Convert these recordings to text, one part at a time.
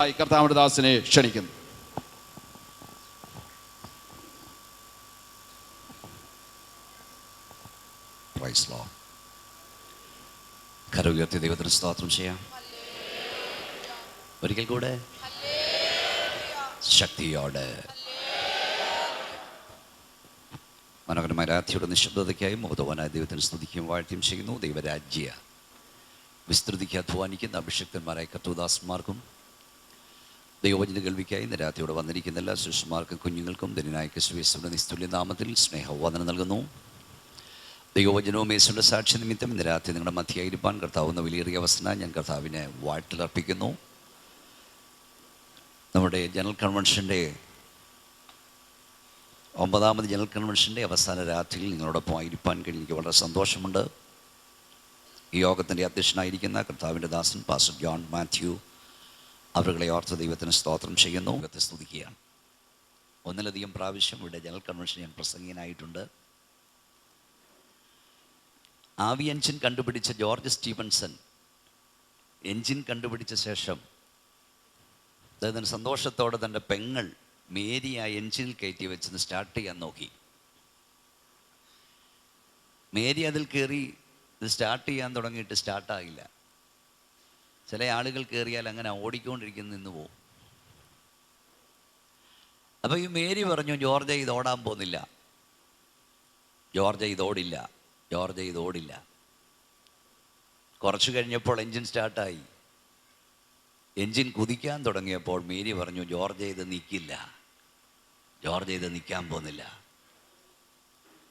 കർത്താവിന്റെ ദാസനെ ക്ഷണിക്കുന്നു. കരം ഉയർത്തി ദൈവത്തിന് സ്തോത്രം ചെയ്യാം. ഒരിക്കൽ കൂടെ ശക്തിയോടെ മനോഹരമായ രാത്രിയുടെ നിശബ്ദതയ്ക്കായി മുഖതവാനായ ദൈവത്തിന് സ്തുതിക്കുകയും വാഴ്ത്തിയും ചെയ്യുന്നു. ദൈവരാജ്യ വിസ്തൃതിക്ക് അധ്വാനിക്കുന്ന അഭിഷിക്തന്മാരായ കർത്തൃദാസന്മാർക്കും ദൈവവചന കേൾവിക്കായി ഇന്ന് രാത്രിയോടെ വന്നിരിക്കുന്ന എല്ലാ ശിഷ്യന്മാർക്കും കുഞ്ഞുങ്ങൾക്കും ധന്യനായ ക്രിസ്തുയേശുവിന്റെ നിസ്തുല്യ നാമത്തിൽ സ്നേഹവന്ദനം നൽകുന്നു. ദൈവവചനവും യേശുവിൻ്റെ സാക്ഷി നിമിത്തം ഇന്ന് രാത്രി നിങ്ങളുടെ മധ്യയായിരിക്കാൻ കർത്താവുന്ന വിലയേറിയ അവസരം ഞാൻ കർത്താവിനെ വാഴ്ത്തിലർപ്പിക്കുന്നു. നമ്മുടെ ജനറൽ കൺവെൻഷൻ്റെ 9ാമത് ജനറൽ കൺവെൻഷൻ്റെ അവസാന രാത്രിയിൽ നിങ്ങളോടൊപ്പം ആയിരിക്കാൻ കഴിഞ്ഞ് എനിക്ക് വളരെ സന്തോഷമുണ്ട്. ഈ യോഗത്തിൻ്റെ അധ്യക്ഷനായിരിക്കുന്ന കർത്താവിൻ്റെ ദാസൻ പാസ്റ്റർ ജോൺ മാത്യു അവരുടെ ഓർത്ത് ദൈവത്തിന് സ്തോത്രം ചെയ്യുന്നു. ദൈവത്തെ സ്തുതിക്കുകയാണ്. ഒന്നിലധികം പ്രാവശ്യം ഇവിടെ ജനറൽ കൺവെൻഷൻ ഞാൻ പ്രസംഗികനായിട്ടുണ്ട്. ആവി എൻജിൻ കണ്ടുപിടിച്ച ജോർജ് സ്റ്റീഫൻസൺ എൻജിൻ കണ്ടുപിടിച്ച ശേഷം അദ്ദേഹത്തിന് സന്തോഷത്തോടെ തൻ്റെ പെങ്ങൾ മേരി ആ എൻജിനിൽ കയറ്റി വെച്ചത് സ്റ്റാർട്ട് ചെയ്യാൻ നോക്കി. മേരി അതിൽ കയറി ഇത് സ്റ്റാർട്ട് ചെയ്യാൻ തുടങ്ങിയിട്ട് സ്റ്റാർട്ടാകില്ല. ചില ആളുകൾ കയറിയാൽ അങ്ങനെ ഓടിക്കൊണ്ടിരിക്കുന്ന നിന്ന് പോവും. അപ്പോൾ ഈ മേരി പറഞ്ഞു, ജോർജ ഇത് ഓടാൻ പോകുന്നില്ല, ജോർജ ഇതോടില്ല, ജോർജ ഇതോടില്ല. കുറച്ച് കഴിഞ്ഞപ്പോൾ എൻജിൻ സ്റ്റാർട്ടായി. എൻജിൻ കുതിക്കാൻ തുടങ്ങിയപ്പോൾ മേരി പറഞ്ഞു, ജോർജ ഇത് നിൽക്കില്ല, ജോർജ ഇത് നിൽക്കാൻ പോകുന്നില്ല.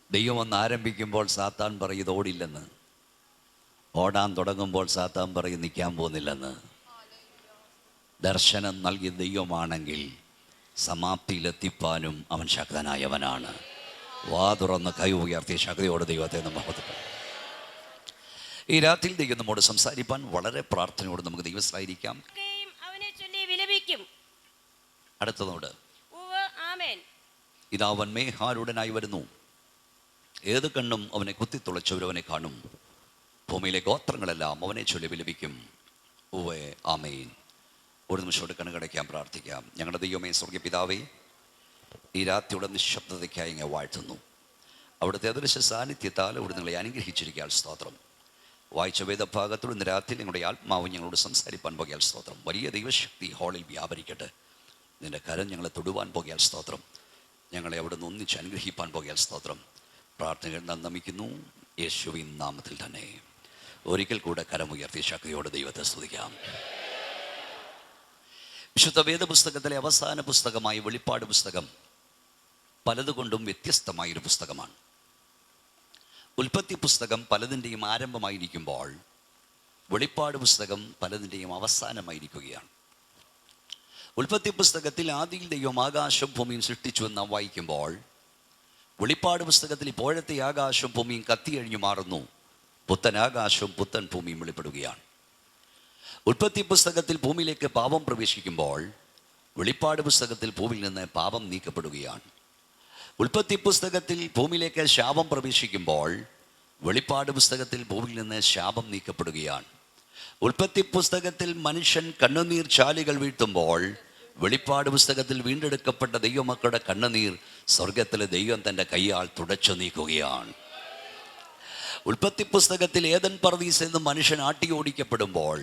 ദൈവം ഒന്ന് ആരംഭിക്കുമ്പോൾ സാത്താൻ പറയും ഇതോടില്ലെന്ന്, ഓടാൻ തുടങ്ങുമ്പോൾ സാത്താൻ പറയും നിൽക്കാൻ പോകുന്നില്ലെന്ന്. ദർശനം നൽകിയ ദൈവമാണെങ്കിൽ സമാപ്തിയിലെത്തിപ്പാനും അവൻ ശക്തനായവനാണ്. വാ തുറന്ന് കൈ ഉയർത്തിയ ശക്തിയോട് ദൈവത്തെ മഹത്വപ്പെടുത്തും. ഈ രാത്രിയിൽ ദൈവം നമ്മോട് സംസാരിപ്പാൻ വളരെ പ്രാർത്ഥനയോട് നമുക്ക് ദൈവസ്ഥായിരിക്കാം. അടുത്തതോട് ഇതാ അവൻ മേഘാരൂഢനായി വരുന്നു, ഏത് കണ്ണും അവനെ കുത്തിത്തുളച്ചവരവനെ കാണും, ഭൂമിയിലെ ഗോത്രങ്ങളെല്ലാം അവനെ ചൊല്ലി വിലപിക്കും. ഉവ്വേ ആമേൻ. ഒരു നിമിഷത്തോട് കണ്ണുകടയ്ക്കാൻ പ്രാർത്ഥിക്കാം. ഞങ്ങളുടെ ദൈവമേ സ്വർഗ്ഗ പിതാവേ, ഈ രാത്രിയുടെ നിശബ്ദതയ്ക്കായി ഞാൻ വാഴ്ത്തുന്നു. അവിടുത്തെ അദൃശ്യ സാന്നിധ്യത്താൽ അവിടെ നിങ്ങളെ അനുഗ്രഹിച്ചിരിക്കാൻ സ്തോത്രം. വായിച്ച വേദഭാഗത്തോട് ഇന്ന് രാത്രി നിങ്ങളുടെ ആത്മാവ് ഞങ്ങളോട് സംസാരിപ്പാൻ പോകിയാൽ സ്തോത്രം. വലിയ ദൈവശക്തി ഹാളിൽ വ്യാപരിക്കട്ടെ. നിന്റെ കരം ഞങ്ങളെ തൊടുവാൻ പോകിയാൽ സ്തോത്രം. ഞങ്ങളെ അവിടെ നിന്ന് ഒന്നിച്ച് അനുഗ്രഹിപ്പാൻ പോകിയാൽ സ്തോത്രം. പ്രാർത്ഥനകൾ നന്ദിക്കുന്നു യേശുവിൻ നാമത്തിൽ തന്നെ. ഒരിക്കൽ കൂടെ കരമുയർത്തിയ ശക്തിയോടെ ദൈവത്തെ സ്തുതിക്കാം. വിശുദ്ധ വേദപുസ്തകത്തിലെ അവസാന പുസ്തകമായ വെളിപ്പാട് പുസ്തകം പലതുകൊണ്ടും വ്യത്യസ്തമായൊരു പുസ്തകമാണ്. ഉൽപ്പത്തി പുസ്തകം പലതിൻ്റെയും ആരംഭമായിരിക്കുമ്പോൾ വെളിപ്പാട് പുസ്തകം പലതിൻ്റെയും അവസാനമായിരിക്കുകയാണ്. ഉൽപ്പത്തി പുസ്തകത്തിൽ ആദിയിൽ ദൈവം ആകാശം ഭൂമിയും സൃഷ്ടിച്ചു എന്ന് നാം വായിക്കുമ്പോൾ, വെളിപ്പാട് പുസ്തകത്തിൽ ഇപ്പോഴത്തെ ആകാശം ഭൂമിയും കത്തിയഴിഞ്ഞു മാറുന്നു. പുത്തൻ ആകാശവും പുത്തൻ ഭൂമിയും വെളിപ്പെടുകയാണ്. ഉൽപ്പത്തി പുസ്തകത്തിൽ ഭൂമിയിലേക്ക് പാപം പ്രവേശിക്കുമ്പോൾ, വെളിപ്പാട് പുസ്തകത്തിൽ ഭൂമിയിൽ നിന്ന് പാപം നീക്കപ്പെടുകയാണ്. ഉൽപ്പത്തി പുസ്തകത്തിൽ ഭൂമിയിലേക്ക് ശാപം പ്രവേശിക്കുമ്പോൾ, വെളിപ്പാട് പുസ്തകത്തിൽ ഭൂമിയിൽ നിന്ന് ശാപം നീക്കപ്പെടുകയാണ്. ഉൽപ്പത്തി പുസ്തകത്തിൽ മനുഷ്യൻ കണ്ണുനീർ ചാലുകൾ വീഴ്ത്തുമ്പോൾ, വെളിപ്പാട് പുസ്തകത്തിൽ വീണ്ടെടുക്കപ്പെട്ട ദൈവമക്കളുടെ കണ്ണുനീർ സ്വർഗത്തിലെ ദൈവം തൻ്റെ കൈയാൽ തുടച്ചു നീക്കുകയാണ്. ഉൽപ്പത്തി പുസ്തകത്തിൽ ഏദൻ പർദീസിൽ നിന്ന് മനുഷ്യൻ ആട്ടിയോടിക്കപ്പെടുമ്പോൾ,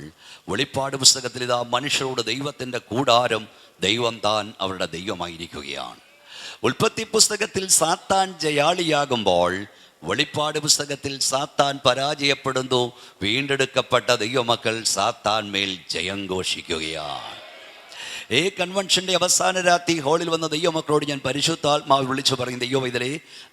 വെളിപ്പാട് പുസ്തകത്തിൽ ഇതാ മനുഷ്യരോട് ദൈവത്തിൻ്റെ കൂടാരം ദൈവം താൻ അവരുടെ ദൈവമായിരിക്കുകയാണ്. ഉൽപ്പത്തി പുസ്തകത്തിൽ സാത്താൻ ജയാളിയാകുമ്പോൾ, വെളിപ്പാട് പുസ്തകത്തിൽ സാത്താൻ പരാജയപ്പെടുന്നു. വീണ്ടെടുക്കപ്പെട്ട ദൈവമക്കൾ സാത്താൻ മേൽ ജയം ഘോഷിക്കുകയാണ്. ഈ കൺവെൻഷൻ്റെ അവസാന രാത്രി ഹാളിൽ വന്ന ദൈവമക്കളോട് ഞാൻ പരിശുദ്ധാത്മാവ് വിളിച്ചു പറയും, ദൈവം ഇതിലെ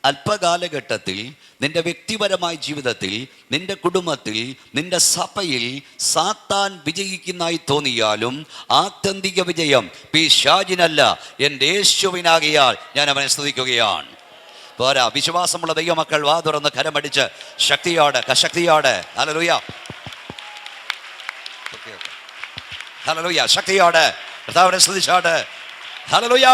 അല്പകാലഘട്ടത്തിൽ നിന്റെ വ്യക്തിപരമായ ജീവിതത്തിൽ, നിന്റെ കുടുംബത്തിൽ, നിന്റെ സഭയിൽ സാത്താൻ വിജയിക്കുന്നതായി തോന്നിയാലും ആത്യന്തിക വിജയം പിശാചിനല്ല, എൻ്റെ യേശുവിനാകിയാൽ ഞാൻ അവനെ സ്തുതിക്കുകയാണ്. പോരാ, വിശ്വാസമുള്ള ദൈവമക്കൾ വാ തുറന്ന് കരമടിച്ച് ശക്തിയോടെ ഹല്ലേലൂയ, ഹല്ലേലൂയ, ശക്തിയോടെ കർത്താവിനെ സ്തുതിച്ചാട്ടെ. ഹല്ലേലൂയ.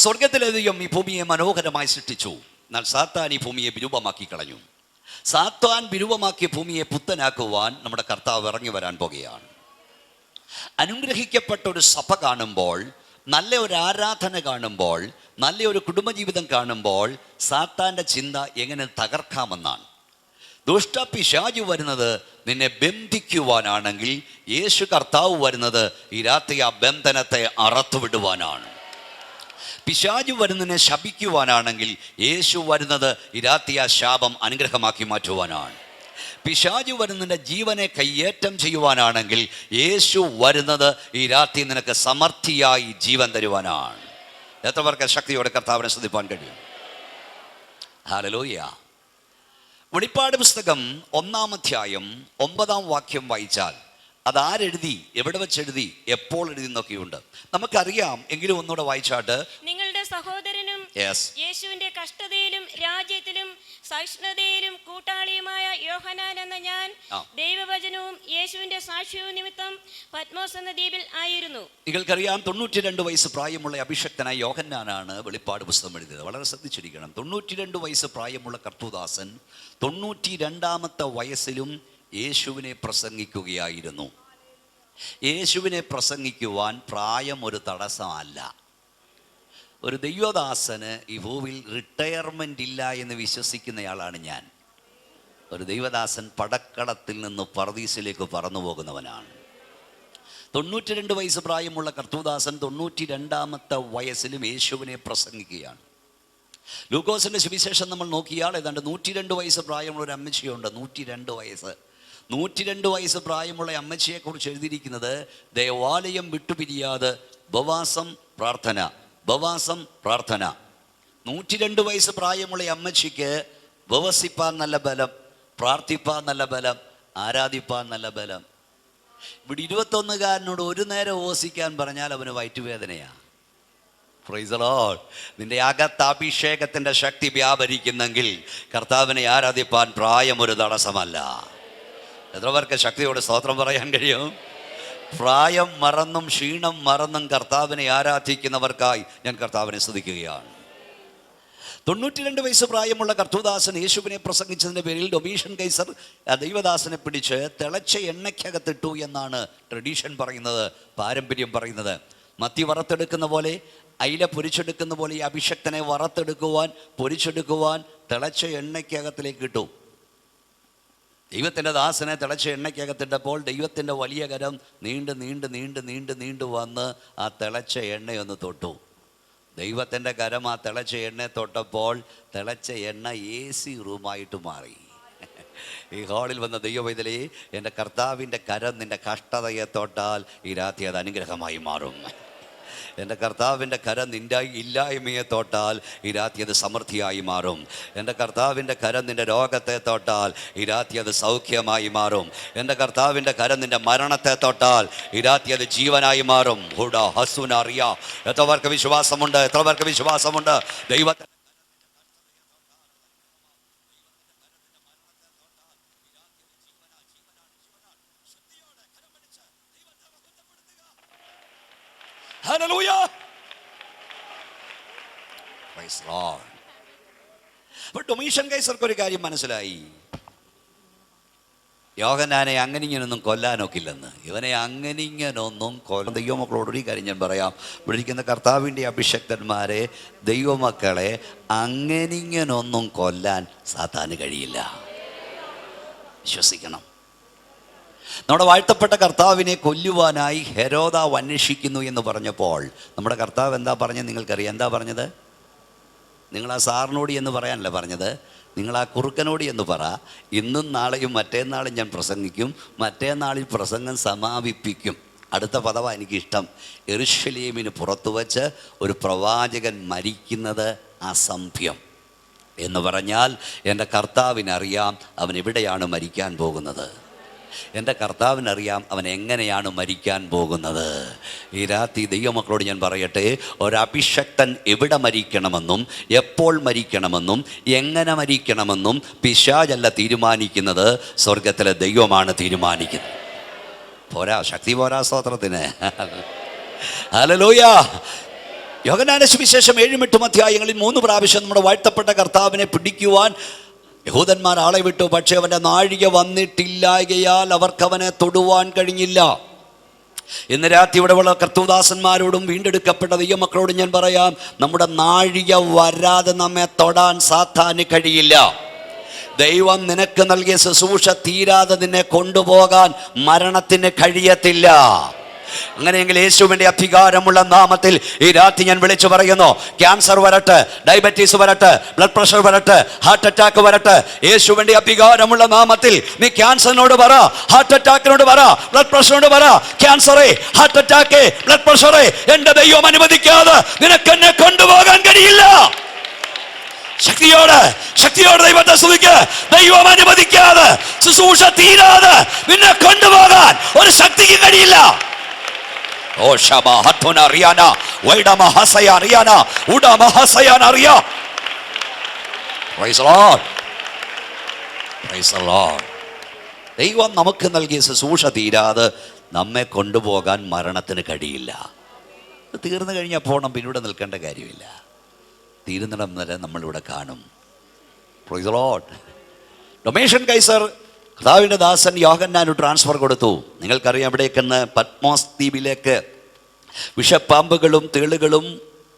സ്വർഗത്തിലെ ദൈവം ഈ ഭൂമിയെ മനോഹരമായി സൃഷ്ടിച്ചു. എന്നാൽ സാത്താൻ ഈ ഭൂമിയെ വിരൂപമാക്കി കളഞ്ഞു. സാത്താൻ വിരൂപമാക്കിയ ഭൂമിയെ പുത്തനാക്കുവാൻ നമ്മുടെ കർത്താവ് ഇറങ്ങി വരാൻ പോകുകയാണ്. അനുഗ്രഹിക്കപ്പെട്ട ഒരു സഭ കാണുമ്പോൾ, നല്ല ഒരു ആരാധന കാണുമ്പോൾ, നല്ലൊരു കുടുംബജീവിതം കാണുമ്പോൾ സാത്താൻ്റെ ചിന്ത എങ്ങനെ തകർക്കാമെന്നാണ്. ദുഷ്ടപിശാചു വരുന്നത് നിന്നെ ബന്ധിക്കുവാനാണെങ്കിൽ, യേശു കർത്താവ് വരുന്നത് ഈ രാത്രി ആ ബന്ധനത്തെ അറത്തുവിടുവാനാണ്. പിശാചു വരുന്നതിനെ ശപിക്കുവാനാണെങ്കിൽ, യേശു വരുന്നത് ഈ രാത്രി ആ ശാപം അനുഗ്രഹമാക്കി മാറ്റുവാനാണ്. പിശാചു വരുന്നതിൻ്റെ ജീവനെ കയ്യേറ്റം ചെയ്യുവാനാണെങ്കിൽ, യേശു വരുന്നത് ഈ രാത്രി നിനക്ക് സമൃദ്ധിയായി ജീവൻ തരുവാനാണ്. എത്ര പേർക്ക് ശക്തിയോടെ കർത്താവിനെ സ്തുതിപ്പാൻ കഴിയും? ഹല്ലേലൂയ. വെളിപ്പാട് പുസ്തകം 1-ാം അധ്യായം 9-ാം വാക്യം വായിച്ചാൽ അതാരെഴുതി, എവിടെ വെച്ചെഴുതി, എപ്പോൾ എഴുതി എന്നൊക്കെയുണ്ട്. നമുക്കറിയാം, എങ്കിലും ഒന്നുകൂടെ വായിച്ചാട്ട്. നിങ്ങളുടെ സഹോദരനും യേശുവിന്റെ കഷ്ടതയിലും രാജ്യത്തിലും സഹിഷ്ണുതയിലും കൂട്ടാളിയുമായ യോഹന്നാൻ എന്ന ഞാൻ ദൈവവചനവും യേശുവിന്റെ സാക്ഷ്യവും നിമിത്തം പത്മോസ് എന്ന ദ്വീപിൽ ആയിരുന്നു. നിങ്ങൾക്കറിയാം, 92 വയസ്സ് പ്രായമുള്ള അഭിഷക്തനായ യോഹന്നാനാണ് വെളിപ്പാട് പുസ്തകം എഴുതിയത്. വളരെ ശ്രദ്ധിച്ചിരിക്കണം. 92 വയസ്സ് പ്രായമുള്ള കർത്തൃദാസൻ 92-ാമത്തെ വയസ്സിലും യേശുവിനെ പ്രസംഗിക്കുകയായിരുന്നു. യേശുവിനെ പ്രസംഗിക്കുവാൻ പ്രായം ഒരു തടസ്സമല്ല. ഒരു ദൈവദാസന് ഈ ഭൂമിയിൽ റിട്ടയർമെൻ്റ് ഇല്ല എന്ന് വിശ്വസിക്കുന്നയാളാണ് ഞാൻ. ഒരു ദൈവദാസൻ പടക്കളത്തിൽ നിന്ന് പർദീസിലേക്ക് പറന്നു പോകുന്നവനാണ്. 92 വയസ്സ് പ്രായമുള്ള കർത്തൃദാസൻ 92-ാമത്തെ വയസ്സിലും യേശുവിനെ പ്രസംഗിക്കുകയാണ്. ലൂക്കോസിൻ്റെ സുവിശേഷം നമ്മൾ നോക്കിയാൽ ഏതാണ്ട് 102 വയസ്സ് പ്രായമുള്ള ഒരു അമ്മച്ചിയുണ്ട്. 102 വയസ്സ് പ്രായമുള്ള അമ്മച്ചിയെക്കുറിച്ച് എഴുതിയിരിക്കുന്നത്, ദേവാലയം വിട്ടുപിരിയാതെ ഉപവാസം പ്രാർത്ഥന, ഉപവാസം പ്രാർത്ഥന. 102 വയസ്സ് പ്രായമുള്ള അമ്മച്ചിക്ക് ഉപവസിപ്പാൻ നല്ല ബലം, പ്രാർത്ഥിപ്പാൻ നല്ല ബലം, ആരാധിപ്പാൻ നല്ല ബലം. ഇവിടെ 21-കാരനോട് ഒരു നേരം ഉപവസിക്കാൻ പറഞ്ഞാൽ അവന് വയറ്റുവേദനയാണ്. Price the Lord. നിന്റെ അകത്ത് അഭിഷേകത്തിൻ്റെ ശക്തി വ്യാപരിക്കുന്നെങ്കിൽ കർത്താവിനെ ആരാധിപ്പാൻ പ്രായം ഒരു തടസ്സമല്ല. എത്ര പേർക്ക് ശക്തിയോട് സ്തോത്രം പറയാൻ കഴിയും? പ്രായം മറന്നും ക്ഷീണം മറന്നും കർത്താവിനെ ആരാധിക്കുന്നവർക്കായി ഞാൻ കർത്താവിനെ സ്തുതിക്കുകയാണ്. 92 വയസ്സ് പ്രായമുള്ള കർത്തൃദാസൻ യേശുവിനെ പ്രസംഗിച്ചതിൻ്റെ പേരിൽ ഡൊമീഷ്യൻ കൈസർ ദൈവദാസനെ പിടിച്ച് തിളച്ച എണ്ണയ്ക്കകത്തിട്ടു എന്നാണ് ട്രഡീഷൻ പറയുന്നത്, പാരമ്പര്യം പറയുന്നത്. മത്തി വറുത്തെടുക്കുന്ന പോലെ, അയില പൊരിച്ചെടുക്കുന്ന പോലെ ഈ അഭിഷക്തനെ വറുത്തെടുക്കുവാൻ, പൊരിച്ചെടുക്കുവാൻ തിളച്ച എണ്ണയ്ക്കകത്തിലേക്ക് ഇട്ടു. ദൈവത്തിൻ്റെ ദാസനെ തിളച്ച എണ്ണയ്ക്കകത്തിട്ടപ്പോൾ ദൈവത്തിൻ്റെ വലിയ കരം നീണ്ട് നീണ്ട് നീണ്ട് നീണ്ട് നീണ്ടു വന്ന് ആ തിളച്ച എണ്ണയൊന്ന് തൊട്ടു. ദൈവത്തിൻ്റെ കരം ആ തിളച്ച എണ്ണയെ തൊട്ടപ്പോൾ തിളച്ച എണ്ണ AC റൂമായിട്ട് മാറി. ഈ ഹാളിൽ വന്ന ദൈവവൈതലേ, എൻ്റെ കർത്താവിൻ്റെ കരം നിൻ്റെ കഷ്ടതയെ തൊട്ടാൽ ഈ രാത്രി അത് അനുഗ്രഹമായി മാറും. എൻ്റെ കർത്താവിൻ്റെ കരം നിൻ്റെ ഇല്ലായ്മയെ തൊട്ടാൽ ഈ രാത്രി അത് സമൃദ്ധിയായി മാറും. എൻ്റെ കർത്താവിൻ്റെ കരം നിൻ്റെ രോഗത്തെ തൊട്ടാൽ ഈ രാത്രി അത് സൗഖ്യമായി മാറും. എൻ്റെ കർത്താവിൻ്റെ കരം നിൻ്റെ മരണത്തെ തൊട്ടാൽ ഈ രാത്രി അത് ജീവനായി മാറും. ഹുഡ ഹസുന അറിയ. എത്ര പേർക്ക് വിശ്വാസമുണ്ട്? എത്ര പേർക്ക് വിശ്വാസമുണ്ട്? ദൈവത്തെ Hallelujah. Praise the Lord. അപ്പോൾ ഡൊമീഷ്യൻ കൈസർക്ക് ഒരു കാര്യം മനസ്സിലായി. യോഹന്നാനെ അങ്ങനെ ഇങ്ങനൊന്നും കൊല്ലാനൊക്കില്ലെന്ന്. ഇവനെ അങ്ങനെ ഇങ്ങനൊന്നും ദൈവമക്കളോടൊരു കാര്യം ഞാൻ പറയാം. ഇവിടെ ഇരിക്കുന്ന കർത്താവിൻ്റെ അഭിഷക്തന്മാരെ, ദൈവമക്കളെ അങ്ങനെ ഇങ്ങനൊന്നും കൊല്ലാൻ സാത്താന് കഴിയില്ല. വിശ്വസിക്കണം. നമ്മുടെ വാഴ്ത്തപ്പെട്ട കർത്താവിനെ കൊല്ലുവാനായി ഹെരോദാവ് അന്വേഷിക്കുന്നു എന്ന് പറഞ്ഞപ്പോൾ നമ്മുടെ കർത്താവ് എന്താ പറഞ്ഞത് നിങ്ങൾക്കറിയാം? എന്താ പറഞ്ഞത്? നിങ്ങൾ ആ സാറിനോട് എന്ന് പറയാനല്ല പറഞ്ഞത്, നിങ്ങൾ ആ കുറുക്കനോട് എന്ന് പറ, ഇന്നും നാളെയും മറ്റേന്നാളും ഞാൻ പ്രസംഗിക്കും, മറ്റേന്നാളിൽ പ്രസംഗം സമാപിപ്പിക്കും. അടുത്ത പദമാണ് എനിക്കിഷ്ടം. യെരൂശലേമിന് പുറത്തു വച്ച് ഒരു പ്രവാചകൻ മരിക്കുന്നത് അസംഭ്യം എന്ന് പറഞ്ഞാൽ എൻ്റെ കർത്താവിനറിയാം അവൻ എവിടെയാണ് മരിക്കാൻ പോകുന്നത്. എൻ്റെ കർത്താവിനറിയാം അവൻ എങ്ങനെയാണ് മരിക്കാൻ പോകുന്നത്. ഈ രാത്രി ദൈവമക്കളോട് ഞാൻ പറയട്ടെ, ഒരഭിഷക്തൻ എവിടെ മരിക്കണമെന്നും എപ്പോൾ മരിക്കണമെന്നും എങ്ങനെ മരിക്കണമെന്നും പിശാചല്ല തീരുമാനിക്കുന്നത്, സ്വർഗത്തിലെ ദൈവമാണ് തീരുമാനിക്കുന്നത്. പോരാ, ശക്തി പോരാ സ്തോത്രത്തിന്. ഹല്ലേലൂയ. യോഹന്നാന്റെ സുവിശേഷം 7-8 അധ്യായങ്ങളിൽ 3 പ്രാവശ്യം നമ്മുടെ വാഴ്ത്തപ്പെട്ട കർത്താവിനെ പിടിക്കുവാൻ യഹൂദന്മാർ ആളെ വിട്ടു, പക്ഷെ അവൻ്റെ നാഴിക വന്നിട്ടില്ലായകയാൽ അവർക്കവനെ തൊടുവാൻ കഴിഞ്ഞില്ല. ഇന്ന് രാത്രി ഇവിടെയുള്ള കർത്തൃദാസന്മാരോടും വീണ്ടെടുക്കപ്പെട്ട ദൈവമക്കളോടും ഞാൻ പറയാം, നമ്മുടെ നാഴിക വരാതെ നമ്മെ തൊടാൻ സാത്താന് കഴിയില്ല. ദൈവം നിനക്ക് നൽകിയ ശുശ്രൂഷ തീരാതെ നിന്നെ കൊണ്ടുപോകാൻ മരണത്തിന് കഴിയത്തില്ല. അങ്ങനെയെങ്കിൽ യേശുവിൻ്റെ അധികാരമുള്ള നാമത്തിൽ ഈ രാത്രി ഞാൻ വിളിച്ചു പറയുന്നു, ക്യാൻസർ വരട്ടെ, ഡയബറ്റീസ് വരട്ടെ, ബ്ലഡ് പ്രഷർ വരട്ടെ, ഹാർട്ട് അറ്റാക്ക് വരട്ടെ, യേശുവിൻ്റെ അധികാരമുള്ള നാമത്തിൽ നീ ക്യാൻസറിനോട് പറ, ഹാർട്ട് അറ്റാക്കിനോട് പറ, ബ്ലഡ് പ്രഷറിനോട് പറ, ക്യാൻസറെ, ഹാർട്ട് അറ്റാക്ക്, ബ്ലഡ് പ്രഷറെ, എൻ്റെ ദൈവം അനുവദിക്കാതെ നിനക്ക് എന്നെ കൊണ്ടുപോകാൻ കഴിയില്ല. ശക്തിയോടെ ദൈവത്തെ സ്തുതിക്ക്. ദൈവം അനുവദിക്കാതെ ശുശ്രൂഷ തീരാതെ നിന്നെ കൊണ്ടുപോകാൻ ഒരു ശക്തിക്ക് കഴിയില്ല. ഓ ഷബ ഹത്തോന അറിയാന വൈഡമ ഹസയ അറിയാന ഉഡമ ഹസയാൻ അറിയാ. Price the Lord, praise the Lord. ദൈവം നമുക്ക് നൽകിയ ശുശ്രൂഷ തീരാതെ നമ്മെ കൊണ്ടുപോകാൻ മരണത്തിന് കഴിയില്ല. തീർന്നു കഴിഞ്ഞാൽ പോകണം, പിന്നെ ഇവിടെ നിൽക്കേണ്ട കാര്യമില്ല. തീരുന്നിടം വരെ നമ്മളിവിടെ കാണും. Praise the Lord. ഡൊമേഷ്യൻ കൈസർ കർത്താവിൻ്റെ ദാസൻ യോഹന്നാന് ട്രാൻസ്ഫർ കൊടുത്തു. നിങ്ങൾക്കറിയാം, ഇവിടേക്കെന്ന് പത്മോസ് ദ്വീപിലേക്ക് വിഷപ്പാമ്പുകളും തേളുകളും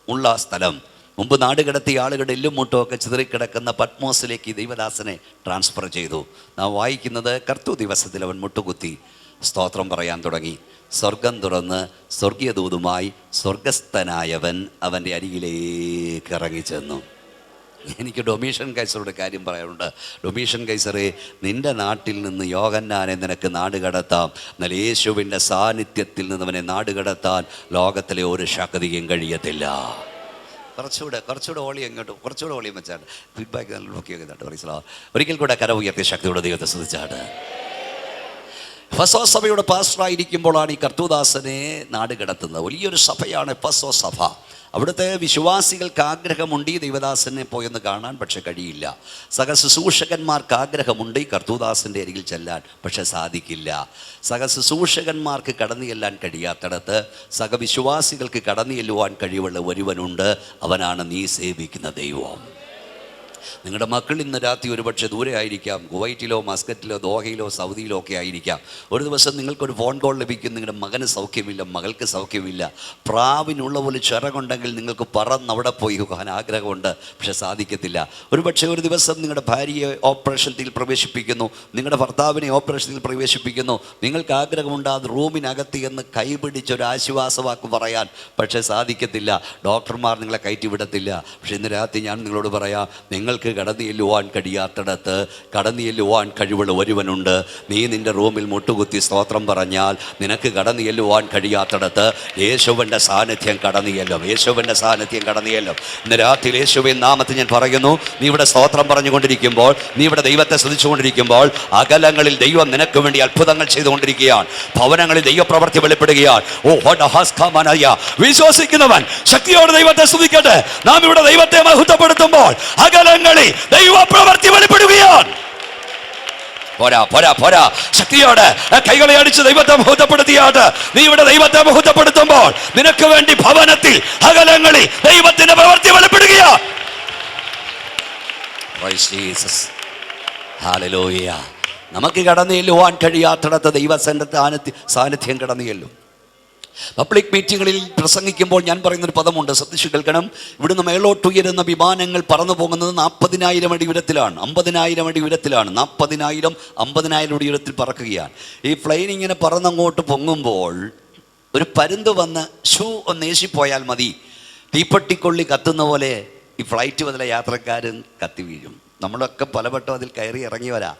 ഉള്ള സ്ഥലം, മുമ്പ് നാട് കടത്തിയ ആളുകളുടെ എല്ലും മുട്ടും ഒക്കെ ചിതറിക്കിടക്കുന്ന പത്മോസിലേക്ക് ദൈവദാസനെ ട്രാൻസ്ഫർ ചെയ്തു. നാം വായിക്കുന്നത്, കർത്തൃ ദിവസത്തിൽ അവൻ മുട്ടുകുത്തി സ്തോത്രം പറയാൻ തുടങ്ങി. സ്വർഗം തുറന്ന് സ്വർഗീയ ദൂതുമായി സ്വർഗസ്ഥനായവൻ അവൻ്റെ അരികിലേക്ക് ഇറങ്ങിച്ചെന്നു. എനിക്ക് ഡൊമീഷ്യൻ കൈസറുടെ കാര്യം പറയാനുണ്ട്. ഡൊമീഷ്യൻ കൈസറെ, നിൻ്റെ നാട്ടിൽ നിന്ന് യോഹന്നാനെ നിനക്ക് നാട് കടത്താം, എന്നാൽ യേശുവിൻ്റെ സാന്നിധ്യത്തിൽ നിന്ന് അവനെ നാട് കടത്താൻ ലോകത്തിലെ ഒരു ശക്തിയും കഴിയത്തില്ല. കുറച്ചുകൂടെ ഓളി അങ്ങോട്ട്, കുറച്ചുകൂടെ ഓളിയും വെച്ചാണ് ഫീഡ്ബാക്ക് നോക്കിയൊക്കെ. ഒരിക്കൽ കൂടെ കര ഉയർത്തിയ ശക്തിയോടെ ദൈവത്തെ സ്തുതിച്ചാണ്. എഫെസോസ് സഭയുടെ പാസ്റ്ററായിരിക്കുമ്പോഴാണ് ഈ കർത്തൃദാസനെ നാട് കടത്തുന്നത്. വലിയൊരു സഭയാണ് എഫെസോസ് സഭ. അവിടുത്തെ വിശ്വാസികൾക്ക് ആഗ്രഹമുണ്ട് ഈ ദൈവദാസനെ പോയെന്ന് കാണാൻ, പക്ഷെ കഴിയില്ല. സഹശുശ്രൂഷകന്മാർക്ക് ആഗ്രഹമുണ്ട് ഈ കർത്തൃദാസൻ്റെ അരികിൽ ചെല്ലാൻ, പക്ഷെ സാധിക്കില്ല. സഹശുശ്രൂഷകന്മാർക്ക് കടന്നു ചെല്ലാൻ കഴിയാത്തിടത്ത് സഹവിശ്വാസികൾക്ക് കടന്നു ചെല്ലുവാൻ കഴിവുള്ള ഒരുവനുണ്ട്. അവനാണ് നീ സേവിക്കുന്ന ദൈവം. നിങ്ങളുടെ മക്കൾ ഇന്ന് രാത്രി ഒരുപക്ഷെ ദൂരെ ആയിരിക്കാം, കുവൈറ്റിലോ മസ്കറ്റിലോ ദോഹയിലോ സൗദിയിലോ ഒക്കെ ആയിരിക്കാം. ഒരു ദിവസം നിങ്ങൾക്കൊരു ഫോൺ കോൾ ലഭിക്കും, നിങ്ങളുടെ മകന് സൗഖ്യമില്ല, മകൾക്ക് സൗഖ്യമില്ല. പ്രാവിനുള്ള പോലെ ചിറകുണ്ടെങ്കിൽ നിങ്ങൾക്ക് പറന്നവിടെ പോയി പോകാൻ ആഗ്രഹമുണ്ട്, പക്ഷെ സാധിക്കത്തില്ല. ഒരുപക്ഷെ ഒരു ദിവസം നിങ്ങളുടെ ഭാര്യയെ ഓപ്പറേഷനിൽ പ്രവേശിപ്പിക്കുന്നു, നിങ്ങളുടെ ഭർത്താവിനെ ഓപ്പറേഷനിൽ പ്രവേശിപ്പിക്കുന്നു. നിങ്ങൾക്ക് ആഗ്രഹമുണ്ട് അത് റൂമിനകത്ത് എന്ന് കൈപിടിച്ചൊരു ആശ്വാസവാക്ക് പറയാൻ, പക്ഷെ സാധിക്കത്തില്ല. ഡോക്ടർമാർ നിങ്ങളെ കയറ്റി വിടത്തില്ല. പക്ഷെ ഇന്ന് രാത്രി ഞാൻ നിങ്ങളോട് പറയാം, നിങ്ങൾക്ക് കടന്നു ചെല്ലുവാൻ കഴിയാത്തിടത്ത് കടന്നു ചെല്ലുവാൻ കഴിവുള്ള ഒരുവനുണ്ട്. നീ നിൻ്റെ റൂമിൽ മുട്ടുകുത്തി സ്തോത്രം പറഞ്ഞാൽ നിനക്ക് കടന്നു ചെല്ലുവാൻ കഴിയാത്തിടത്ത് യേശുവിൻ്റെ സാന്നിധ്യം കടന്നു ചെല്ലും. യേശുവിൻ്റെ സാന്നിധ്യം കടന്നു ചെല്ലും. ഇന്ന് രാത്രി യേശുവിൻ നാമത്തിൽ ഞാൻ പറയുന്നു, നീ ഇവിടെ സ്തോത്രം പറഞ്ഞുകൊണ്ടിരിക്കുമ്പോൾ, നീ ഇവിടെ ദൈവത്തെ സ്തുതിച്ചുകൊണ്ടിരിക്കുമ്പോൾ, അകലങ്ങളിൽ ദൈവം നിനക്ക് വേണ്ടി അത്ഭുതങ്ങൾ ചെയ്തുകൊണ്ടിരിക്കുകയാണ്. ഭവനങ്ങളിൽ ദൈവപ്രവൃത്തി വെളിപ്പെടുകയാണ്. വിശ്വസിക്കുന്നവൻ ശക്തിയോടെ ദൈവത്തെ സ്തുതിക്കട്ടെ. നാം ഇവിടെ ദൈവത്തെ മഹത്വപ്പെടുത്തുമ്പോൾ അകലങ്ങളിൽ ദൈവപ്രവൃത്തി വെളിപ്പെടുകയാണ്. പോരാ ശക്തിയോടെ കൈകളെ അടിച്ച് ദൈവത്തെ മഹത്വപ്പെടുത്തിയാട്ട്. നീ ഇവിടെ ദൈവത്തെ മഹത്വപ്പെടുത്തുമ്പോൾ നിനക്ക് വേണ്ടി ഭവനത്തിൽ അകലങ്ങളിൽ ദൈവത്തിന്റെ പ്രവൃത്തി വെളിപ്പെടുകയാണ്. ഹല്ലേലൂയ. നമുക്ക് കടന്നു ചെല്ലുവാൻ കഴിയാത്തിടത്ത് ദൈവത്തിന്റെ സാന്നിധ്യം കടന്നു ചെല്ലും. പബ്ലിക് മീറ്റിങ്ങുകളിൽ പ്രസംഗിക്കുമ്പോൾ ഞാൻ പറയുന്നൊരു പദമുണ്ട്, ശ്രദ്ധിച്ചു കേൾക്കണം. ഇവിടുന്ന് മേലോട്ടുയരുന്ന വിമാനങ്ങൾ പറന്നു പോകുന്നത് 40,000 അടി ഉയരത്തിലാണ്, 50,000 അടി ഉയരത്തിലാണ്. 40,000, 50,000 അടി ഉയരത്തിൽ പറക്കുകയാണ്. ഈ പ്ലെയിൻ ഇങ്ങനെ പറന്നങ്ങോട്ട് പൊങ്ങുമ്പോൾ ഒരു പരുന്ത് വന്ന് ഒന്ന് ഏശിപ്പോയാൽ മതി, തീപ്പട്ടിക്കൊള്ളി കത്തുന്ന പോലെ ഈ ഫ്ലൈറ്റ് മുതലെ യാത്രക്കാരും കത്തി വീഴും. നമ്മളൊക്കെ പലവട്ടം അതിൽ കയറി ഇറങ്ങി വരാ.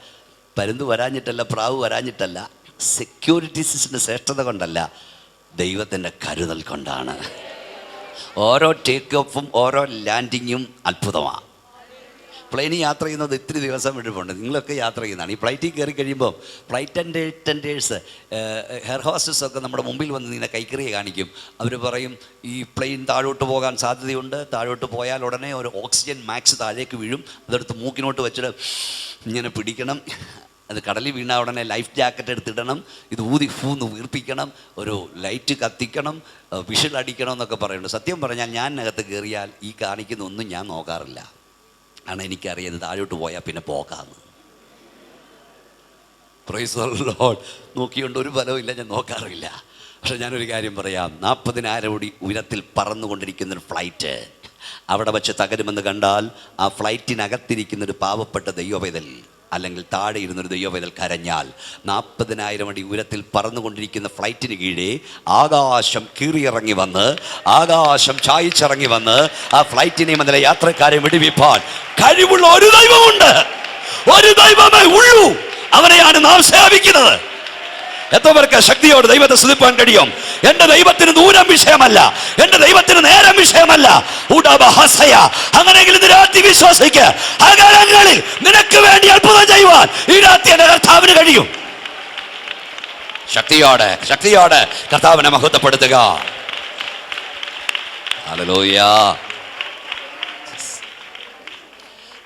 പരുന്ത് വരാഞ്ഞിട്ടല്ല, പ്രാവ് വരാഞ്ഞിട്ടല്ല, സെക്യൂരിറ്റീസിൻ്റെ ശ്രേഷ്ഠത കൊണ്ടല്ല, ദൈവത്തിൻ്റെ കരുതൽ കൊണ്ടാണ്. ഓരോ ടേക്ക് ഓഫും ഓരോ ലാൻഡിങ്ങും അത്ഭുതമാണ്. പ്ലെയിനിൽ യാത്ര ചെയ്യുന്നത് ഇത്തിരി ദിവസം വിടുന്നുണ്ട്. നിങ്ങളൊക്കെ യാത്ര ചെയ്യുന്നതാണ്. ഈ ഫ്ലൈറ്റിൽ കയറി കഴിയുമ്പോൾ ഫ്ലൈറ്റ് അറ്റൻഡേഴ്സ്, എയർ ഹോസ്റ്റസ് ഒക്കെ നമ്മുടെ മുമ്പിൽ വന്ന് നിന്നെ കൈക്കറിയെ കാണിക്കും. അവർ പറയും, ഈ പ്ലെയിൻ താഴോട്ട് പോകാൻ സാധ്യതയുണ്ട്, താഴോട്ട് പോയാൽ ഉടനെ ഒരു ഓക്സിജൻ മാക്സ് താഴേക്ക് വീഴും, അതെടുത്ത് മൂക്കിനോട്ട് വെച്ചിട്ട് ഇങ്ങനെ പിടിക്കണം, അത് കടലിൽ വീണ ഉടനെ ലൈഫ് ജാക്കറ്റ് എടുത്തിടണം, ഇത് ഫൂന്ന് വീർപ്പിക്കണം, ഒരു ലൈറ്റ് കത്തിക്കണം, വിഷിൽ അടിക്കണം എന്നൊക്കെ പറയുന്നുണ്ട്. സത്യം പറഞ്ഞാൽ ഞാൻ അകത്ത് കയറിയാൽ ഈ കാണിക്കുന്ന ഒന്നും ഞാൻ നോക്കാറില്ല. ആണ് എനിക്കറിയാം താഴോട്ട് പോയാൽ പിന്നെ പോകാമെന്ന്. Price the Lord. നോക്കിക്കൊണ്ട് ഒരു ഫലവും ഞാൻ നോക്കാറില്ല. പക്ഷെ ഞാനൊരു കാര്യം പറയാം, 40,000 അടി ഉയരത്തിൽ പറന്നുകൊണ്ടിരിക്കുന്നൊരു ഫ്ലൈറ്റ് അവിടെ വച്ച് തകരുമെന്ന് കണ്ടാൽ ആ ഫ്ലൈറ്റിനകത്തിരിക്കുന്നൊരു പാവപ്പെട്ട ദൈവവേദൽ അല്ലെങ്കിൽ താഴെ ഇരുന്നൊരു ദൈവവേദൽ കരഞ്ഞാൽ 40,000 അടി ഉയരത്തിൽ പറന്നുകൊണ്ടിരിക്കുന്ന ഫ്ലൈറ്റിന് കീഴേ ആകാശം കീറിയിറങ്ങി വന്ന്, ആകാശം ചായച്ചിറങ്ങി വന്ന് ആ ഫ്ലൈറ്റിനെയും അതിലെ യാത്രക്കാരെ വിടുവിപ്പാൻ കഴിവുള്ള ഒരു ദൈവമുണ്ട്. ഒരു ദൈവമേ ഉള്ളൂ, അവനെയാണ് നാം സേവിക്കുന്നത്. എത്ര പേർക്ക് ശക്തിയോട് ദൈവത്തെ സ്തുതിപ്പാൻ കഴിയും? എന്റെ ദൈവത്തിന് ദൂരം വിഷയമല്ല, എന്റെ ദൈവത്തിന് നേരം വിഷയമല്ല. അങ്ങനെയെങ്കിലും രാത്രി വിശ്വസിക്ക്, അകലങ്ങളിൽ നിനക്ക് വേണ്ടി അത്ഭുതം ചെയ്യുവാൻ ഈ രാത്രി എന്റെ കർത്താവിന് കഴിയും. ശക്തിയോടെ ശക്തിയോടെ കർത്താവിനെ മഹത്വപ്പെടുത്തുക. ഹല്ലേലൂയ.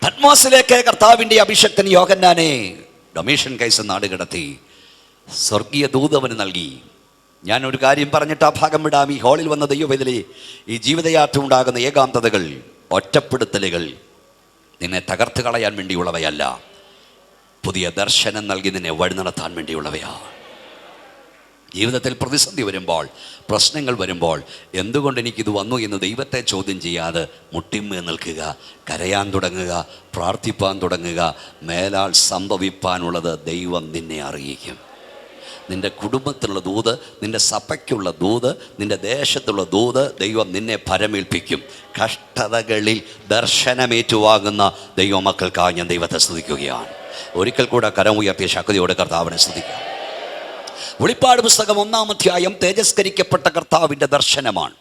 പത്മോസിലേക്ക് കർത്താവിന്റെ അഭിഷക്തൻ യോഹന്നാനെ ഡൊമീഷ്യൻ കൈസ് നാട് കടത്തി സ്വർഗീയ ദൂതവന് നൽകി. ഞാനൊരു കാര്യം പറഞ്ഞിട്ട് ആ ഭാഗം വിടാം. ഈ ഹാളിൽ വന്ന ദൈവവേദലേ, ഈ ജീവിതയാത്ര ഉണ്ടാകുന്ന ഏകാന്തതകൾ, ഒറ്റപ്പെടുത്തലുകൾ നിന്നെ തകർത്ത് കളയാൻ വേണ്ടിയുള്ളവയല്ല, പുതിയ ദർശനം നൽകി നിന്നെ വഴി നടത്താൻ വേണ്ടിയുള്ളവയാണ്. ജീവിതത്തിൽ പ്രതിസന്ധി വരുമ്പോൾ, പ്രശ്നങ്ങൾ വരുമ്പോൾ എന്തുകൊണ്ട് എനിക്കിത് വന്നു എന്ന് ദൈവത്തെ ചോദ്യം ചെയ്യാതെ മുട്ടിന്മേൽ നിൽക്കുക, കരയാൻ തുടങ്ങുക, പ്രാർത്ഥിപ്പാൻ തുടങ്ങുക. മേലാൽ സംഭവിപ്പാനുള്ളത് ദൈവം നിന്നെ അറിയിക്കും. നിൻ്റെ കുടുംബത്തിലുള്ള ദൂത്, നിൻ്റെ സഭയ്ക്കുള്ള ദൂത്, നിൻ്റെ ദേശത്തുള്ള ദൂത് ദൈവം നിന്നെ പരമേൽപ്പിക്കും. കഷ്ടതകളിൽ ദർശനമേറ്റുവാങ്ങുന്ന ദൈവമക്കൾക്കായി ഞാൻ ദൈവത്തെ സ്തുതിക്കുകയാണ്. ഒരിക്കൽ കൂടെ കരം ഉയർത്തിയ ശക്തിയോടെ കർത്താവിനെ സ്തുതിക്കാം. വെളിപ്പാട് പുസ്തകം 1-ാം അധ്യായം തേജസ്കരിക്കപ്പെട്ട കർത്താവിൻ്റെ ദർശനമാണ്.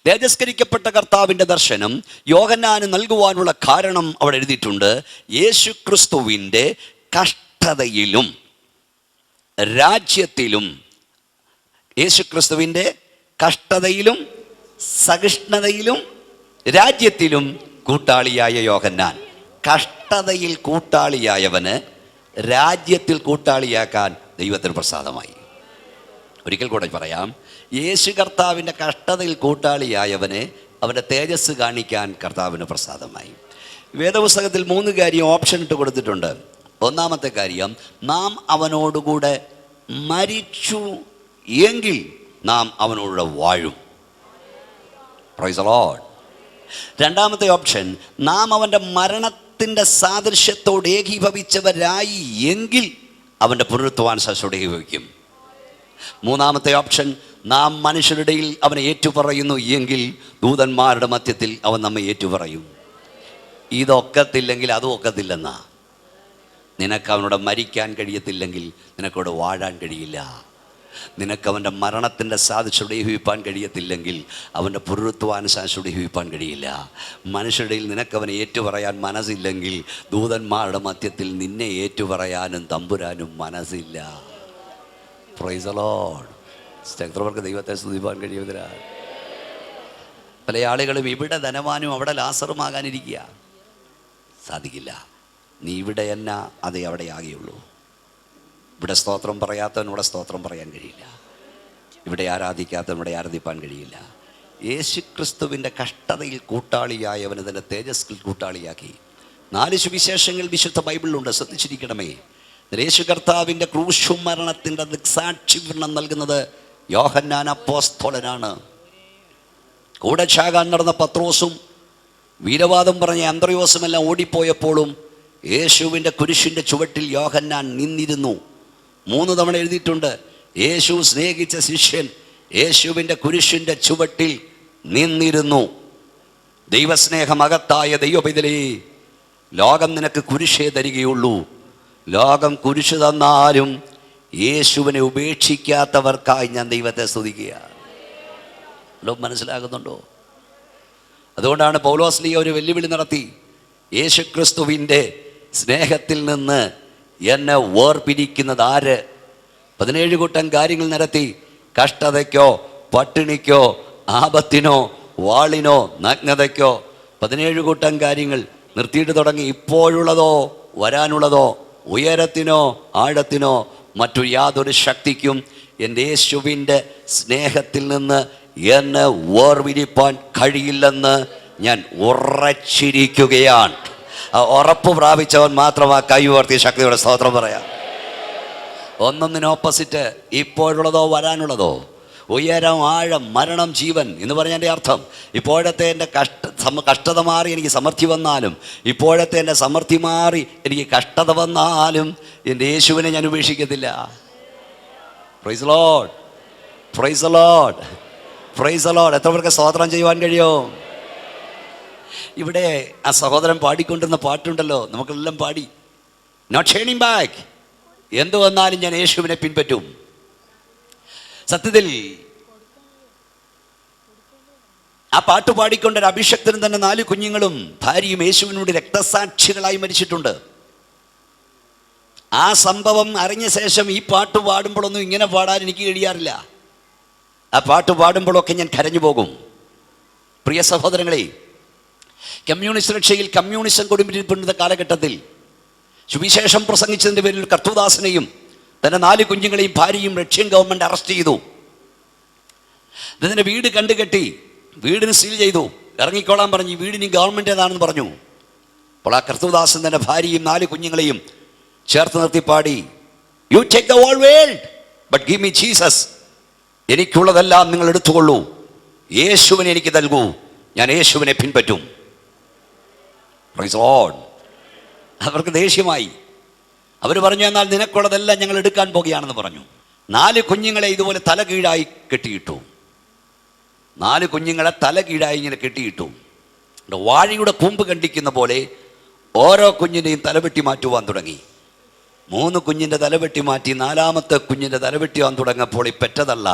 തേജസ്കരിക്കപ്പെട്ട കർത്താവിൻ്റെ ദർശനം യോഹന്നാന് നൽകുവാനുള്ള കാരണം അവിടെ എഴുതിയിട്ടുണ്ട്. യേശുക്രിസ്തുവിൻ്റെ കഷ്ടതയിലും രാജ്യത്തിലും, യേശുക്രിസ്തുവിൻ്റെ കഷ്ടതയിലും സഹിഷ്ണുതയിലും രാജ്യത്തിലും കൂട്ടാളിയായ യോഹന്നാൻ. കഷ്ടതയിൽ കൂട്ടാളിയായവന് രാജ്യത്തിൽ കൂട്ടാളിയാക്കാൻ ദൈവത്തിന് പ്രസാദമായി. ഒരിക്കൽ കൂടെ പറയാം, യേശു കർത്താവിൻ്റെ കഷ്ടതയിൽ കൂട്ടാളിയായവന് അവൻ്റെ തേജസ് കാണിക്കാൻ കർത്താവിന് പ്രസാദമായി. വേദപുസ്തകത്തിൽ 3 കാര്യം ഓപ്ഷൻ ഇട്ട് കൊടുത്തിട്ടുണ്ട്. ഒന്നാമത്തെ കാര്യം, നാം അവനോടുകൂടെ മരിച്ചു എങ്കിൽ നാം അവനോട് വാഴും. Price the Lord. രണ്ടാമത്തെ ഓപ്ഷൻ, നാം അവൻ്റെ മരണത്തിൻ്റെ സാദൃശ്യത്തോട് ഏകീഭവിച്ചവരായി എങ്കിൽ അവൻ്റെ പുനരുത്ഥാന ശുശ്രൂഷ ഏകീഭവിക്കും. മൂന്നാമത്തെ ഓപ്ഷൻ, നാം മനുഷ്യരുടെ ഇടയിൽ അവനെ ഏറ്റുപറയുന്നു എങ്കിൽ ദൂതന്മാരുടെ മധ്യത്തിൽ അവൻ നമ്മെ ഏറ്റുപറയും. ഇതൊക്കത്തില്ലെങ്കിൽ അതും ഒക്കത്തില്ലെന്നാ. നിനക്ക് അവനോട് മരിക്കാൻ കഴിയത്തില്ലെങ്കിൽ നിനക്കവിടെ വാഴാൻ കഴിയില്ല. നിനക്ക് അവൻ്റെ മരണത്തിൻ്റെ സാദൃശ്യം ഏകീഭവിപ്പാൻ കഴിയത്തില്ലെങ്കിൽ അവൻ്റെ പുനരുത്ഥാന സാദൃശ്യം ഏകീഭവിപ്പാൻ കഴിയില്ല. മനുഷ്യരുടെ നിനക്ക് അവനെ ഏറ്റുപറയാൻ മനസ്സില്ലെങ്കിൽ ദൂതന്മാരുടെ മധ്യത്തിൽ നിന്നെ ഏറ്റുപറയാനും തമ്പുരാനും മനസ്സില്ല. Price the Lord. എത്രവർക്ക് ദൈവത്തെ സ്തുതിപ്പാൻ കഴിയുന്നതിനാ. പല ആളുകളും ഇവിടെ ധനവാനും അവിടെ ലാസറുമാകാനിരിക്കുക. സാധിക്കില്ല. നീ ഇവിടെ എന്നാ അതേ അവിടെ ആകെയുള്ളൂ. ഇവിടെ സ്തോത്രം പറയാത്തവൻ ഇവിടെ സ്തോത്രം പറയാൻ കഴിയില്ല. ഇവിടെ ആരാധിക്കാത്തവൻ ഇവിടെ ആരാധിപ്പാൻ കഴിയില്ല. യേശുക്രിസ്തുവിൻ്റെ കഷ്ടതയിൽ കൂട്ടാളിയായവന് തന്നെ തേജസ്സിൽ കൂട്ടാളിയാക്കി. 4 സുവിശേഷങ്ങൾ വിശുദ്ധ ബൈബിളിലുണ്ട്, ശ്രദ്ധിച്ചിരിക്കണമേ. യേശു കർത്താവിൻ്റെ ക്രൂശ് മരണത്തിൻ്റെ സാക്ഷികരണം നൽകുന്നത് യോഹന്നാൻ അപ്പോസ്തലനാണ്. കൂടെ ചാകാൻ നടന്ന പത്രോസും വീരവാദം പറഞ്ഞ അന്ത്രയോസും എല്ലാം ഓടിപ്പോയപ്പോഴും യേശുവിൻ്റെ കുരിശിൻ്റെ ചുവട്ടിൽ യോഹന്നാൻ നിന്നിരുന്നു. 3 തവണ എഴുതിയിട്ടുണ്ട്. യേശു സ്നേഹിച്ച ശിഷ്യൻ യേശുവിൻ്റെ കുരിശിൻ്റെ ചുവട്ടിൽ നിന്നിരുന്നു. ദൈവസ്നേഹം അകത്തായ ദൈവപൈതലേ, ലോകം നിനക്ക് കുരിശേ തരികയുള്ളൂ. ലോകം കുരിശ് തന്നാലും യേശുവിനെ ഉപേക്ഷിക്കാത്തവർക്കായി ഞാൻ ദൈവത്തെ സ്തുതിക്കുകയാണ്. മനസ്സിലാകുന്നുണ്ടോ? അതുകൊണ്ടാണ് പൗലോസ്ലീഹ ഒരു വെല്ലുവിളി നടത്തി. യേശുക്രിസ്തുവിൻ്റെ സ്നേഹത്തിൽ നിന്ന് എന്നെ വേർപിരിക്കുന്നത് ആര്? 17 കൂട്ടം കാര്യങ്ങൾ നടത്തി. കഷ്ടതയ്ക്കോ, പട്ടിണിക്കോ, ആപത്തിനോ, വാളിനോ, നഗ്നതയ്ക്കോ 17 കൂട്ടം കാര്യങ്ങൾ നിർത്തിയിട്ട് തുടങ്ങി. ഇപ്പോഴുള്ളതോ വരാനുള്ളതോ, ഉയരത്തിനോ ആഴത്തിനോ മറ്റു യാതൊരു ശക്തിക്കും എൻ്റെ യേശുവിൻ്റെ സ്നേഹത്തിൽ നിന്ന് എന്നെ വേർപിരിപ്പാൻ കഴിയില്ലെന്ന് ഞാൻ ഉറച്ചിരിക്കുകയാണ്. ഉറപ്പ് പ്രാപിച്ചവൻ മാത്രം ആ കൈ ഉയർത്തി ശക്തിയോടെ സ്തോത്രം പറയാം. ഒന്നൊന്നിന് ഓപ്പോസിറ്റ്, ഇപ്പോഴുള്ളതോ വരാനുള്ളതോ, ഉയരം ആഴം മരണം ജീവൻ എന്ന് പറഞ്ഞതിൻ്റെ അർത്ഥം ഇപ്പോഴത്തെ എൻ്റെ കഷ്ടത മാറി എനിക്ക് സമൃദ്ധി വന്നാലും, ഇപ്പോഴത്തെ എൻ്റെ സമൃദ്ധി മാറി എനിക്ക് കഷ്ടത വന്നാലും എൻ്റെ യേശുവിനെ ഞാൻ ഉപേക്ഷിക്കത്തില്ല. Praise the Lord, praise the Lord, praise the Lord. എത്ര പേർക്ക് സ്തോത്രം ചെയ്യുവാൻ കഴിയും? ഇവിടെ ആ സഹോദരൻ പാടിക്കൊണ്ടിരുന്ന പാട്ടുണ്ടല്ലോ, നമുക്കെല്ലാം പാടി, നോട്ട് ടേണിംഗ് ബാക്ക്. എന്തു വന്നാലും ഞാൻ യേശുവിനെ പിൻപറ്റും. സത്യത്തിൽ ആ പാട്ട് പാടിക്കൊണ്ടൊരു അഭിഷക്തനും തന്നെ 4 കുഞ്ഞുങ്ങളും ഭാര്യയും യേശുവിനോട് രക്തസാക്ഷികളായി മരിച്ചിട്ടുണ്ട്. ആ സംഭവം അറിഞ്ഞ ശേഷം ഈ പാട്ട് പാടുമ്പോഴൊന്നും ഇങ്ങനെ പാടാൻ എനിക്ക് കഴിയാറില്ല. ആ പാട്ട് പാടുമ്പോഴൊക്കെ ഞാൻ കരഞ്ഞു പോകും. പ്രിയ സഹോദരങ്ങളെ, കമ്മ്യൂണിസ്റ്റ് രക്ഷയിൽ കമ്മ്യൂണിസം കൊടുമ്പിരിപ്പുന്ന കാലഘട്ടത്തിൽ സുവിശേഷം പ്രസംഗിച്ചതിൻ്റെ പേരിൽ കർത്തൃദാസനെയും തൻ്റെ 4 കുഞ്ഞുങ്ങളെയും ഭാര്യയും റഷ്യൻ ഗവൺമെൻറ് അറസ്റ്റ് ചെയ്തു. ഇതിൻ്റെ വീട് കണ്ടുകെട്ടി വീടിന് സീൽ ചെയ്തു. ഇറങ്ങിക്കോളാൻ പറഞ്ഞു. ഈ വീടിന് ഗവൺമെൻറ്റേതാണെന്ന് പറഞ്ഞു. അപ്പോൾ ആ കർത്തൃദാസൻ തൻ്റെ ഭാര്യയും 4 കുഞ്ഞുങ്ങളെയും ചേർത്ത് നിർത്തി പാടി, you take the whole world but give me Jesus. എനിക്കുള്ളതെല്ലാം നിങ്ങൾ എടുത്തുകൊള്ളൂ, യേശുവിനെ എനിക്ക് നൽകൂ, ഞാൻ യേശുവിനെ പിൻപറ്റും. Praise Lord. അവർക്ക് ദേഷ്യമായി. അവർ പറഞ്ഞു, എന്നാൽ നിനക്കുള്ളതെല്ലാം ഞങ്ങൾ എടുക്കാൻ പോകുകയാണെന്ന് പറഞ്ഞു. 4 കുഞ്ഞുങ്ങളെ ഇതുപോലെ തല കീഴായി കെട്ടിയിട്ടു. 4 കുഞ്ഞുങ്ങളെ തല കീഴായി ഇങ്ങനെ കെട്ടിയിട്ടു. വാഴയുടെ കൂമ്പ് കണ്ടിക്കുന്ന പോലെ ഓരോ കുഞ്ഞിൻ്റെയും തലവെട്ടി മാറ്റുവാൻ തുടങ്ങി. 3 കുഞ്ഞിൻ്റെ തലവെട്ടി മാറ്റി 4-മത്തെ കുഞ്ഞിൻ്റെ തലവെട്ടിയാൻ തുടങ്ങപ്പോൾ ഈ പെറ്റതല്ല,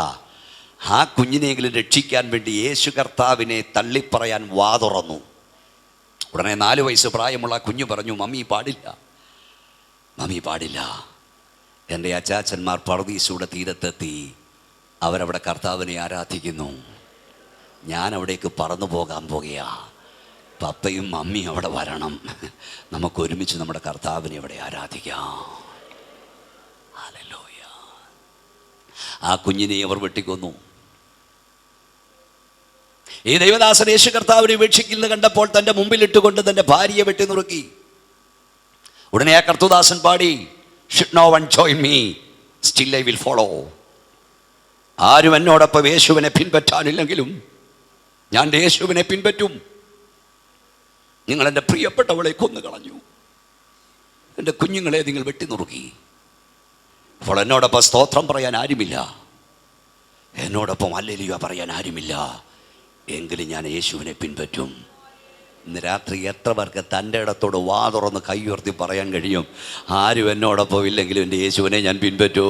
ആ കുഞ്ഞിനെങ്കിലും രക്ഷിക്കാൻ വേണ്ടി യേശു കർത്താവിനെ തള്ളിപ്പറയാൻ വാ തുറന്നു. ഉടനെ 4 വയസ്സ് പ്രായമുള്ള കുഞ്ഞു പറഞ്ഞു, മമ്മി പാടില്ല, മമ്മി പാടില്ല. എൻ്റെ അച്ചാച്ചന്മാർ പറുദീസയുടെ തീരത്തെത്തി, അവരവിടെ കർത്താവിനെ ആരാധിക്കുന്നു, ഞാൻ അവിടേക്ക് പറന്നു പോകാൻ പോകുകയാ. പപ്പയും മമ്മിയും അവിടെ വരണം, നമുക്കൊരുമിച്ച് നമ്മുടെ കർത്താവിനെ അവിടെ ആരാധിക്കാം. ഹല്ലേലൂയ. ആ കുഞ്ഞിനെ അവർ വെട്ടിക്കൊന്നു. ഈ ദൈവദാസൻ യേശു കർത്താവിനെ ഉപേക്ഷിക്കുന്നത് കണ്ടപ്പോൾ തൻ്റെ മുമ്പിലിട്ടുകൊണ്ട് തൻ്റെ ഭാര്യയെ വെട്ടി നുറുക്കി. ഉടനെ ആ കർത്തൃദാസൻ പാടി, should no one join me, still I will follow. ആരും എന്നോടൊപ്പം യേശുവിനെ പിൻപറ്റാനില്ലെങ്കിലും ഞാൻ യേശുവിനെ പിൻപറ്റും. നിങ്ങൾ എൻ്റെ പ്രിയപ്പെട്ടവളെ കൊന്നു കളഞ്ഞു, എൻ്റെ കുഞ്ഞുങ്ങളെ നിങ്ങൾ വെട്ടി നുറുക്കി. അപ്പോൾ എന്നോടൊപ്പം സ്തോത്രം പറയാൻ ആരുമില്ല, എന്നോടൊപ്പം ഹല്ലേലൂയ പറയാൻ ആരുമില്ല, എങ്കിലും ഞാൻ യേശുവിനെ പിൻപറ്റും. ഇന്ന് രാത്രി എത്ര പേർക്ക് തൻ്റെ ഇടത്തോട് വാ തുറന്ന് കൈ ഉയർത്തി പറയാൻ കഴിയും, ആരും എന്നോടൊപ്പം ഇല്ലെങ്കിലും എൻ്റെ യേശുവിനെ ഞാൻ പിൻപറ്റൂ?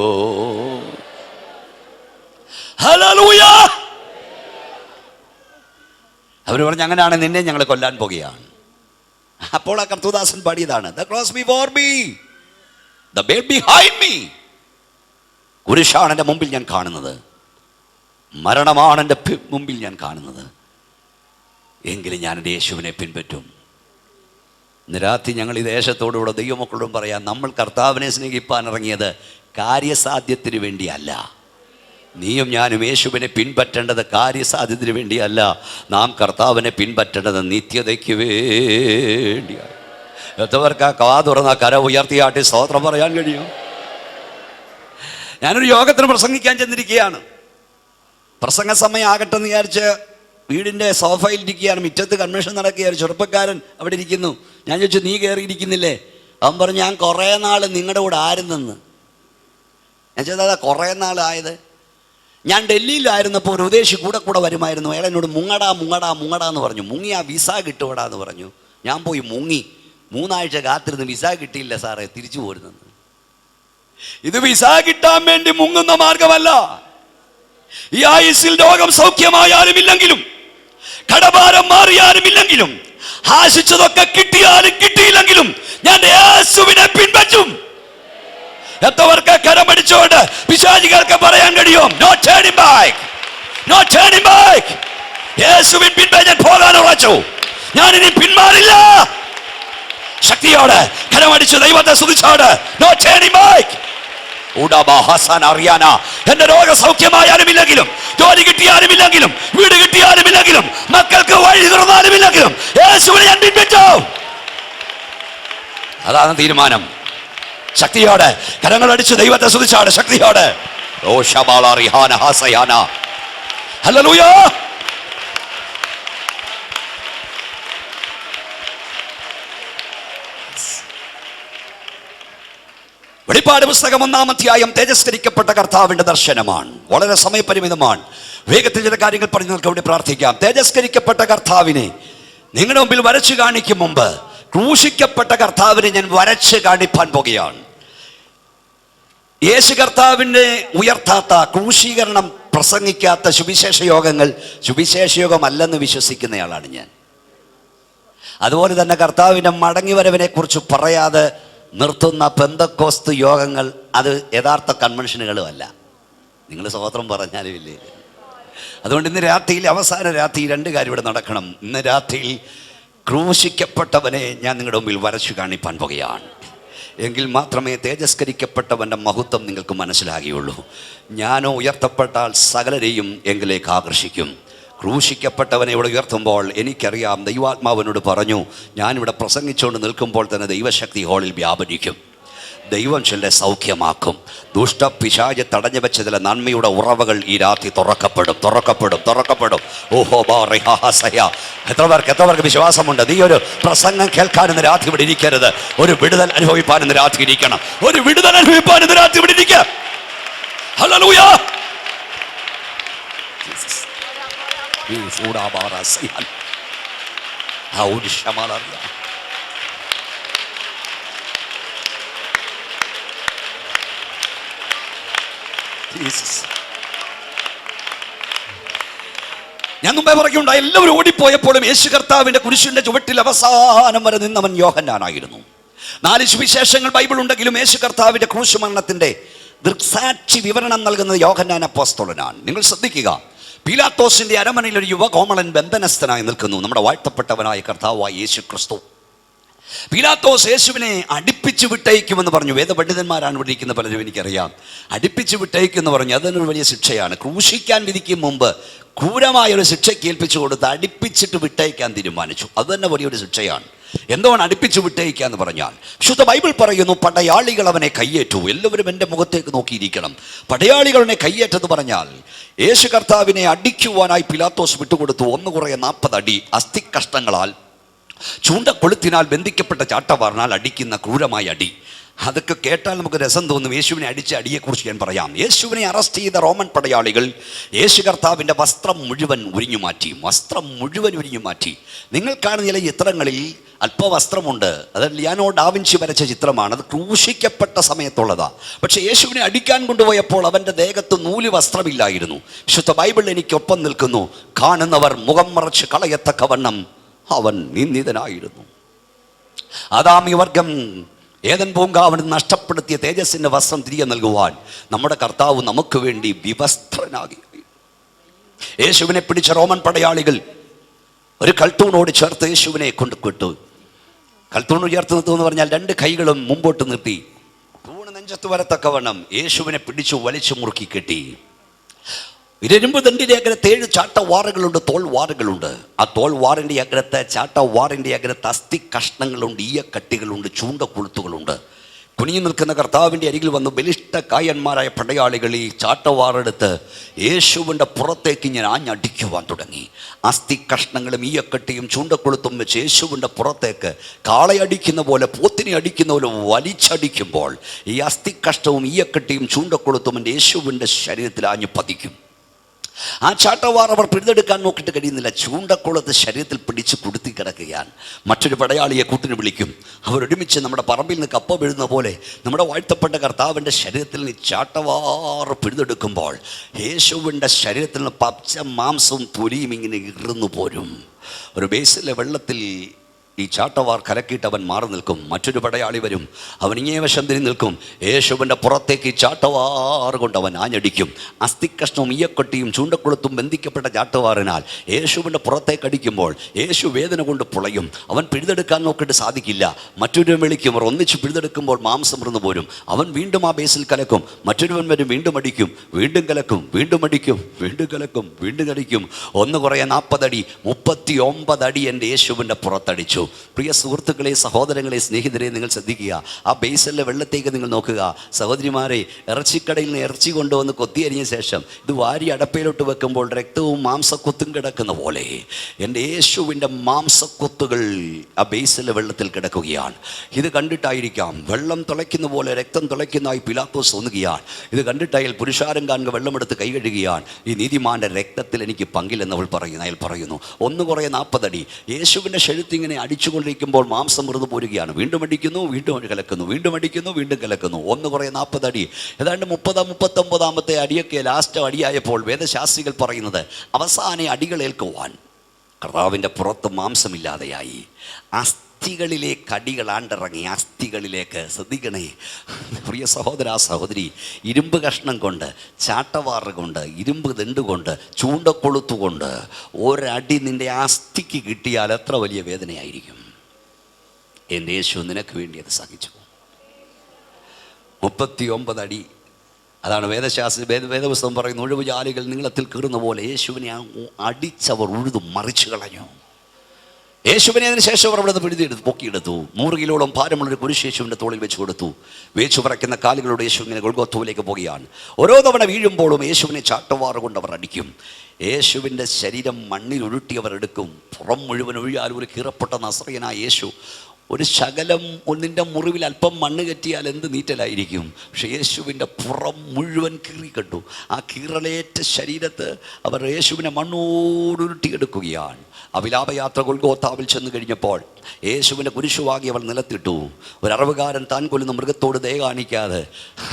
ഹല്ലേലൂയ. അവർ പറഞ്ഞു, അങ്ങനെയാണ് നിന്നെ ഞങ്ങൾ കൊല്ലാൻ പോകുകയാണ്. അപ്പോൾ ആ കർത്തൃദാസൻ പാടിയതാണ്, the cross before me, the bed behind me. കുരിശാണ് എൻ്റെ മുമ്പിൽ ഞാൻ കാണുന്നത്, മരണമാണ് എൻ്റെ മുമ്പിൽ ഞാൻ കാണുന്നത്, എങ്കിലും ഞാൻ എൻ്റെ യേശുവിനെ പിൻപറ്റും. ഇന്ന് രാത്രി ഞങ്ങൾ ഈ ദേശത്തോടുകൂടെ ദൈവമക്കളോടും പറയാം, നമ്മൾ കർത്താവിനെ സ്നേഹിപ്പാൻ ഇറങ്ങിയത് കാര്യസാധ്യത്തിന് വേണ്ടിയല്ല. നീയും ഞാനും യേശുവിനെ പിൻപറ്റേണ്ടത് കാര്യസാധ്യത്തിന് വേണ്ടിയല്ല, നാം കർത്താവിനെ പിൻപറ്റേണ്ടത് നിത്യതയ്ക്ക് വേണ്ടിയാണ്. എത്രവർക്ക് ആ കാ തുറന്ന കര ഉയർത്തിയാട്ടി സ്തോത്രം പറയാൻ കഴിയും? ഞാനൊരു യോഗത്തിന് പ്രസംഗിക്കാൻ ചെന്നിരിക്കുകയാണ്. പ്രസംഗ സമയം ആകട്ടെ എന്ന് വിചാരിച്ച് വീടിൻ്റെ സോഫയിൽ ഇരിക്കുകയാണ്. മുറ്റത്ത് കൺവെൻഷൻ നടക്കുകയാണ്. ചെറുപ്പക്കാരൻ അവിടെ ഇരിക്കുന്നു. ഞാൻ ചോദിച്ചു, നീ കയറിയിരിക്കുന്നില്ലേ? അവൻ പറഞ്ഞു, ഞാൻ കുറേ നാൾ നിങ്ങളുടെ കൂടെ ആയിരുന്നെന്ന്. ഞാൻ ചോദിച്ചത്, കുറേ നാളായത്? ഞാൻ ഡൽഹിയിലായിരുന്നപ്പോൾ ഒരു ഉദ്ദേശി കൂടെ വരുമായിരുന്നു. അയാൾ എന്നോട് മുങ്ങടാ എന്ന് പറഞ്ഞു. മുങ്ങി ആ വിസ കിട്ടുവടാ എന്ന് പറഞ്ഞു. ഞാൻ പോയി മുങ്ങി. 3 ആഴ്ച കാത്തിരുന്ന് വിസ കിട്ടിയില്ല സാറേ, തിരിച്ചു പോരുന്നെന്ന്. ഇത് വിസ കിട്ടാൻ വേണ്ടി മുങ്ങുന്ന മാർഗമല്ല. ഈ ആയുസ്സിൽ രോഗം സൗഖ്യമായാലും ഇല്ലെങ്കിലും, കടഭാരം മാറിയാലും ഇല്ലെങ്കിലും, ആശിച്ചതൊക്കെ കിട്ടിയാലും കിട്ടിയില്ലെങ്കിലും ഞാൻ യേശുവിനെ പിൻപറ്റും. എത്രവർക്ക് കരമടിച്ചുകൊണ്ട് പിശാചികൾക്ക് പറയാൻ കഴിയും, no turning back, no turning back. യേശുവിൻ പിൻപേ ഞാൻ പോകാൻ ഉറച്ചു, ഞാൻ ഇനി പിന്മാറില്ല. ശക്തിയോടെ കരമടിച്ച് ദൈവത്തെ സ്തുതിച്ചോട്, നോ ടേണിംഗ് ബാക്ക്. അറിയാന എന്റെ രോഗസൗഖ്യമായാലും ഇല്ലെങ്കിലും, ജോലി കിട്ടിയാലും ഇല്ലെങ്കിലും, വീട് കിട്ടിയാലും ഇല്ലെങ്കിലും, മക്കൾക്ക് വഴി തുറന്നാലും ഇല്ലെങ്കിലും യേശുവിനെ ഞാൻ പിൻപറ്റും. അതാണ് തീരുമാനം. ശക്തിയോടെ കരങ്ങളടിച്ച് ദൈവത്തെ സ്തുതിച്ചാണ്. ശക്തിയോടെ. ഓ ശബാല റിഹാന ഹാസയാന. ഹല്ലേലൂയ. വെളിപ്പാട് പുസ്തകം 1-ാം അധ്യായം തേജസ്കരിക്കപ്പെട്ട കർത്താവിന്റെ ദർശനമാണ്. വളരെ സമയപരിമിതമാണ്. വേഗത്തിൽ ചില കാര്യങ്ങൾ പറഞ്ഞ് നിങ്ങൾക്ക് ഇവിടെ പ്രാർത്ഥിക്കാം. തേജസ്കരിക്കപ്പെട്ട കർത്താവിനെ നിങ്ങളുടെ മുമ്പിൽ വരച്ചു കാണിക്കും മുമ്പ് ക്രൂശിക്കപ്പെട്ട കർത്താവിനെ ഞാൻ വരച്ച് കാണിപ്പാൻ പോകുകയാണ്. യേശു കർത്താവിനെ ഉയർത്താത്ത, ക്രൂശീകരണം പ്രസംഗിക്കാത്ത സുവിശേഷ യോഗങ്ങൾ സുവിശേഷ യോഗമല്ലെന്ന് വിശ്വസിക്കുന്നയാളാണ് ഞാൻ. അതുപോലെ തന്നെ കർത്താവിൻ്റെ മടങ്ങിവരവിനെ കുറിച്ച് പറയാതെ നിർത്തുന്ന പെന്തക്കോസ്ത് യോഗങ്ങൾ അത് യഥാർത്ഥ കൺവെൻഷനുകളും അല്ല. നിങ്ങൾ സ്വതന്ത്രം പറഞ്ഞാലും ഇല്ലേ. അതുകൊണ്ട് ഇന്ന് രാത്രിയിൽ, അവസാന രാത്രി 2 കാര്യം ഇവിടെ നടക്കണം. ഇന്ന് രാത്രിയിൽ ക്രൂശിക്കപ്പെട്ടവനെ ഞാൻ നിങ്ങളുടെ മുമ്പിൽ വരച്ചു കാണിപ്പാൻ പോകുകയാണ്. എങ്കിൽ മാത്രമേ തേജസ്കരിക്കപ്പെട്ടവൻ്റെ മഹത്വം നിങ്ങൾക്ക് മനസ്സിലാകുകയുള്ളൂ. ഞാനോ ഉയർത്തപ്പെട്ടാൽ സകലരെയും എങ്കിലേക്ക് ആകർഷിക്കും. ക്രൂശിക്കപ്പെട്ടവനെ ഇവിടെ ഉയർത്തുമ്പോൾ എനിക്കറിയാം, ദൈവാത്മാവിനോട് പറഞ്ഞു, ഞാനിവിടെ പ്രസംഗിച്ചുകൊണ്ട് നിൽക്കുമ്പോൾ തന്നെ ദൈവശക്തി ഹാളിൽ വ്യാപരിക്കും. ദൈവം ചില സൗഖ്യമാക്കും. ദുഷ്ടപിശാച് തടഞ്ഞു വെച്ച ചില നന്മയുടെ ഉറവകൾ ഈ രാത്രി തുറക്കപ്പെടും. ഓഹോ ബാറിഹാസയ. എത്ര പേർക്ക് വിശ്വാസമുണ്ട്? നീ ഒരു പ്രസംഗം കേൾക്കാൻ ഇന്ന് രാത്രി ഇവിടെ ഇരിക്കരുത്. ഒരു വിടുതൽ അനുഭവിപ്പാൻ ഇന്ന് രാത്രി ഇരിക്കണം. ഒരു വിടുതൽ അനുഭവിപ്പാൻ ഇന്ന് രാത്രി ഇവിടെ ഇരിക്കുക. ഹല്ലേലൂയ. ഞാൻ മുമ്പേ പറയുകയുണ്ടായി, എല്ലാവരും ഓടിപ്പോയപ്പോഴും യേശു കർത്താവിന്റെ കുരിശിന്റെ ചുവട്ടിൽ അവസാനം വരെ നിന്നവൻ യോഹന്നാനായിരുന്നു. 4 സുവിശേഷങ്ങൾ ബൈബിൾ ഉണ്ടെങ്കിലും യേശു കർത്താവിന്റെ ക്രൂശ് മരണത്തിന്റെ ദൃക്സാക്ഷി വിവരണം നൽകുന്നത് യോഹന്നാൻ അപ്പോസ്തലനാണ്. നിങ്ങൾ ശ്രദ്ധിക്കുക, പീലാത്തോസിന്റെ അരമനയിൽ ഒരു യുവകോമളൻ ബന്ധനസ്ഥനായി നിൽക്കുന്നു. നമ്മുടെ വാഴ്ത്തപ്പെട്ടവനായ കർത്താവായ യേശു ക്രിസ്തു. പീലാത്തോസ് യേശുവിനെ അടിപ്പിച്ചു വിട്ടയക്കുമെന്ന് പറഞ്ഞു. വേദപണ്ഡിതന്മാരാണ് ഇവിടെ ഇരിക്കുന്ന പലരും, എനിക്കറിയാം. അടിപ്പിച്ചു വിട്ടയക്കുമെന്ന് പറഞ്ഞു. അതിനൊരു വലിയ ശിക്ഷയാണ്. ക്രൂശിക്കാൻ വിധിക്കും മുമ്പ് ക്രൂരമായൊരു ശിക്ഷയ്ക്ക് ഏൽപ്പിച്ചു കൊടുത്ത് അടിപ്പിച്ചിട്ട് വിട്ടയക്കാൻ തീരുമാനിച്ചു. അത് തന്നെ വലിയൊരു ശിക്ഷയാണ്. എന്താണ് അടിപ്പിച്ചു വിട്ടയക്കുക എന്ന് പറഞ്ഞാൽ? വിശുദ്ധ ബൈബിൾ പറയുന്നു, പടയാളികൾ അവനെ കയ്യേറ്റു. എല്ലാവരും എൻ്റെ മുഖത്തേക്ക് നോക്കിയിരിക്കണം. പടയാളികളെ കയ്യേറ്റെന്ന് പറഞ്ഞാൽ യേശു കർത്താവിനെ അടിക്കുവാനായി പിലാത്തോസ് വിട്ടുകൊടുത്തു. 1 അടി അസ്ഥിക്കഷ്ണങ്ങളാൽ, ചൂണ്ടക്കൊളുത്തിനാൽ ബന്ധിക്കപ്പെട്ട ചാട്ടവാറിനാൽ അടിക്കുന്ന ക്രൂരമായ അടി. അതൊക്കെ കേട്ടാൽ നമുക്ക് രസം തോന്നും. യേശുവിനെ അടിച്ച അടിയെക്കുറിച്ച് ഞാൻ പറയാം. യേശുവിനെ അറസ്റ്റ് ചെയ്ത റോമൻ പടയാളികൾ യേശു കർത്താവിൻ്റെ വസ്ത്രം മുഴുവൻ ഉരിഞ്ഞു മാറ്റി. നിങ്ങൾ കാണുന്ന ചില ചിത്രങ്ങളിൽ അല്പവസ്ത്രമുണ്ട്. അത് ലിയാനോ ഡാവിൻസി വരച്ച ചിത്രമാണ്. അത് ക്രൂശിക്കപ്പെട്ട സമയത്തുള്ളതാണ്. പക്ഷേ യേശുവിനെ അടിക്കാൻ കൊണ്ടുപോയപ്പോൾ അവൻ്റെ ദേഹത്ത് നൂല് വസ്ത്രമില്ലായിരുന്നു. വിശുദ്ധ ബൈബിൾ എനിക്കൊപ്പം നിൽക്കുന്നു. കാണുന്നവർ മുഖം മറച്ച് കളയത്തക്കവണ്ണം അവൻ നിന്ദിതനായിരുന്നു. ആദാമി വർഗം ഏദൻ പൂങ്കാവന് നഷ്ടപ്പെടുത്തിയ തേജസ്സിൻ്റെ വസ്ത്രം തിരികെ നൽകുവാൻ നമ്മുടെ കർത്താവ് നമുക്ക് വേണ്ടി വിവസ്ത്രനാകി. യേശുവിനെ പിടിച്ച റോമൻ പടയാളികൾ ഒരു കൽത്തൂണോട് ചേർത്ത് യേശുവിനെ കൊണ്ടുവിട്ടു. കൽത്തൂണ് ചേർത്ത് നിർത്തുമെന്ന് പറഞ്ഞാൽ 2 കൈകളും മുമ്പോട്ട് നിർത്തി തൂണ് നെഞ്ചത്ത് വരത്തക്കവണ്ണം യേശുവിനെ പിടിച്ചു വലിച്ചു മുറുക്കി കെട്ടി. ഇരുമ്പ് ദണ്ടിൻ്റെ അഗ്രത്ത് 7 ചാട്ടവാറുകളുണ്ട്, തോൾവാറുകളുണ്ട്. ആ തോൾവാറിൻ്റെ അഗ്രത്ത്, ചാട്ടവാറിൻ്റെ അഗ്രത്ത് അസ്ഥി കഷ്ണങ്ങളുണ്ട്, ഈയക്കട്ടികളുണ്ട്, ചൂണ്ടക്കൊളുത്തുകളുണ്ട്. കുനിഞ്ഞു നിൽക്കുന്ന കർത്താവിൻ്റെ അരികിൽ വന്ന് ബലിഷ്ഠ കായന്മാരായ പടയാളികൾ ഈ ചാട്ടവാറെടുത്ത് യേശുവിൻ്റെ പുറത്തേക്ക് ഞാൻ ആഞ്ഞടിക്കുവാൻ തുടങ്ങി. അസ്ഥി കഷ്ണങ്ങളും ഈയക്കട്ടിയും ചൂണ്ടക്കൊളുത്തും വെച്ച് യേശുവിൻ്റെ പുറത്തേക്ക് കാളയടിക്കുന്ന പോലെ, പോത്തിനെ അടിക്കുന്ന പോലെ വലിച്ചടിക്കുമ്പോൾ ഈ അസ്ഥി കഷ്ണവും ഈയക്കട്ടിയും ചൂണ്ടക്കൊളുത്തും എൻ്റെ യേശുവിൻ്റെ ശരീരത്തിൽ ആഞ്ഞു പതിക്കും. ആ ചാട്ടവാർ അവർ പിടിതെടുക്കാൻ നോക്കിയിട്ട് കഴിയുന്നില്ല. ചൂണ്ടക്കുളത്ത് ശരീരത്തിൽ പിടിച്ച് കുടുത്തി കിടക്കുകയാണ്. മറ്റൊരു പടയാളിയെ കൂട്ടിന് വിളിക്കും. അവരൊരുമിച്ച് നമ്മുടെ പറമ്പിൽ നിന്ന് കപ്പ വീഴുന്ന പോലെ നമ്മുടെ വാഴ്ത്തപ്പെട്ട കർത്താവിൻ്റെ ശരീരത്തിൽ നിന്ന് ചാട്ടവാർ പിടിതെടുക്കുമ്പോൾ യേശുവിൻ്റെ ശരീരത്തിൽ നിന്ന് പച്ച മാംസവും തൊലിയും ഇങ്ങനെ ഇറുന്നു പോരും. ഒരു ബേസിലെ വെള്ളത്തിൽ ഈ ചാട്ടവാർ കലക്കിയിട്ട് അവൻ മാറി നിൽക്കും. മറ്റൊരു പടയാളി വരും. അവൻ ഇങ്ങേ വശം തിരിഞ്ഞ് നിൽക്കും. യേശുവിൻ്റെ പുറത്തേക്ക് ഈ ചാട്ടവാർ കൊണ്ട് അവൻ ആഞ്ഞടിക്കും. അസ്ഥിക്കഷ്ണവും ഈയക്കൊട്ടിയും ചൂണ്ടക്കുളത്തും ബന്ധിക്കപ്പെട്ട ചാട്ടവാറിനാൽ യേശുവിൻ്റെ പുറത്തേക്ക് അടിക്കുമ്പോൾ യേശു വേദന കൊണ്ട് പുളയും. അവൻ പിഴുതെടുക്കാൻ നോക്കിയിട്ട് സാധിക്കില്ല. മറ്റൊരു വിളിക്കും. അവർ ഒന്നിച്ച് പിഴുതെടുക്കുമ്പോൾ മാംസം ഇറന്നു പോരും. അവൻ വീണ്ടും ആ ബേസിൽ കലക്കും. മറ്റൊരുവൻ വരും, വീണ്ടും അടിക്കും, വീണ്ടും കലക്കും, വീണ്ടും അടിക്കും, വീണ്ടും കലക്കും, വീണ്ടും കടിക്കും. 1 കുറേ 40 അടി, 39 അടി എൻ്റെ യേശുവിൻ്റെ പുറത്തടിച്ചു. സഹിച്ചു. പ്രിയ സുഹൃത്തുക്കളെ, സഹോദരങ്ങളെ, സ്നേഹിതരെ, നിങ്ങൾ ശ്രദ്ധിക്കുക. ആ ബേസലിലെ വെള്ളത്തേക്ക് നിങ്ങൾ നോക്കുക. സഹോദരിമാരെ, ഇറച്ചിക്കടയിൽ നിന്ന് ഇറച്ചി കൊണ്ടുവന്ന് കൊത്തിയരിഞ്ഞ ശേഷം ഇത് വാരി അടപ്പയിലോട്ട് വെക്കുമ്പോൾ രക്തവും മാംസക്കൊത്തും കിടക്കുന്ന പോലെ എൻ്റെ യേശുവിൻ്റെ മാംസക്കൊത്തുകൾ ആ ബേസലിലെ വെള്ളത്തിൽ കിടക്കുകയാണ്. ഇത് കണ്ടിട്ടായിരിക്കാം വെള്ളം തിളയ്ക്കുന്ന പോലെ രക്തം തിളയ്ക്കുന്നതായി പിലാത്തോസ് തോന്നുകയാണ്. ഇത് കണ്ടിട്ടായാൽ പുരുഷാരം കാണുക വെള്ളമെടുത്ത് കൈ കഴുകുകയാണ്. ഈ നീതിമാന്റെ രക്തത്തിൽ എനിക്ക് പങ്കില്ലെന്ന് അവൾ പറയുന്നു. അയാൾ പറയുന്നു 1 അടി. യേശുവിൻ്റെ ശരീരത്തിങ്ങനെ അടിച്ചുകൊണ്ടിരിക്കുമ്പോൾ മാംസം മൃദു പോരുകയാണ്. വീണ്ടും അടിക്കുന്നു, വീണ്ടും കലക്കുന്നു, വീണ്ടും അടിക്കുന്നു, വീണ്ടും കലക്കുന്നു. 1 അടി. ഏതാണ്ട് 39 അടിയൊക്കെ ലാസ്റ്റ് അടിയായപ്പോൾ വേദശാസ്ത്രികൾ പറയുന്നത് അവസാന അടികളേൽക്കുവാൻ കർത്താവിൻ്റെ പുറത്ത് മാംസമില്ലാതെയായി. അസ്ഥികളിലേക്ക് അടികൾ ആണ്ടിറങ്ങി. അസ്ഥികളിലേക്ക്. ശ്രദ്ധിക്കണേ പ്രിയ സഹോദര, സഹോദരി, ഇരുമ്പ് കഷ്ണം കൊണ്ട്, ചാട്ടവാറ് കൊണ്ട്, ഇരുമ്പ് ദണ്ടുകൊണ്ട്, ചൂണ്ടക്കൊളുത്തുകൊണ്ട് ഒരടി നിൻ്റെ അസ്ഥിക്ക് കിട്ടിയാൽ എത്ര വലിയ വേദനയായിരിക്കും. എൻ്റെ യേശു നിനക്ക് വേണ്ടി അത് സഹിച്ചു. 39 അടി. അതാണ് വേദപുസ്തകം പറയുന്നത്, ഒഴിവുജാലികൾ നീളത്തിൽ കീറുന്ന പോലെ യേശുവിനെ അടിച്ചവർ ഉഴുതു മറിച്ചു കളഞ്ഞു. യേശുവിനെ അതിന് ശേഷം അവർ അവിടെ നിന്ന് പിഴുതിയെടുത്ത് പൊക്കിയെടുത്തു. 100 കിലോളം ഭാരമുള്ളൊരു കുരിശ് യേശുവിൻ്റെ തോളിൽ വെച്ച് കൊടുത്തു. വേച്ചു പറയ്ക്കുന്ന കാലുകളോട് യേശു ഇങ്ങനെ ഗൊൽഗോത്തയിലേക്ക് പോകുകയാണ്. ഓരോ തവണ വീഴുമ്പോഴും യേശുവിനെ ചാട്ടവാറ് കൊണ്ട് അവർ അടിക്കും. യേശുവിൻ്റെ ശരീരം മണ്ണിൽ ഉരുട്ടി അവർ എടുക്കും. പുറം മുഴുവൻ ഒഴിയാൽ ഒരു കീറപ്പെട്ട നസറിയനായ യേശു ഒരു ശകലം ഒന്നിൻ്റെ മുറിവിൽ അല്പം മണ്ണ് കെറ്റിയാൽ എന്ത് നീറ്റലായിരിക്കും. പക്ഷെ യേശുവിൻ്റെ പുറം മുഴുവൻ കീറി കണ്ടു. ആ കീറലേറ്റ ശരീരത്ത് അവർ യേശുവിനെ മണ്ണോടുരുട്ടിയെടുക്കുകയാണ്. ആ വിലാപയാത്ര ഗൊൽഗോത്താവിൽ ചെന്ന് കഴിഞ്ഞപ്പോൾ യേശുവിൻ്റെ കുരിശുവാകി അവൾ നിലത്തിട്ടു. ഒരു അറവുകാരൻ താൻ കൊല്ലുന്ന മൃഗത്തോട് ദയ കാണിക്കാതെ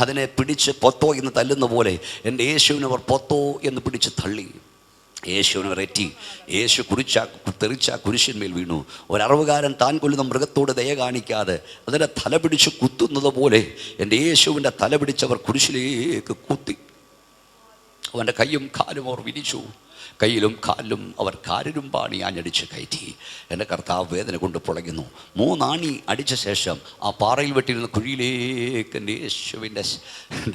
അതിനെ പിടിച്ച് പൊത്തോ എന്ന് തല്ലുന്ന പോലെ എൻ്റെ യേശുവിനവർ പൊത്തോ എന്ന് പിടിച്ച് തള്ളി. യേശുവിനെ റെറ്റി. യേശു തെറിച്ച കുരിശന്മേൽ വീണു. ഒരറവുകാരൻ താൻ കൊല്ലുന്ന മൃഗത്തോട് ദയ കാണിക്കാതെ അതിനെ തല പിടിച്ച് കുത്തുന്നത് പോലെ എൻ്റെ യേശുവിൻ്റെ തല പിടിച്ചവർ കുരിശിലേക്ക് കുത്തി. അവൻ്റെ കൈയും കാലും അവർ വിരിച്ചു. കയ്യിലും കാലിലും അവർ കാരിരുമ്പാണി ആഞ്ഞടിച്ച് കയറ്റി. എൻ്റെ കർത്താവ് വേദന കൊണ്ട് പുളയുന്നു. 3 ആണി അടിച്ച ശേഷം ആ പാറയിൽ വെട്ടിയിരുന്ന കുഴിയിലേക്ക് എൻ്റെ യേശുവിൻ്റെ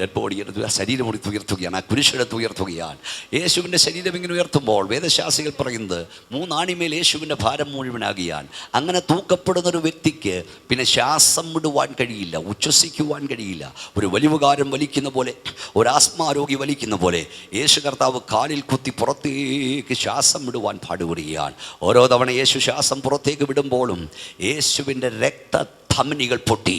ഡെഡ് ബോഡി ശരീരം ഉയർത്തുകയാണ്. ആ കുരിശെടുത്ത് ഉയർത്തുകയാണ്. യേശുവിൻ്റെ ശരീരം ഇങ്ങനെ ഉയർത്തുമ്പോൾ വേദശാസ്ത്രികൾ പറയുന്നത് 3 ആണിമേൽ യേശുവിൻ്റെ ഭാരം മുഴുവനാകുകയാണ്. അങ്ങനെ തൂക്കപ്പെടുന്നൊരു വ്യക്തിക്ക് പിന്നെ ശ്വാസം വിടുവാൻ കഴിയില്ല, ഉച്ഛ്വസിക്കുവാൻ കഴിയില്ല. ഒരു വലിവുകാരൻ വലിക്കുന്ന പോലെ, ഒരു ആസ്മാരോഗി വലിക്കുന്ന പോലെ യേശു കർത്താവ് കാലിൽ കുത്തി പുറത്തേക്ക് ശ്വാസം വിടുവാൻ പാടുപെടുകയാണ്. ഓരോ തവണ യേശു ശ്വാസം പുറത്തേക്ക് വിടുമ്പോഴും യേശുവിൻ്റെ രക്തധമനികൾ പൊട്ടി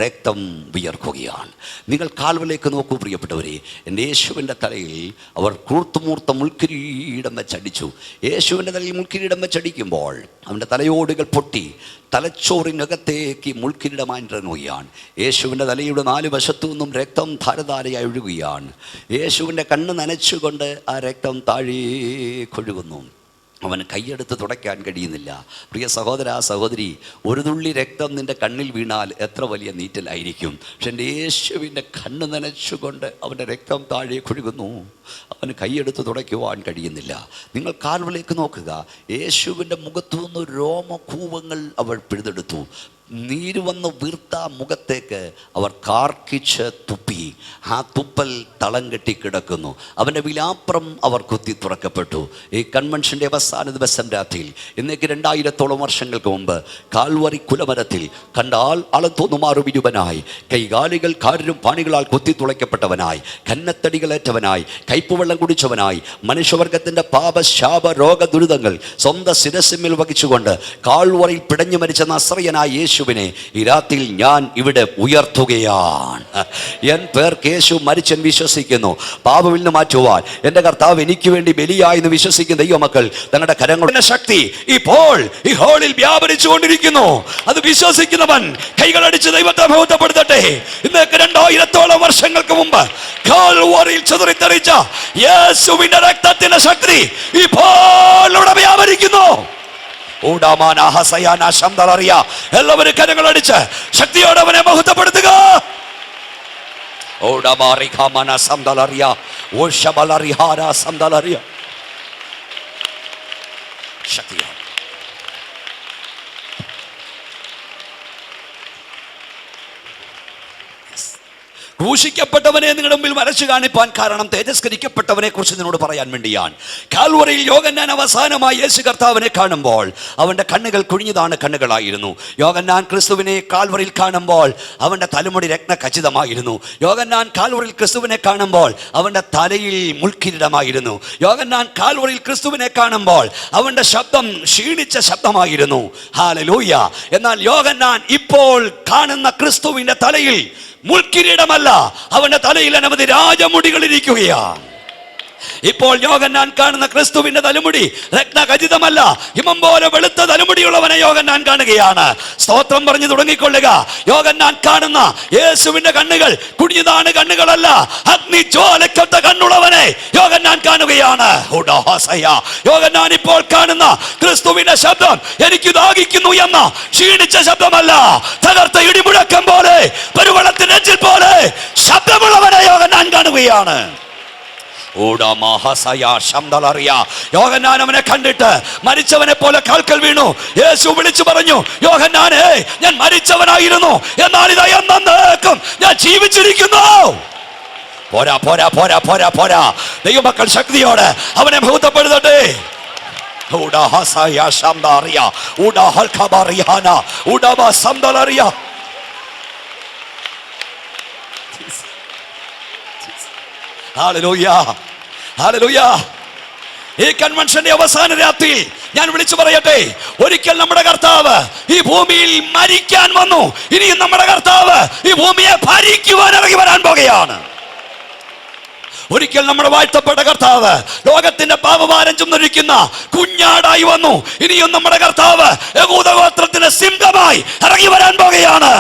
രക്തം വിയർക്കുകയാണ്. നിങ്ങൾ കാൽവലേക്ക് നോക്കൂ പ്രിയപ്പെട്ടവരെ. എൻ്റെ യേശുവിൻ്റെ തലയിൽ അവർ കൂർത്തുമൂർത്ത മുൾക്കിരീടം വെച്ചടിച്ചു. യേശുവിൻ്റെ തലയിൽ മുൾക്കിരീടം വെച്ചടിക്കുമ്പോൾ അവൻ്റെ തലയോടുകൾ പൊട്ടി തലച്ചോറിനകത്തേക്ക് മുൾക്കിരീടമായിട്ടിറങ്ങുകയാണ്. യേശുവിൻ്റെ തലയുടെ 4 വശത്തു നിന്നും രക്തം ധാരധാരയായി ഒഴുകുകയാണ്. യേശുവിൻ്റെ കണ്ണ് നനച്ചുകൊണ്ട് ആ രക്തം താഴേക്കൊഴുകുന്നു. അവന് കൈയെടുത്ത് തുടയ്ക്കാൻ കഴിയുന്നില്ല. പ്രിയ സഹോദര, സഹോദരി, ഒരു തുള്ളി രക്തം നിൻ്റെ കണ്ണിൽ വീണാൽ എത്ര വലിയ നീറ്റലായിരിക്കും. പക്ഷെ എൻ്റെ യേശുവിൻ്റെ കണ്ണ് നനച്ചുകൊണ്ട് അവൻ്റെ രക്തം താഴെ കൊഴുകുന്നു. അവന് കൈയെടുത്ത് തുടയ്ക്കുവാൻ കഴിയുന്നില്ല. നിങ്ങൾ കാൽവലേക്ക് നോക്കുക. യേശുവിൻ്റെ മുഖത്തു നിന്ന് രോമകൂപങ്ങൾ അവൾ പിഴുതെടുത്തു. നീര് വന്ന് വീർത്ത മുഖത്തേക്ക് അവർ കാർക്കിച്ച് തുപ്പി. ആ തുപ്പൽ തളം കെട്ടി കിടക്കുന്നു. അവൻ്റെ വിലാപ്രം അവർ കുത്തി തുറക്കപ്പെട്ടു. ഈ കൺവെൻഷൻ്റെ അവസാന ദിവസം രാത്രിയിൽ ഇന്നേക്ക് 2000ഓളം വർഷങ്ങൾക്ക് മുമ്പ് കാൽവറി കുലമരത്തിൽ കണ്ടാൽ ആളം തോന്നുമാറും ഇരുവനായി, കൈകാലികൾ കാരിലും പാണികളാൽ കുത്തി തുളയ്ക്കപ്പെട്ടവനായി, കന്നത്തടികളേറ്റവനായി, കയ്പുവെള്ളം കുടിച്ചവനായി, മനുഷ്യവർഗത്തിൻ്റെ പാപശാപ രോഗ ദുരിതങ്ങൾ സ്വന്തം ശിരസിന്മേൽ വഹിച്ചുകൊണ്ട് കാൽവറിയിൽ പിടഞ്ഞു മരിച്ച നസ്രയനായ യേശുവിനെ ഈ രാത്രിയിൽ ഞാൻ ഇവിടെ ഉയർത്തുകയാണ്. എൻ പേർക്ക് യേശു മരിച്ചൻ വിശ്വസിക്കുന്നു. പാപവിൽ നിന്ന് മാറ്റുവാൻ എൻ്റെ കർത്താവ് എനിക്ക് വേണ്ടി ബലിയായി എന്ന് വിശ്വസിക്കുന്ന ദൈവമക്കൾ തങ്ങളുടെ കരങ്ങളുടെ ശക്തി ഇപ്പോൾ ഈ ഹോളിൽ വ്യാപരിച്ചു കൊണ്ടിരിക്കുന്നു. അത് വിശ്വസിക്കുന്നവൻ കൈകളടിച്ച് ദൈവത്തെ മഹത്വപ്പെടുത്തട്ടെ. ഇന്നേക്ക് 2000ഓളം വർഷങ്ങൾക്ക് മുമ്പ് കാൽവറിയിൽ ചിതറിത്തെറിച്ച യേശുവിന്റെ രക്തത്തിന്റെ ശക്തി ഇപ്പോൾ ഇവിടെ വ്യാപരിക്കുന്നു. എല്ലാവരും കരങ്ങളടിച്ച് ശക്തിയോടെ അവനെ മഹത്വപ്പെടുത്തുക. ശക്തിയാണ്. ക്രൂശിക്കപ്പെട്ടവനെ നിങ്ങളുടെ മുമ്പിൽ വരച്ചു കാണിപ്പാൻ കാരണം തേജസ്കരിക്കപ്പെട്ടവനെ കുറിച്ച് നിന്നോട് പറയാൻ വേണ്ടിയാണ്. കാൽവറിയിൽ യോഹന്നാൻ അവസാനമായി യേശു കർത്താവിനെ കാണുമ്പോൾ അവൻ്റെ കണ്ണുകൾ കുഴിഞ്ഞതാണ് കണ്ണുകളായിരുന്നു. യോഹന്നാൻ ക്രിസ്തുവിനെ കാൽവറിയിൽ കാണുമ്പോൾ അവൻ്റെ തലമുടി രത്നഖചിതമായിരുന്നു. യോഹന്നാൻ കാൽവറിയിൽ ക്രിസ്തുവിനെ കാണുമ്പോൾ അവൻ്റെ തലയിൽ മുൾക്കിരീടമായിരുന്നു. യോഹന്നാൻ കാൽവറിയിൽ ക്രിസ്തുവിനെ കാണുമ്പോൾ അവൻ്റെ ശബ്ദം ക്ഷീണിച്ച ശബ്ദമായിരുന്നു. ഹല്ലേലൂയ. എന്നാൽ യോഹന്നാൻ ഇപ്പോൾ കാണുന്ന ക്രിസ്തുവിൻ്റെ തലയിൽ മുൾക്കിരീടമല്ല, അവന്റെ തലയിൽ അനവധി രാജമുടികൾ ഇരിക്കുകയാണ്. ഇപ്പോൾ യോഹന്നാൻ കാണുന്ന ക്രിസ്തുവിന്റെ തലമുടി രത്നഖചിതമല്ല, ഹിമം പോലെ വെളുത്ത തലമുടിയുള്ളവനെ യോഹന്നാൻ കാണുകയാണ്. സ്തോത്രം പറഞ്ഞു തുടങ്ങിക്കൊള്ളുക. യോഹന്നാൻ കാണുന്ന യേശുവിന്റെ കണ്ണുകൾ കുഞ്ഞിതാണ് കണ്ണുകളല്ല, അഗ്നിജ്വാലയ്ക്കൊത്ത കണ്ണുള്ളവനെ യോഹന്നാൻ കാണുകയാണ്. യോഹന്നാൻ ഇപ്പോൾ കാണുന്ന ക്രിസ്തുവിന്റെ ശബ്ദം എനിക്ക് ദാഹിക്കുന്നു എന്ന ക്ഷീണിച്ച ശബ്ദമല്ല, തകർത്ത ഇടിമുഴക്കം പോലെ പെരുവെള്ളത്തിന്റെ എച്ചിൽ പോലെ ശബ്ദമുള്ളവനെ യോഹന്നാൻ കാണുകയാണ്. യോഹന്നാൻ അവനെ കണ്ടിട്ട് മരിച്ചവനെ പോലെ കാൽക്കൽ വീണു. യേശു വിളിച്ചു പറഞ്ഞു, യോഹന്നാനേ, ഞാൻ മരിച്ചവനായിരുന്നു, എന്നാൽ ഇതാ എന്നേക്കും ഞാൻ ജീവിച്ചിരിക്കുന്നു. പോരാ പോരാ പോരാ പോരാ പോരാ. ദൈവമക്കൾ ശക്തിയോടെ അവനെ മഹത്വപ്പെടുത്തട്ടെ. Hallelujah, hallelujah. ഈ കൺവെൻഷന്റെ അവസാന രാത്രി ഞാൻ വിളിച്ചു പറയട്ടെ, ഒരിക്കൽ നമ്മുടെ കർത്താവ് ഈ ഭൂമിയിൽ മരിക്കാൻ വന്നു, ഇനിയും നമ്മുടെ കർത്താവ് ഈ ഭൂമിയെ ഭരിക്കുവാൻ ഇറങ്ങി വരാൻ പോകുകയാണ്. ഒരിക്കൽ നമ്മുടെ വാഴ്ത്തപ്പെട്ട കർത്താവ് ലോകത്തിന്റെ പാപഭാരം ചുമന്നിരിക്കുന്ന കുഞ്ഞാടായി വന്നു, ഇനിയും നമ്മുടെ കർത്താവ് യഹൂദഗോത്രത്തിന്റെ സിംഹമായി ഇറങ്ങി വരാൻ പോകുകയാണ്.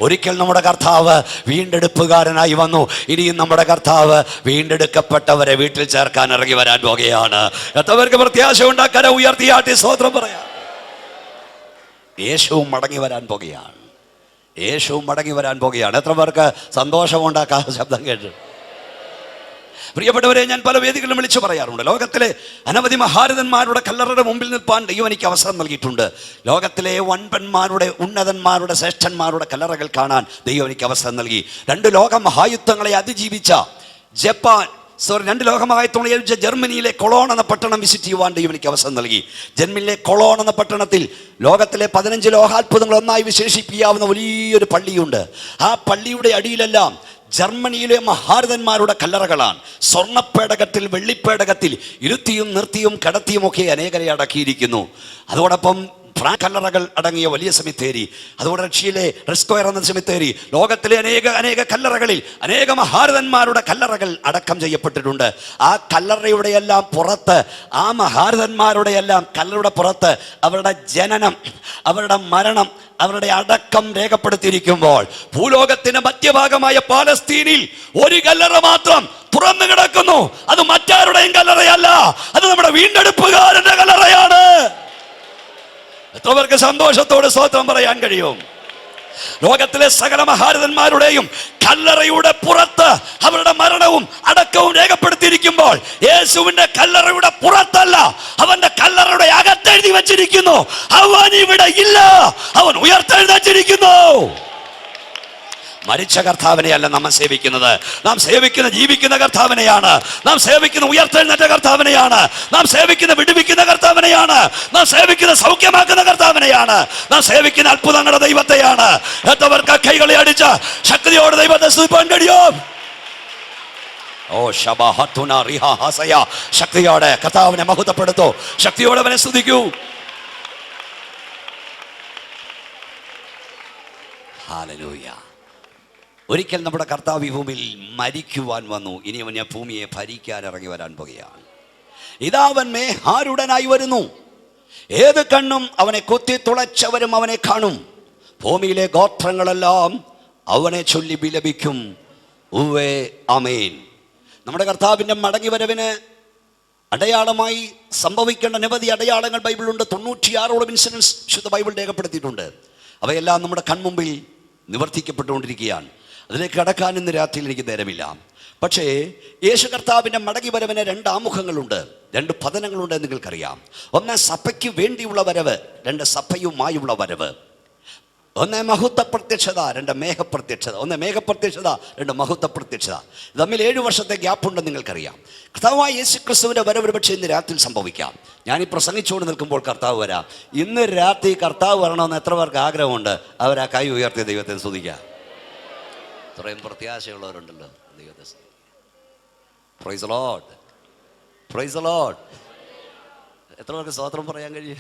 ഒരിക്കൽ നമ്മുടെ കർത്താവ് വീണ്ടെടുപ്പുകാരനായി വന്നു, ഇനിയും നമ്മുടെ കർത്താവ് വീണ്ടെടുക്കപ്പെട്ടവരെ വീട്ടിൽ ചേർക്കാൻ ഇറങ്ങി വരാൻ പോകുകയാണ്. എത്രവർക്ക് പ്രത്യാശ ഉണ്ടാക്കാൻ ഉയർത്തിയാട്ടി സ്തോത്രം പറയാം. യേശുവും മടങ്ങി വരാൻ പോകുകയാണ്. യേശുവും മടങ്ങി വരാൻ പോകുകയാണ്. എത്ര പേർക്ക് സന്തോഷമുണ്ടാക്കാൻ ശബ്ദം കേട്ടു? പ്രിയപ്പെട്ടവരെ, ഞാൻ പല വേദികളിലും വിളിച്ചു പറയാറുണ്ട്, ലോകത്തിലെ അനവധി മഹാരഥന്മാരുടെ കല്ലറയുടെ മുമ്പിൽ നിൽപ്പാൻ ദൈവം എനിക്ക് അവസരം നൽകിയിട്ടുണ്ട്. ലോകത്തിലെ വൻപന്മാരുടെ, ഉന്നതന്മാരുടെ, ശ്രേഷ്ഠന്മാരുടെ കല്ലറകൾ കാണാൻ ദൈവം എനിക്ക് അവസരം നൽകി. 2 ലോക മഹായുദ്ധങ്ങളെ അതിജീവിച്ച രണ്ട് ലോകമഹായുദ്ധങ്ങളെ അതിജീവിച്ച ജർമ്മനിയിലെ കൊളോൺ എന്ന പട്ടണം വിസിറ്റ് ചെയ്യുവാൻ ദൈവം എനിക്ക് അവസരം നൽകി. ജർമ്മനിയിലെ കൊളോൺ എന്ന പട്ടണത്തിൽ ലോകത്തിലെ 15 ലോകാത്ഭുതങ്ങൾ ഒന്നായി വിശേഷിപ്പിക്കാവുന്ന വലിയൊരു പള്ളിയുണ്ട്. ആ പള്ളിയുടെ അടിയിലെല്ലാം ജർമ്മനിയിലെ മഹാരഥന്മാരുടെ കല്ലറകളാണ്. സ്വർണ്ണപ്പേടകത്തിൽ, വെള്ളിപ്പേടകത്തിൽ ഇരുത്തിയും നിർത്തിയും കിടത്തിയും ഒക്കെ അനേകരെ അടക്കിയിരിക്കുന്നു. അതോടൊപ്പം കല്ലറകൾ അടങ്ങിയ വലിയ സെമിത്തേരി, അതുപോലെ റഷ്യയിലെ റെസ്കോയർ എന്ന സെമിത്തേരി, ലോകത്തിലെ അനേക കല്ലറകളിൽ അനേക മഹാരഥന്മാരുടെ കല്ലറകൾ അടക്കം ചെയ്യപ്പെട്ടിട്ടുണ്ട്. ആ കല്ലറയുടെ എല്ലാം പുറത്ത്, ആ മഹാരഥന്മാരുടെ എല്ലാം കല്ലറയുടെ പുറത്ത് അവരുടെ ജനനം, അവരുടെ മരണം, അവരുടെ അടക്കം രേഖപ്പെടുത്തിയിരിക്കുമ്പോൾ ഭൂലോകത്തിന്റെ മധ്യഭാഗമായ പാലസ്തീനിൽ ഒരു കല്ലറ മാത്രം തുറന്നു കിടക്കുന്നു. അത് മറ്റാരുടെയും കല്ലറയല്ല, അത് നമ്മുടെ വീണ്ടെടുപ്പുകാരന്റെ കല്ലറയാണ്. എത്രവർക്ക് സന്തോഷത്തോടെ സ്തോത്രം പറയാൻ കഴിയും? ലോകത്തിലെ സകല മഹാരഥന്മാരുടെയും കല്ലറയുടെ പുറത്ത് അവരുടെ മരണവും അടക്കവും രേഖപ്പെടുത്തിയിരിക്കുമ്പോൾ യേശുവിന്റെ കല്ലറയുടെ പുറത്തല്ല, അവന്റെ കല്ലറയുടെ അകത്തെഴുതി വച്ചിരിക്കുന്നു, അവൻ ഇവിടെ ഇല്ല, അവൻ ഉയർത്തെഴുന്നേറ്റിരിക്കുന്നു. മരിച്ച കർത്താവിനെയല്ല നമ്മൾ സേവിക്കുന്നത്, നാം സേവിക്കുന്ന ജീവിക്കുന്ന കർത്താവിനെയാണ്. നാം സേവിക്കുന്ന ഉയർത്തെഴുന്നേറ്റ കർത്താവിനെയാണ്. നാം സേവിക്കുന്ന വിടുവിക്കുന്ന കർത്താവിനെയാണ്. നാം സേവിക്കുന്ന സൗഖ്യമാക്കുന്ന കർത്താവിനെയാണ്. നാം സേവിക്കുന്ന അത്ഭുതങ്ങളുടെ ദൈവത്തെയാണ്. എത്രവർക്ക് കൈകളെ അടിച്ച് ശക്തിയോടെ ദൈവത്തെ സ്തുതിപ്പാൻ കഴിയും? ശക്തിയോടെ കർത്താവിനെ മഹത്വപ്പെടുത്തൂ, ശക്തിയോടെ അവനെ സ്തുതിക്കൂ. ഹല്ലേലൂയ. ഒരിക്കൽ നമ്മുടെ കർത്താവ് ഈ ഭൂമിയിൽ മരിക്കുവാൻ വന്നു, ഇനി അവൻ ഭൂമിയെ ഭരിക്കാൻ ഇറങ്ങി വരാൻ പോകുകയാണ്. ഇതാ അവൻ മേഘാരൂഢനായി വരുന്നു, ഏത് കണ്ണും അവനെ കുത്തി തുളച്ചവരും അവനെ കാണും, ഭൂമിയിലെ ഗോത്രങ്ങളെല്ലാം അവനെ ചൊല്ലി വിലപിക്കും. ഉവ്വേ ആമേൻ. നമ്മുടെ കർത്താവിൻ്റെ മടങ്ങി വരവിന് അടയാളമായി സംഭവിക്കേണ്ട നിരവധി അടയാളങ്ങൾ ബൈബിളിലുണ്ട്. 96ഓളം ഇൻസിഡൻസ് വിശുദ്ധ ബൈബിൾ രേഖപ്പെടുത്തിയിട്ടുണ്ട്. അവയെല്ലാം നമ്മുടെ കൺമുമ്പിൽ നിവർത്തിക്കപ്പെട്ടുകൊണ്ടിരിക്കുകയാണ്. അതിലേക്ക് കടക്കാൻ ഇന്ന് രാത്രിയിൽ എനിക്ക് നേരമില്ല. പക്ഷേ യേശു കർത്താവിൻ്റെ മടങ്ങി വരവിന് 2 ആമുഖങ്ങളുണ്ട്, 2 പതനങ്ങളുണ്ട് നിങ്ങൾക്കറിയാം. ഒന്ന് സഭയ്ക്ക് വേണ്ടിയുള്ള വരവ്, 2 സഭയുമായുള്ള വരവ്. ഒന്ന് മഹത്വ പ്രത്യക്ഷത, രണ്ട് മേഘപ്രത്യക്ഷത. ഒന്ന് മേഘപ്രത്യക്ഷത, രണ്ട് മഹത്വ പ്രത്യക്ഷത. തമ്മിൽ 7 വർഷത്തെ ഗ്യാപ്പുണ്ടെന്ന് നിങ്ങൾക്കറിയാം. കർത്താവായ യേശു ക്രിസ്തുവിൻ്റെ വരവ് പക്ഷേ ഇന്ന് രാത്രിയിൽ സംഭവിക്കാം. ഞാനീ പ്രസംഗിച്ചുകൊണ്ട് നിൽക്കുമ്പോൾ കർത്താവ് വരാം. ഇന്ന് രാത്രി കർത്താവ് വരണമെന്ന് എത്ര പേർക്ക് ആഗ്രഹമുണ്ട്? അവരാ കൈ ഉയർത്തിയ ദൈവത്തെ സ്തുതിക്കുക. ഇത്രയും പ്രത്യാശയുള്ളവരുണ്ടല്ലോ. ദൈവത്തെ price the Lord, praise the Lord. എത്ര പേർക്ക് സ്തോത്രം പറയാൻ കഴിയും?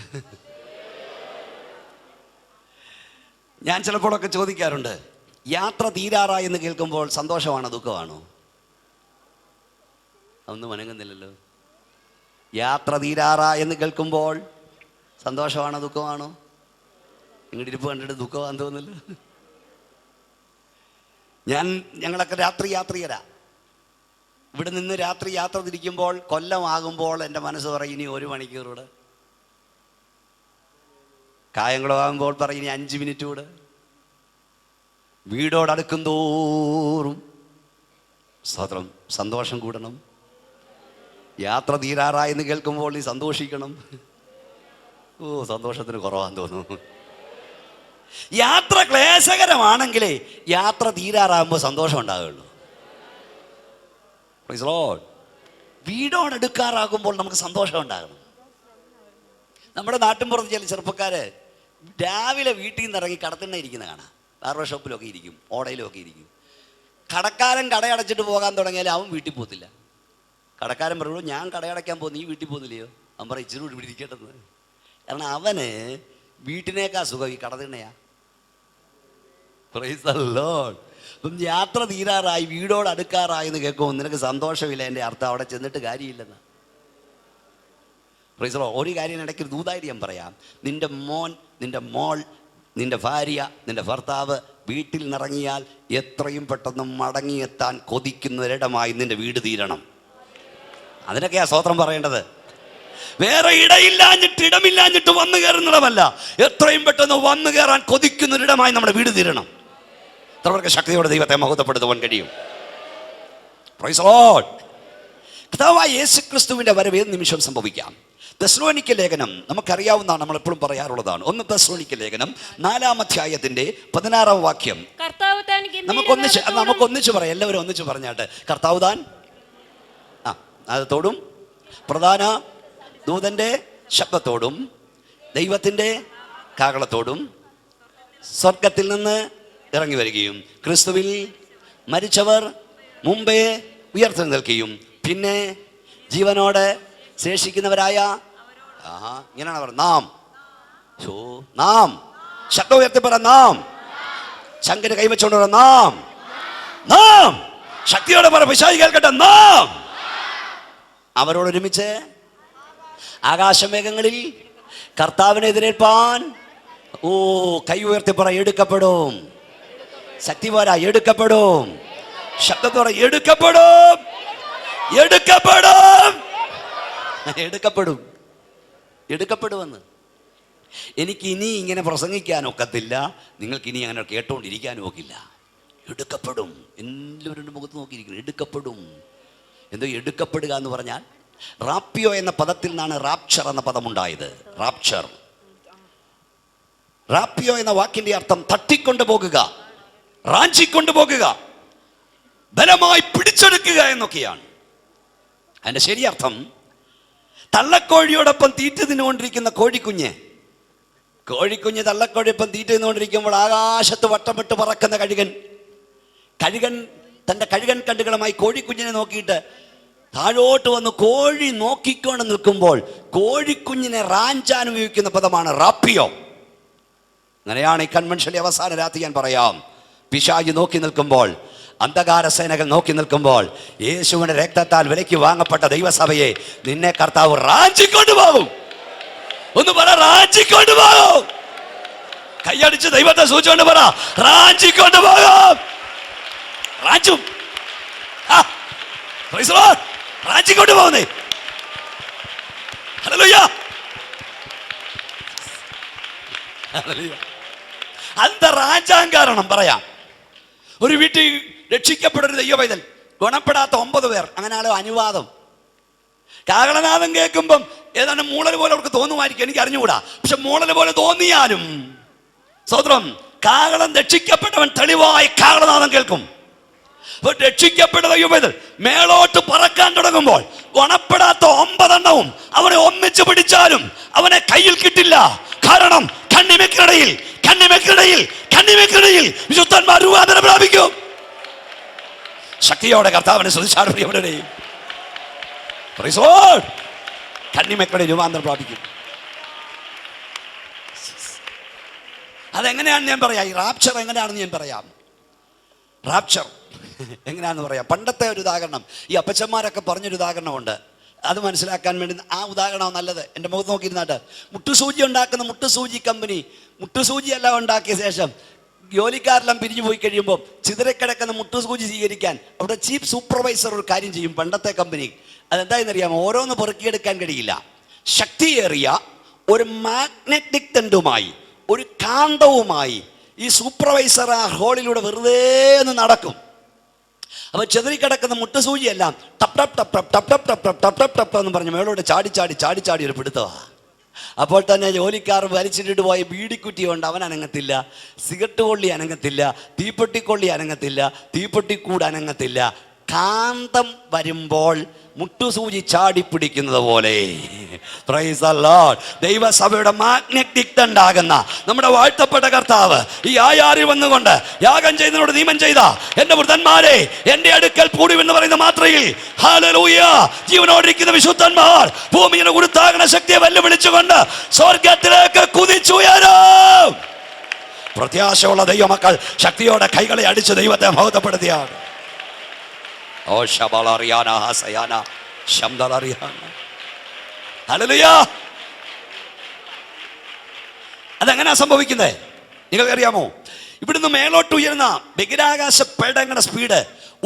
ഞാൻ ചിലപ്പോഴൊക്കെ ചോദിക്കാറുണ്ട്, യാത്ര തീരാറായി എന്ന് കേൾക്കുമ്പോൾ സന്തോഷമാണോ ദുഃഖമാണോ? ഒന്നും വണങ്ങുന്നില്ലല്ലോ. യാത്ര തീരാറായി എന്ന് കേൾക്കുമ്പോൾ സന്തോഷമാണോ ദുഃഖമാണോ? നിങ്ങളുടെ ഇരിപ്പ് കണ്ടിട്ട് ദുഃഖമാണെന്ന് തോന്നില്ല. ഞങ്ങളൊക്കെ രാത്രി യാത്രികരാ. ഇവിടെ നിന്ന് രാത്രി യാത്ര തിരിക്കുമ്പോൾ കൊല്ലമാകുമ്പോൾ എൻ്റെ മനസ്സ് പറയും ഇനി 1 മണിക്കൂർ കൂടെ. കായംകുളമാകുമ്പോൾ പറയും ഇനി 5 മിനിറ്റ് കൂടെ. വീടോടടുക്കും തോറും സ്തോത്രം സന്തോഷം കൂടണം. യാത്ര തീരാറായെന്ന് കേൾക്കുമ്പോൾ നീ സന്തോഷിക്കണം. സന്തോഷത്തിന് കുറവാന്ന് തോന്നുന്നു. യാത്ര ക്ലേശകരമാണെങ്കിലേ യാത്ര തീരാറാകുമ്പോൾ സന്തോഷം ഉണ്ടാകുള്ളൂ. Praise the Lord. വീടോടടുക്കാറാകുമ്പോൾ നമുക്ക് സന്തോഷം ഉണ്ടാകണം. നമ്മുടെ നാട്ടിൻപുറത്ത് ചില ചെറുപ്പക്കാര് രാവിലെ വീട്ടിൽ നിന്ന് ഇറങ്ങി കടത്തിണ്ണ ഇരിക്കുന്ന കാണാം. ബാർബർ ഷോപ്പിലൊക്കെ ഇരിക്കും, ഓടയിലൊക്കെ ഇരിക്കും. കടക്കാരൻ കടയടച്ചിട്ട് പോകാൻ തുടങ്ങിയാൽ അവൻ വീട്ടിൽ പോകത്തില്ല. കടക്കാരൻ പറയുള്ളൂ ഞാൻ കടയടയ്ക്കാൻ പോകുന്നു, നീ വീട്ടിൽ പോകുന്നില്ലയോ? അവൻ പറയും ഇച്ചിരി കൂടി ഇരിക്കട്ടെന്ന്. കാരണം അവന് വീട്ടിനേക്കാ സുഖം ഈ കടത്തിണ്ണയാ. Price the Lord. അപ്പം യാത്ര തീരാറായി വീടോട് അടുക്കാറായി എന്ന് കേൾക്കുമ്പോൾ നിനക്ക് സന്തോഷമില്ല. എൻ്റെ അർത്ഥം അവിടെ ചെന്നിട്ട് കാര്യമില്ലെന്ന്. Price the Lord. ഒരു കാര്യം ഇടയ്ക്ക് ഒരു ദൂതായിട്ട് ഞാൻ പറയാം. നിൻ്റെ മോൻ, നിൻ്റെ മോൾ, നിൻ്റെ ഭാര്യ, നിൻ്റെ ഭർത്താവ് വീട്ടിൽ നിറങ്ങിയാൽ എത്രയും പെട്ടെന്ന് മടങ്ങിയെത്താൻ കൊതിക്കുന്നൊരിടമായി നിൻ്റെ വീട് തീരണം. അതിനൊക്കെയാ സ്തോത്രം പറയേണ്ടത്. വേറെ ഇടമില്ലാഞ്ഞിട്ട് വന്നു കയറുന്നിടമല്ല, എത്രയും പെട്ടെന്ന് വന്നു കയറാൻ കൊതിക്കുന്നൊരിടമായി നമ്മുടെ വീട് തീരണം. എത്രവർക്ക് ശക്തിയോടെ ദൈവത്തെ മഹത്വപ്പെടുത്തുവാൻ കഴിയും? Price the Lord. കർത്താവായ യേശുക്രിസ്തുവിൻ്റെ വരവ് ഏത് നിമിഷം സംഭവിക്കാം. തെസ്സലോനിക്ക ലേഖനം നമുക്കറിയാവുന്നതാണ്, നമ്മൾ എപ്പോഴും പറയാറുള്ളതാണ്. 1 തെസ്സലോനിക്ക ലേഖനം 4-ാം അധ്യായത്തിന്റെ 16-ാം വാക്യം നമുക്കൊന്നിച്ച് പറയാം. എല്ലാവരും ഒന്നിച്ച് പറഞ്ഞാട്ടെ. കർത്താവ് താൻ നാദത്തോടും പ്രധാന ദൂതന്റെ ശബ്ദത്തോടും ദൈവത്തിന്റെ കാഹളത്തോടും സ്വർഗത്തിൽ നിന്ന് ഇറങ്ങി വരികയും ക്രിസ്തുവിൽ മരിച്ചവർ മുമ്പേ ഉയർത്തെഴുന്നേൽക്കുകയും പിന്നെ ജീവനോടെ ശേഷിക്കുന്നവരായ ഇങ്ങനെയാണ് പറയുന്നത്. നാം ശബ്ദം ഉയർത്തി പറ. നാം ശങ്കര് കൈവച്ചോണ്ട് പറ. നാം ശക്തിയോടെ പറ. പിശാച് കേൾക്കട്ടെ. നാം അവരോടൊരുമിച്ച് ആകാശമേഘങ്ങളിൽ കർത്താവിനെ എതിരേൽപ്പാൻ കൈ ഉയർത്തി പറ. എടുക്കപ്പെടും. ശക്തി പോരാ. എടുക്കപ്പെടും. ശബ്ദത്തോടെ എടുക്കപ്പെടും. എടുക്കപ്പെടും. എടുക്കപ്പെടും. എടുക്കപ്പെടുമെന്ന്. എനിക്ക് ഇനി ഇങ്ങനെ പ്രസംഗിക്കാൻ ഒക്കത്തില്ല. നിങ്ങൾക്ക് ഇനി അങ്ങനെ കേട്ടോണ്ടിരിക്കാനും ഒക്കില്ല. എടുക്കപ്പെടും. എല്ലാവരുടെ മുഖത്ത് നോക്കിയിരിക്കുന്നു. എടുക്കപ്പെടും. എന്തോ എടുക്കപ്പെടുക എന്ന് പറഞ്ഞാൽ റാപ്പിയോ എന്ന പദത്തിൽ നിന്നാണ് റാപ്ചർ എന്ന പദമുണ്ടായത്. റാപ്ചർ, റാപ്പിയോ എന്ന വാക്കിന്റെ അർത്ഥം തട്ടിക്കൊണ്ടു പോകുക, റാഞ്ചിക്കൊണ്ടു പോകുക, ബലമായി പിടിച്ചെടുക്കുക എന്നൊക്കെയാണ്. അതിന്റെ ശരിയർത്ഥം തള്ളക്കോഴിയോടൊപ്പം തീറ്റ തിന്നുകൊണ്ടിരിക്കുന്ന കോഴിക്കുഞ്ഞ് തള്ളക്കോഴിയൊപ്പം തീറ്റ തിന്നുകൊണ്ടിരിക്കുമ്പോൾ ആകാശത്ത് വട്ടമിട്ട് പറക്കുന്ന കഴുകൻ തൻ്റെ കഴുകൻ കണ്ടുകളുമായി കോഴിക്കുഞ്ഞിനെ നോക്കിയിട്ട് താഴോട്ട് വന്ന് കോഴി നോക്കിക്കൊണ്ട് നിൽക്കുമ്പോൾ കോഴിക്കുഞ്ഞിനെ റാഞ്ചാൻ ഉപയോഗിക്കുന്ന പദമാണ് റാപ്പിയോ. അങ്ങനെയാണ് ഈ കൺവെൻഷന്റെ അവസാന രാത്രി ഞാൻ പറയാം. പിശാച് നോക്കി നിൽക്കുമ്പോൾ, അന്ധകാര സേനകൾ നോക്കി നിൽക്കുമ്പോൾ, യേശുവിന്റെ രക്തത്താൽ വിലയ്ക്ക് വാങ്ങപ്പെട്ട ദൈവസഭയെ നിന്നെ കർത്താവ് റാഞ്ചിക്കൊണ്ടുപോകും. ഒന്ന് പറ. റാഞ്ചിക്കൊണ്ടുപോകും. കൈയടിച്ച് ദൈവത്തെ സൂചിച്ചുകൊണ്ട് പറ. റാഞ്ചിക്കൊണ്ടുപോകും. റാഞ്ചും. റാഞ്ചിക്കൊണ്ട് പോകുന്നേ. ഹല്ലേലൂയ. അന്ത റാഞ്ചാൻ കാരണം പറയാം. ഒരു വീട്ടിൽ രക്ഷിക്കപ്പെട്ടൊരു ദൈവപൈതൽ, ഗുണപ്പെടാത്ത 9 പേർ, അങ്ങനെ ആളോ അനുവാദം. കാഹളനാദം കേൾക്കുമ്പം ഏതാണ്ട് മൂളൽ പോലെ അവർക്ക് തോന്നുമായിരിക്കും, എനിക്ക് അറിഞ്ഞുകൂടാ. പക്ഷെ മൂളൽ പോലെ തോന്നിയാലും സ്തോത്രം കാഹളം രക്ഷിക്കപ്പെട്ടവൻ തെളിവായി കാഹളനാദം കേൾക്കും. രക്ഷിക്കപ്പെട്ട ദൈവവേദൽ മേളോട്ട് പറക്കാൻ തുടങ്ങുമ്പോൾ ഗുണപ്പെടാത്ത 9 എണ്ണവും അവനെ ഒന്നിച്ചു പിടിച്ചാലും അവനെ കയ്യിൽ കിട്ടില്ല. കാരണം കണ്ണിമയ്ക്കിടയിൽ വിശുദ്ധന്മാർ രൂപാന്തരം പ്രാപിക്കും. ശക്തിയോടെ കർത്താവിനെ ശ്രദ്ധിച്ചാൽ പ്രിയപ്പെട്ടവരെ, കണ്ണിമയ്ക്കിടയിൽ രൂപാന്തരം പ്രാപിക്കും. അതെങ്ങനെയാണെന്ന് ഞാൻ പറയാം. ഈ റാപ്ചർ എങ്ങനെയാണെന്ന് ഞാൻ പറയാം. റാപ്ചർ എങ്ങനെയാണെന്ന് പറയാം. പണ്ടത്തെ ഒരു ഉദാഹരണം, ഈ അപ്പച്ചന്മാരൊക്കെ പറഞ്ഞൊരു ഉദാഹരണമുണ്ട്. അത് മനസ്സിലാക്കാൻ വേണ്ടി ആ ഉദാഹരണമാണ് നല്ലത്. എൻ്റെ മുഖത്ത് നോക്കിയിരുന്നാട്ട്, മുട്ടുസൂചി ഉണ്ടാക്കുന്ന മുട്ടുസൂചി കമ്പനി മുട്ടുസൂചി എല്ലാം ഉണ്ടാക്കിയ ശേഷം ജോലിക്കാരെല്ലാം പിരിഞ്ഞു പോയി കഴിയുമ്പോൾ ചിതറിക്കിടക്കുന്ന മുട്ടുസൂചി സ്വീകരിക്കാൻ അവിടെ ചീഫ് സൂപ്പർവൈസർ ഒരു കാര്യം ചെയ്യും. പണ്ടത്തെ കമ്പനി അതെന്തായെന്നറിയാമോ? ഓരോന്ന് പെറുക്കിയെടുക്കാൻ കഴിയില്ല. ശക്തിയേറിയ ഒരു മാഗ്നറ്റിക് തണ്ടുമായി, ഒരു കാന്തവുമായി ഈ സൂപ്പർവൈസർ ആ ഹോളിലൂടെ വെറുതെ ഒന്ന് നടക്കും. അപ്പോൾ ചെതറിക്കിടക്കുന്ന മുട്ടുസൂചിയെല്ലാം ടപ് ടപ് ടപ് ടപ് ടപ് ടപ് ടപ് ടപ് ടപ് ടപ് എന്ന് പറഞ്ഞ് മേളോട്ട് ചാടി ഒരു പിടുത്തമാണ്. അപ്പോൾ തന്നെ ജോലിക്കാർ വലിച്ചിട്ടിട്ട് പോയ ബീഡിക്കുറ്റി കൊണ്ട് അവൻ അനങ്ങത്തില്ല, സിഗരറ്റ് കൊള്ളി അനങ്ങത്തില്ല, തീപ്പെട്ടിക്കൊള്ളി അനങ്ങത്തില്ല, തീപ്പെട്ടിക്കൂട് അനങ്ങത്തില്ല. കാന്തം വരുമ്പോൾ മുട്ടുസൂചി ചാടിപ്പിടിക്കുന്നത് പോലെ ദൈവസഭയുടെ മാഗ്നറ്റിക് തണ്ടാകുന്ന നമ്മുടെ വാഴ്ത്തപ്പെട്ട കർത്താവ് ഈ ആയാറിൽ വന്നുകൊണ്ട് യാഗം ചെയ്യുന്നതിനോട് നിയമം ചെയ്ത എന്റെ വൃദ്ധന്മാരെ എന്റെ അടുക്കൽ കൂടുമെന്ന് പറയുന്ന മാത്രയിൽ ഹല്ലേലൂയ ജീവനോടിരിക്കുന്ന വിശുദ്ധന്മാർ ഭൂമിയുടെ ഉരുത്താകണ ശക്തിയെ വെല്ലുവിളിച്ചുകൊണ്ട് സ്വർഗത്തിലേക്ക് കുതിച്ചുയരും. പ്രത്യാശയുള്ള ദൈവമക്കൾ ശക്തിയോടെ കൈകളെ അടിച്ച് ദൈവത്തെ മഹത്വപ്പെടുത്തിയാണ്. ഓ ശബലറിയാന ഹസയാന ശംദലറിയാന ഹല്ലേലൂയ. അതെങ്ങനെയാ സംഭവിക്കുന്നത് നിങ്ങൾക്കറിയാമോ? ഇവിടുന്ന് മേലോട്ട് ഉയർന്ന ബഹിരാകാശ പേടകങ്ങളുടെ സ്പീഡ്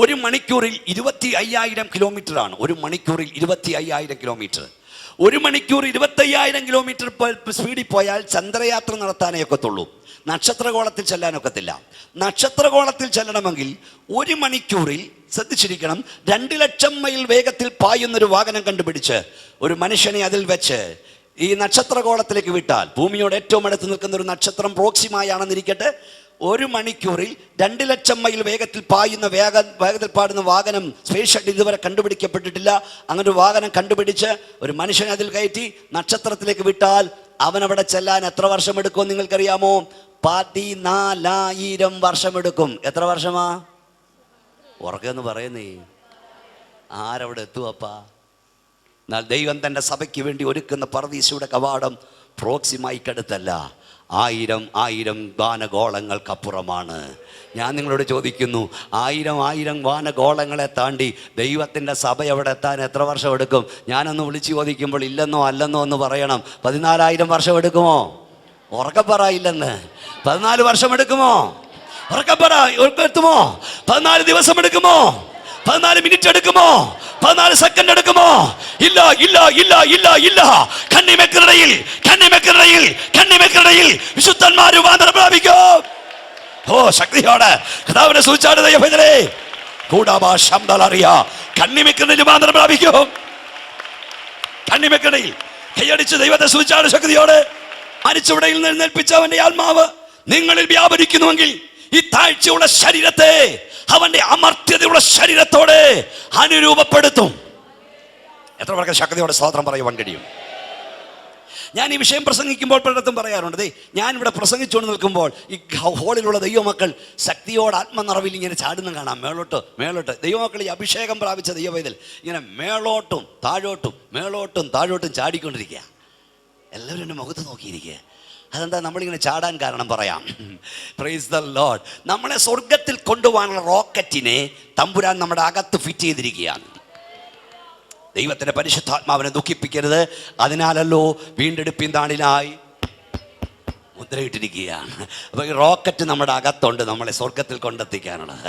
1 മണിക്കൂറിൽ 25,000 കിലോമീറ്റർ ആണ്. 1 മണിക്കൂറിൽ 25,000 കിലോമീറ്റർ. 1 മണിക്കൂർ 25,000 കിലോമീറ്റർ സ്പീഡിൽ പോയാൽ ചന്ദ്രയാത്ര നടത്താനേ ഒക്കത്തുള്ളൂ. നക്ഷത്രഗോളത്തിൽ ചെല്ലാനൊക്കത്തില്ല. നക്ഷത്രഗോളത്തിൽ ചെല്ലണമെങ്കിൽ 1 മണിക്കൂറിൽ ശ്രദ്ധിച്ചിരിക്കണം 2 ലക്ഷം മൈൽ വേഗത്തിൽ പായുന്നൊരു വാഹനം കണ്ടുപിടിച്ച് ഒരു മനുഷ്യനെ അതിൽ വെച്ച് ഈ നക്ഷത്രഗോളത്തിലേക്ക് വിട്ടാൽ, ഭൂമിയോട് ഏറ്റവും അടുത്ത് നിൽക്കുന്ന ഒരു നക്ഷത്രം പ്രോക്സിമായാണെന്നിരിക്കട്ടെ, 1 മണിക്കൂറിൽ 2 ലക്ഷം മൈൽ വേഗത്തിൽ പായുന്ന വേഗത്തിൽ പാടുന്ന വാഹനം സ്പേസ് ഷട്ടിൽ ഇതുവരെ കണ്ടുപിടിക്കപ്പെട്ടിട്ടില്ല. അങ്ങനെ ഒരു വാഹനം കണ്ടുപിടിച്ച് ഒരു മനുഷ്യനെ അതിൽ കയറ്റി നക്ഷത്രത്തിലേക്ക് വിട്ടാൽ അവനവിടെ ചെല്ലാൻ എത്ര വർഷം എടുക്കും നിങ്ങൾക്കറിയാമോ? 14,000 വർഷമെടുക്കും. എത്ര വർഷമാ? ഉറക്കെന്ന് പറയുന്നേ. ആരവിടെ എത്തുവപ്പാ? എന്നാൽ ദൈവം തൻ്റെ സഭയ്ക്ക് വേണ്ടി ഒരുക്കുന്ന പർദീസയുടെ കവാടം പ്രോക്സിമായിക്കടുത്തല്ല, 1000 വാനഗോളങ്ങൾക്കപ്പുറമാണ്. ഞാൻ നിങ്ങളോട് ചോദിക്കുന്നു, 1000 വാനഗോളങ്ങളെ താണ്ടി ദൈവത്തിൻ്റെ സഭ എവിടെ എത്താൻ എത്ര വർഷം എടുക്കും? ഞാനൊന്ന് വിളിച്ച് ചോദിക്കുമ്പോൾ ഇല്ലെന്നോ അല്ലെന്നോ എന്ന് പറയണം. 14,000 വർഷം എടുക്കുമോ? ഉറക്കപ്പറ ഇല്ലെന്ന്. 14 വർഷം എടുക്കുമോ? ഉറക്കപ്പറ എത്തുമോ? 14 ദിവസം എടുക്കുമോ? 14 മിനിറ്റ് എടുക്കുമോ? 14 സെക്കൻഡ് എടുക്കുമോ? ഇല്ല ഇല്ല ഇല്ല ഇല്ല ഇല്ല. കണ്ണിമേക്കടയിൽ വിശുദ്ധന്മാർ രൂപാന്തരം പ്രാപിക്കും. ഓ ശക്തിയോടെ കർത്താവിനെ സൂചിച്ചാട് ദൈവത്തിലെ കൂടാബാ ശബ്ദലറിയ കണ്ണിമേക്കടയിൽ രൂപാന്തരം പ്രാപിക്കും. കണ്ണിമേക്കടയിൽ കൈയടിച്ച് ദൈവത്തെ സൂചിച്ചാട് ശക്തിയോടെ. മരിച്ചവിടയിൽ നിന്ന് എഴുന്നേൽപ്പിച്ച അവന്റെ ആത്മാവ് നിങ്ങളിൽ വ്യാപരിക്കുന്നുവെങ്കിൽ ഈ താഴ്ചയുള്ള ശരീരത്തെ അവന്റെ അമർത്യതയുള്ള ശരീരത്തോടെ അനുരൂപപ്പെടുത്തും. എത്ര പേർക്ക് ശക്തിയോടെ സ്തോത്രം പറയുവാൻ കഴിയും? ഞാൻ ഈ വിഷയം പ്രസംഗിക്കുമ്പോൾ പലയിടത്തും പറയാറുണ്ട്, ഞാനിവിടെ പ്രസംഗിച്ചുകൊണ്ട് നിൽക്കുമ്പോൾ ഈ ഹോളിലുള്ള ദൈവമക്കൾ ശക്തിയോട് ആത്മനിറവിൽ ഇങ്ങനെ ചാടുന്ന കാണാം. മേളോട്ട് ദൈവമക്കൾ ഈ അഭിഷേകം പ്രാപിച്ച ദൈവവേദൽ ഇങ്ങനെ മേളോട്ടും താഴോട്ടും ചാടിക്കൊണ്ടിരിക്കുക. എല്ലാവരും എൻ്റെ മുഖത്ത് നോക്കിയിരിക്കുക. അതെന്താ നമ്മളിങ്ങനെ ചാടാൻ കാരണം പറയാം. Praise the Lord. നമ്മളെ സ്വർഗത്തിൽ കൊണ്ടുപോകാനുള്ള റോക്കറ്റിനെ തമ്പുരാൻ നമ്മുടെ അകത്ത് ഫിറ്റ് ചെയ്തിരിക്കുകയാണ്. ദൈവത്തിൻ്റെ പരിശുദ്ധാത്മാവിനെ ദുഃഖിപ്പിക്കരുത്, അതിനാലല്ലോ വീണ്ടെടുപ്പിൻ നാളിനായി മുദ്രയിട്ടിരിക്കുകയാണ്. അപ്പോൾ ഈ റോക്കറ്റ് നമ്മുടെ അകത്തുണ്ട്, നമ്മളെ സ്വർഗത്തിൽ കൊണ്ടെത്തിക്കാനുള്ളത്.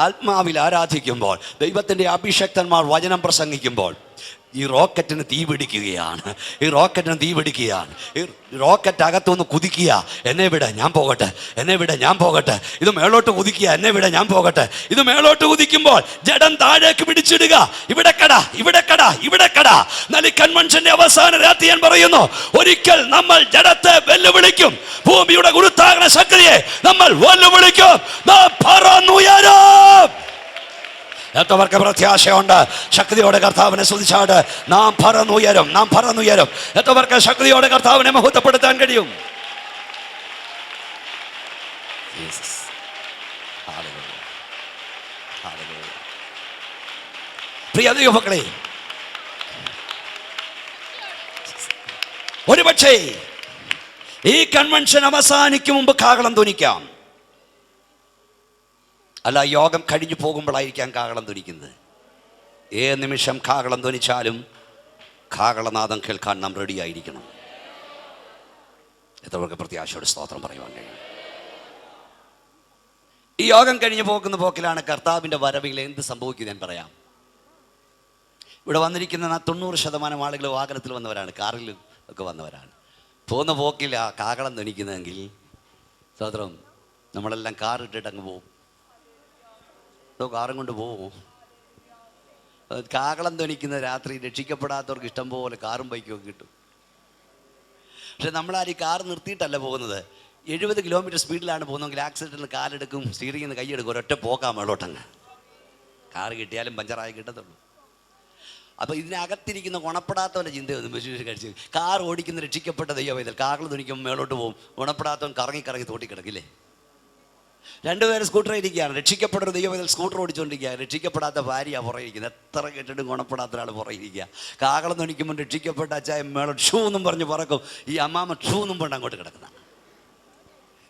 ആത്മാവിൽ ആരാധിക്കുമ്പോൾ, ദൈവത്തിൻ്റെ അഭിഷക്തന്മാർ വചനം പ്രസംഗിക്കുമ്പോൾ, ഈ റോക്കറ്റിന് തീ പിടിക്കുകയാണ്. ഈ റോക്കറ്റിന് തീ പിടിക്കുകയാണ്. ഈ റോക്കറ്റ് അകത്തുനിന്ന് കുതിക്കുക, എന്നെ വിട ഞാൻ പോകട്ടെ, എന്നെ വിട ഞാൻ പോകട്ടെ. ഇത് മേളോട്ട് കുതിക്കുക, എന്നെ വിട ഞാൻ പോകട്ടെ. ഇത് മേളോട്ട് കുതിക്കുമ്പോൾ ജഡം താഴേക്ക് പിടിച്ചിടുക. ഇവിടെ കട, ഇവിടെ കട, ഇവിടെ കട. എന്നാൽ ഈ കൺവെൻഷന്റെ അവസാന രാത്രി ഞാൻ പറയുന്നു, ഒരിക്കൽ നമ്മൾ ജഡത്തെ വെല്ലുവിളിക്കും. ഭൂമിയുടെ ഗുരുത്വാകർഷണ ശക്തിയെ നമ്മൾ വെല്ലുവിളിക്കും. നാം പറന്നുയരും. എത്രവർക്ക് പ്രത്യാശയുണ്ട്? ശക്തിയോടെ കർത്താവിനെ സ്തുതിച്ചാട് നാം പറന്നുയരും, നാം പറന്നുയരും. എത്രവർക്ക് ശക്തിയോടെ കർത്താവിനെ മഹത്വപ്പെടുത്താൻ കഴിയും? പ്രിയ ദൈവമക്കളെ, ഒരുപക്ഷേ ഈ കൺവെൻഷൻ അവസാനിക്കും മുമ്പ് കാഹളം ധ്വനിക്കാം. അല്ല, യോഗം കഴിഞ്ഞു പോകുമ്പോഴായിരിക്കാം കാഹളം ധ്വനിക്കുന്നത്. ഏത് നിമിഷം കാഹളം ധ്വനിച്ചാലും കാഹളനാദം കേൾക്കാൻ നാം റെഡിയായിരിക്കണം. എത്രവർക്ക് പ്രത്യാശയോടെ സ്തോത്രം പറയുവാൻ കഴിയും? ഈ യോഗം കഴിഞ്ഞു പോകുന്ന പോക്കിലാണ് കർത്താവിൻ്റെ വരവിൽ എന്ത് സംഭവിക്കുന്നത് ഞാൻ പറയാം. ഇവിടെ വന്നിരിക്കുന്ന 90% ആളുകൾ വാഹനത്തിൽ വന്നവരാണ്, കാറിൽ ഒക്കെ വന്നവരാണ്. പോകുന്ന പോക്കിൽ ആ കാഹളം ധ്വനിക്കുന്നതെങ്കിൽ സ്തോത്രം, നമ്മളെല്ലാം കാർ ഇട്ടിട്ട് അങ്ങ് പോകും. കാറും കൊണ്ട് പോവും. കാഹളം ധ്വനിക്കുന്ന രാത്രി രക്ഷിക്കപ്പെടാത്തവർക്ക് ഇഷ്ടം പോലെ കാറും ബൈക്കും ഒക്കെ കിട്ടും. പക്ഷെ നമ്മളാരും ഈ കാർ നിർത്തിയിട്ടല്ല പോകുന്നത്. 70 കിലോമീറ്റർ സ്പീഡിലാണ് പോകുന്നതെങ്കിൽ ആക്സിഡൻറ്റിൽ കാലെടുക്കും, സ്റ്റീറിംഗിൽ നിന്ന് കൈയെടുക്കും, ഒരൊറ്റ പോക്കാം മേളോട്ടങ്ങ്. കാറ് കിട്ടിയാലും പഞ്ചറായി കിട്ടത്തുള്ളൂ. അപ്പോൾ ഇതിനകത്തിരിക്കുന്ന ഗുണപ്പെടാത്തവൻ്റെ ചിന്തയൊന്നും വിശേഷം കഴിച്ച് കാർ ഓടിക്കുന്ന രക്ഷിക്കപ്പെട്ട ദൈവം കാറിൽ ധ്വനിക്കുമ്പോൾ മേളോട്ട് പോകും. ഗുണപ്പെടാത്തവൻ കറങ്ങി കറങ്ങി തോട്ടി കിടക്കില്ലേ? രണ്ടുപേരും സ്കൂട്ടറിൽ ഇരിക്കുകയാണ്. രക്ഷിക്കപ്പെട്ടൊരു ദൈവം സ്കൂട്ടർ ഓടിച്ചുകൊണ്ടിരിക്കുക. രക്ഷിക്കപ്പെടാത്ത ഭാര്യ പുറയിരിക്കുന്നത്. എത്ര കേട്ടിട്ടും ഗുണപ്പെടാത്ത ഒരാൾ പുറയിരിക്കുക. കാഹളം ധ്വനിക്കുമ്പോൾ രക്ഷിക്കപ്പെട്ട അച്ചായ മേളം ഷൂ എന്നും പറഞ്ഞ് പറക്കും. ഈ അമ്മാമ്മ ഷൂ എന്നും പറഞ്ഞ് അങ്ങോട്ട് കിടക്കുന്ന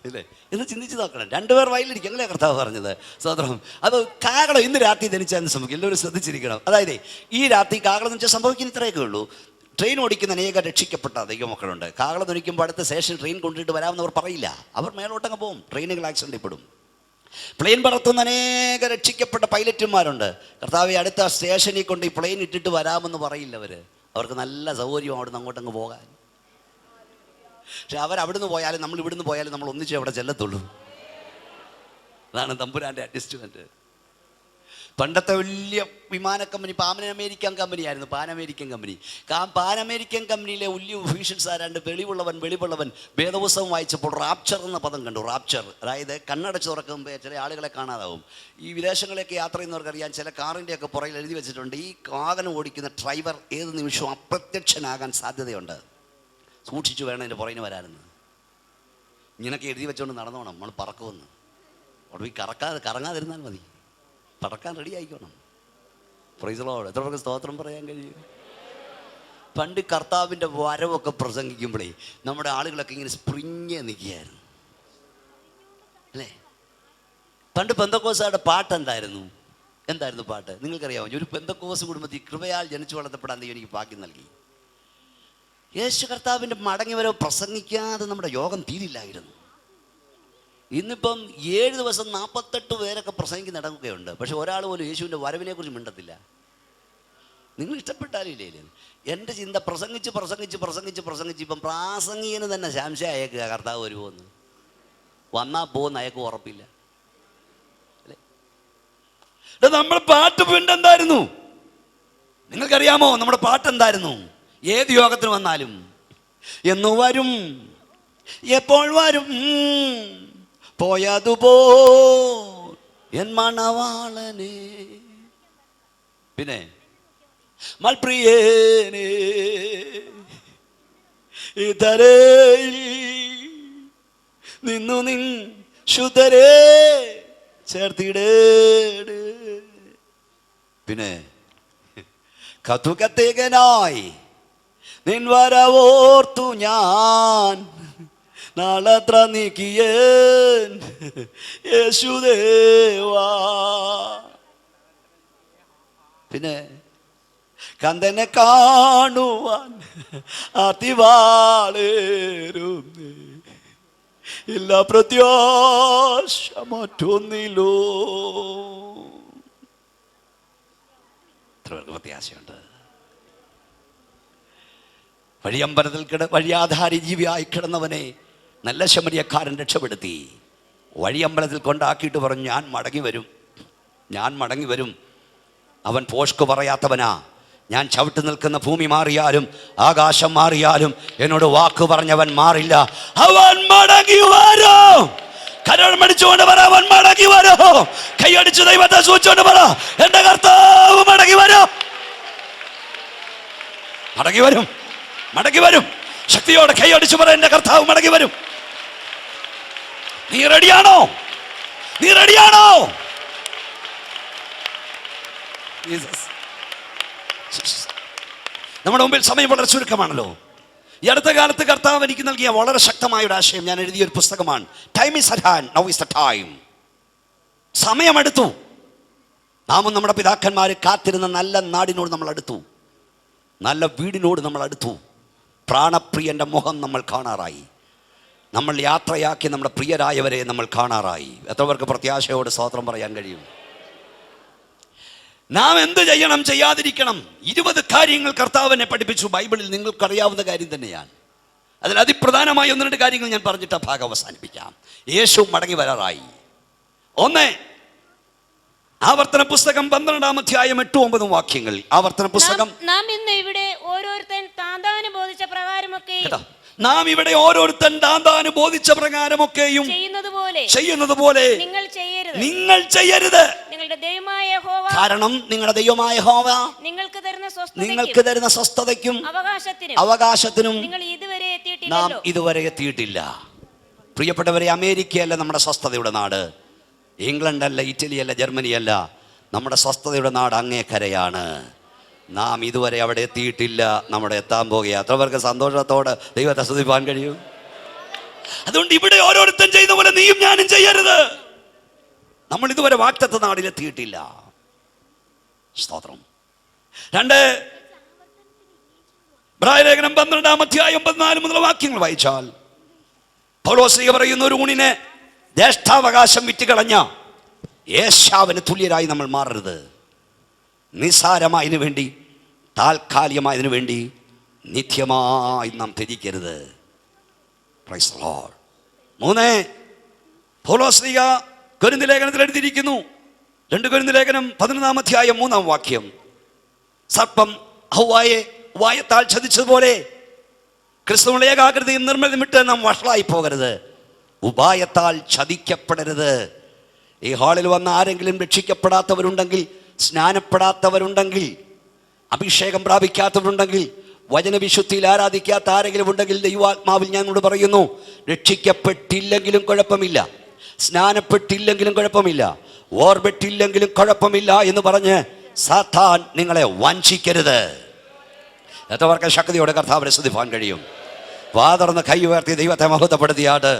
ഇല്ലേ എന്ന് ചിന്തിച്ച് നോക്കണം. രണ്ടുപേർ വയലിരിക്കും. അങ്ങനെ കർത്താവ് പറഞ്ഞത് സ്തോത്രം. അത് കാഹളം ഇന്ന് രാത്രി ധനിച്ചാൽ സംഭവിക്കും. എല്ലാവരും ശ്രദ്ധിച്ചിരിക്കണം. അതായത് ഈ രാത്രി കാഹളം എന്ന് വെച്ചാൽ സംഭവിക്കുന്ന ഇത്രയൊക്കെ ഉള്ളൂ. ട്രെയിൻ ഓടിക്കുന്ന അനേകം രക്ഷിക്കപ്പെട്ട ദൈവമക്കളുണ്ട്. കാഹളം ധ്വനിക്കുമ്പോൾ അടുത്ത സ്റ്റേഷൻ ട്രെയിൻ കൊണ്ടിട്ട് വരാമെന്ന് അവർ പറയില്ല. അവർ മേലോട്ടങ്ങ് പോകും. ട്രെയിനുകൾ ആക്സിഡൻറ്റിൽ പെടും. പ്ലെയിൻ പറത്തുന്ന അനേക രക്ഷിക്കപ്പെട്ട പൈലറ്റുമാരുണ്ട്. കർത്താവെ അടുത്ത സ്റ്റേഷനിൽ കൊണ്ട് ഈ പ്ലെയിൻ ഇട്ടിട്ട് വരാമെന്ന് പറയില്ല. അവർക്ക് നല്ല സൗകര്യം അവിടുന്ന് അങ്ങോട്ടങ്ങ് പോകാൻ. പക്ഷെ അവരവിടുന്ന് പോയാലും നമ്മൾ ഇവിടുന്ന് പോയാലും നമ്മൾ ഒന്നിച്ച് അവിടെ ചെല്ലത്തുള്ളൂ. അതാണ് തമ്പുരാൻ്റെ അഡ്ജസ്റ്റ്മെൻറ്റ്. പണ്ടത്തെ വലിയ വിമാന കമ്പനി പാൻ അമേരിക്കൻ കമ്പനിയായിരുന്നു. പാൻ അമേരിക്കൻ കമ്പനിയിലെ വലിയ ഒഫീഷ്യൽസ് ആരാണ്ട് വെളിവുള്ളവൻ വേദപുസ്തകം വായിച്ചപ്പോൾ റാപ്ചർ എന്ന പദം കണ്ടു. റാപ്ചർ, അതായത് കണ്ണടച്ച് തുറക്കുമ്പോൾ ചില ആളുകളെ കാണാതാവും. ഈ വിദേശങ്ങളിലേക്ക് യാത്ര ചെയ്യുന്നവർക്കറിയാം, ചില കാറിൻ്റെയൊക്കെ പുറകിൽ എഴുതി വെച്ചിട്ടുണ്ട്, ഈ വാഹനം ഓടിക്കുന്ന ഡ്രൈവർ ഏത് നിമിഷവും അപ്രത്യക്ഷനാകാൻ സാധ്യതയുണ്ട്, സൂക്ഷിച്ചു വേണം എൻ്റെ പുറകിന് വരാനെന്ന്. ഇങ്ങനെയൊക്കെ എഴുതി വെച്ചുകൊണ്ട് നടന്നോണം, നമ്മൾ പറക്കുമെന്ന്. അവിടെ കറങ്ങാതിരുന്നാൽ മതി, പറക്കാൻ റെഡി ആയിക്കോണം. Praise the Lord. എത്ര പേർക്ക് സ്തോത്രം പറയാൻ കഴിയും? പണ്ട് കർത്താവിൻ്റെ വരവൊക്കെ പ്രസംഗിക്കുമ്പോഴേ നമ്മുടെ ആളുകളൊക്കെ ഇങ്ങനെ സ്പ്രിങ്ങ് നിൽക്കുകയായിരുന്നു അല്ലേ? പണ്ട് പെന്തക്കോസുകാരുടെ പാട്ടെന്തായിരുന്നു? എന്തായിരുന്നു പാട്ട്? നിങ്ങൾക്കറിയാമോ? ഒരു പെന്തക്കോസ് കുടുംബത്തിൽ കൃപയാൽ ജനിച്ചു വളർത്തപ്പെടാൻ ദൈവം എനിക്ക് ഭാഗ്യം നൽകി. യേശു കർത്താവിൻ്റെ മടങ്ങി വരവ് പ്രസംഗിക്കാതെ നമ്മുടെ യോഗം തീരില്ലായിരുന്നു. ഇന്നിപ്പം 7 ദിവസം 48 പേരൊക്കെ പ്രസംഗിക്കുന്ന ഇടമൊക്കെയുണ്ട്. പക്ഷെ ഒരാൾ പോലും യേശുവിൻ്റെ വരവിനെ കുറിച്ച് മിണ്ടത്തില്ല. നിങ്ങൾ ഇഷ്ടപ്പെട്ടാലും ഇല്ലേ? എൻ്റെ ചിന്ത പ്രസംഗിച്ച് ഇപ്പം പ്രാസംഗികന് തന്നെ സംശയം അയക്കുക കർത്താവ് വരുമോന്ന്. വന്നാൽ പോകുന്ന അയക്കും ഉറപ്പില്ല അല്ലേ? നമ്മുടെ പാട്ട് പിണ്ടെന്തായിരുന്നു? നിങ്ങൾക്കറിയാമോ നമ്മുടെ പാട്ടെന്തായിരുന്നു? ഏത് യോഗത്തിന് വന്നാലും എന്നു വരും, എപ്പോൾ വരും, പോയതുപോ എൻ മണവാളനെ, പിന്നെ മൽപ്രിയേനെ ഇതരയിൽ നിന്നു നിൻ ശുദ്ധരെ ചേർത്തിടേട്, പിന്നെ കത്തുകത്തേകനായി നിൻ വരവോർത്തു ഞാൻ നാളത്ര നീക്കിയൻ യേശുദേവാ, പിന്നെ കന്തനെ കാണുവാൻ ആർത്തിവാളേരും ഇല്ല പ്രത്യാശ മറ്റൊന്നിലോ. എത്ര പേർക്ക് പ്രത്യാശയുണ്ട്? വഴിയമ്പലത്തിൽ വഴിയാധാരി ജീവിയായി കിടന്നവനെ നല്ല ശമരിയക്കാരൻ രക്ഷപ്പെടുത്തി. വഴിയമ്പലത്തിൽ കൊണ്ടാക്കിയിട്ട് പറഞ്ഞു, ഞാൻ മടങ്ങി വരും. അവൻ പോഷ്ക് പറയാത്തവനാ. ഞാൻ ചവിട്ടി നിൽക്കുന്ന ഭൂമി മാറിയാലും ആകാശം മാറിയാലും എന്നോട് വാക്ക് പറഞ്ഞവൻ മാറില്ല. അവൻ മടങ്ങി വരും. കരമടിച്ചുകൊണ്ട് പറ, അവൻ മടങ്ങി വരും. കൈയടിച്ച് ദൈവത്തെ സൂചിച്ചുകൊണ്ട് പറ, എന്റെ കർത്താവ് മടങ്ങി വരും. മടങ്ങി വരും, മടങ്ങി വരും. ശക്തിയോടെ കൈയടിച്ച് പറ, എന്റെ കർത്താവ് മടങ്ങി വരും. നീ റെഡിയാണോ? നീ റെഡിയാണോ? നമ്മുടെ മുമ്പിൽ സമയം വളരെ ചുരുക്കമാണല്ലോ. ഈ അടുത്ത കാലത്ത് കർത്താവ് എനിക്ക് നൽകിയ വളരെ ശക്തമായ ഒരു ആശയം ഞാൻ എഴുതിയൊരു പുസ്തകമാണ്. Time is at hand, now is the time. സമയമെടുത്തു. നാമും നമ്മുടെ പിതാക്കന്മാർ കാത്തിരുന്ന നല്ല നാടിനോട് നമ്മൾ അടുത്തു, നല്ല വീടിനോട് നമ്മൾ അടുത്തു. പ്രാണപ്രിയന്റെ മുഖം നമ്മൾ കാണാറായി. നമ്മൾ യാത്രയാക്കി നമ്മുടെ പ്രിയരായവരെ നമ്മൾ കാണാറായി. എത്ര പേർക്ക് പ്രത്യാശയോട് സ്തോത്രം പറയാൻ കഴിയും? നാം എന്ത് ചെയ്യണം, ചെയ്യാതിരിക്കണം? 20 കാര്യങ്ങൾ കർത്താവിനെ പഠിപ്പിച്ചു. ബൈബിളിൽ നിങ്ങൾക്കറിയാവുന്ന കാര്യം തന്നെയാണ്. അതിൽ അതിപ്രധാനമായ 1-2 കാര്യങ്ങൾ ഞാൻ പറഞ്ഞിട്ട് ആ ഭാഗം അവസാനിപ്പിക്കാം. യേശു മടങ്ങി വരാറായി. 1, ആവർത്തന പുസ്തകം 12-ാം അധ്യായം 8-9 വാക്യങ്ങൾ. ആവർത്തന പുസ്തകം. നാം ഇന്ന് ഇവിടെ ഓരോരുത്തൻ താന്താന് ബോധിച്ച ബോധിച്ച പ്രകാരമൊക്കെയും ചെയ്യുന്നത് പോലെ നിങ്ങൾ ചെയ്യരുത്. കാരണം നിങ്ങളുടെ ദൈവമായ യഹോവ നിങ്ങൾക്ക് തരുന്ന സ്വസ്ഥതയ്ക്കും അവകാശത്തിനും നാം ഇതുവരെ എത്തിയിട്ടില്ല. പ്രിയപ്പെട്ടവരെ, അമേരിക്കയല്ല നമ്മുടെ സ്വസ്ഥതയുടെ നാട്, ഇംഗ്ലണ്ട് അല്ല, ഇറ്റലി അല്ല, ജർമ്മനി അല്ല. നമ്മുടെ സ്വസ്ഥതയുടെ നാട് അങ്ങേക്കരയാണ്. നാം ഇതുവരെ അവിടെ എത്തിയിട്ടില്ല. നമ്മുടെ എത്താൻ പോകുക. അത്ര പേർക്ക് സന്തോഷത്തോടെ ദൈവത്തെ സ്തുതിപ്പാൻ കഴിയും? അതുകൊണ്ട് ഇവിടെ ഓരോരുത്തരും ചെയ്യുന്ന പോലെ നീയും ഞാനും ചെയ്യരുത്. നമ്മൾ ഇതുവരെ വാഗ്ദത്ത നാടിലെത്തിയിട്ടില്ല. സ്തോത്രം. 2, ഇബ്രായലേഖനം 12-ാം അധ്യായം 14 മുതൽ വാക്യങ്ങൾ വായിച്ചാൽ പൗലോസ് പറയുന്ന, ഒരു ഊണിനെ ജ്യേഷ്ഠാവകാശം വിറ്റുകളഞ്ഞ ഏശാവിന് തുല്യരായി നമ്മൾ മാറരുത്. നിസാരമായതിനു വേണ്ടി, താൽക്കാലികമായതിനു വേണ്ടി നിത്യമായി നാം ത്യജിക്കരുത്. Praise the Lord. 3, പൗലോസ് കൊരിന്ത്യർ ലേഖനത്തിൽ എഴുതിയിരിക്കുന്നു. 2 കൊരിന്ത്യർ ലേഖനം 11-ാം അധ്യായം 3-ാം വാക്യം. സർപ്പം ഹവ്വായെ വായത്താൽ ചതിച്ചതുപോലെ ക്രിസ്തുവിന്റെ ഏകാഗ്രതയും നിർമ്മലതയും വിട്ട് നാം വഷളായി പോകരുത്. ഉപായത്താൽ ചതിക്കപ്പെടരുത്. ഈ ഹാളിൽ വന്ന ആരെങ്കിലും രക്ഷിക്കപ്പെടാത്തവരുണ്ടെങ്കിൽ, സ്നാനപ്പെടാത്തവരുണ്ടെങ്കിൽ, അഭിഷേകം പ്രാപിക്കാത്തവരുണ്ടെങ്കിൽ, വചനവിശുദ്ധിയിൽ ആരാധിക്കാത്ത ആരെങ്കിലും ഉണ്ടെങ്കിൽ, ദൈവാത്മാവിൽ ഞാനോട് പറയുന്നു, രക്ഷിക്കപ്പെട്ടില്ലെങ്കിലും കുഴപ്പമില്ല, സ്നാനപ്പെട്ടില്ലെങ്കിലും കുഴപ്പമില്ല, ഓർബിട്ടില്ലെങ്കിലും കുഴപ്പമില്ല എന്ന് പറഞ്ഞ് സാത്താൻ നിങ്ങളെ വഞ്ചിക്കരുത്. എത്രവർക്ക് ശക്തിയോടെ കർത്താവിനെ സ്തുതിപ്പാൻ കഴിയും? വാതർന്ന് കൈ ഉയർത്തി ദൈവത്തെ മഹത്വപ്പെടുത്തിയാട്ട്.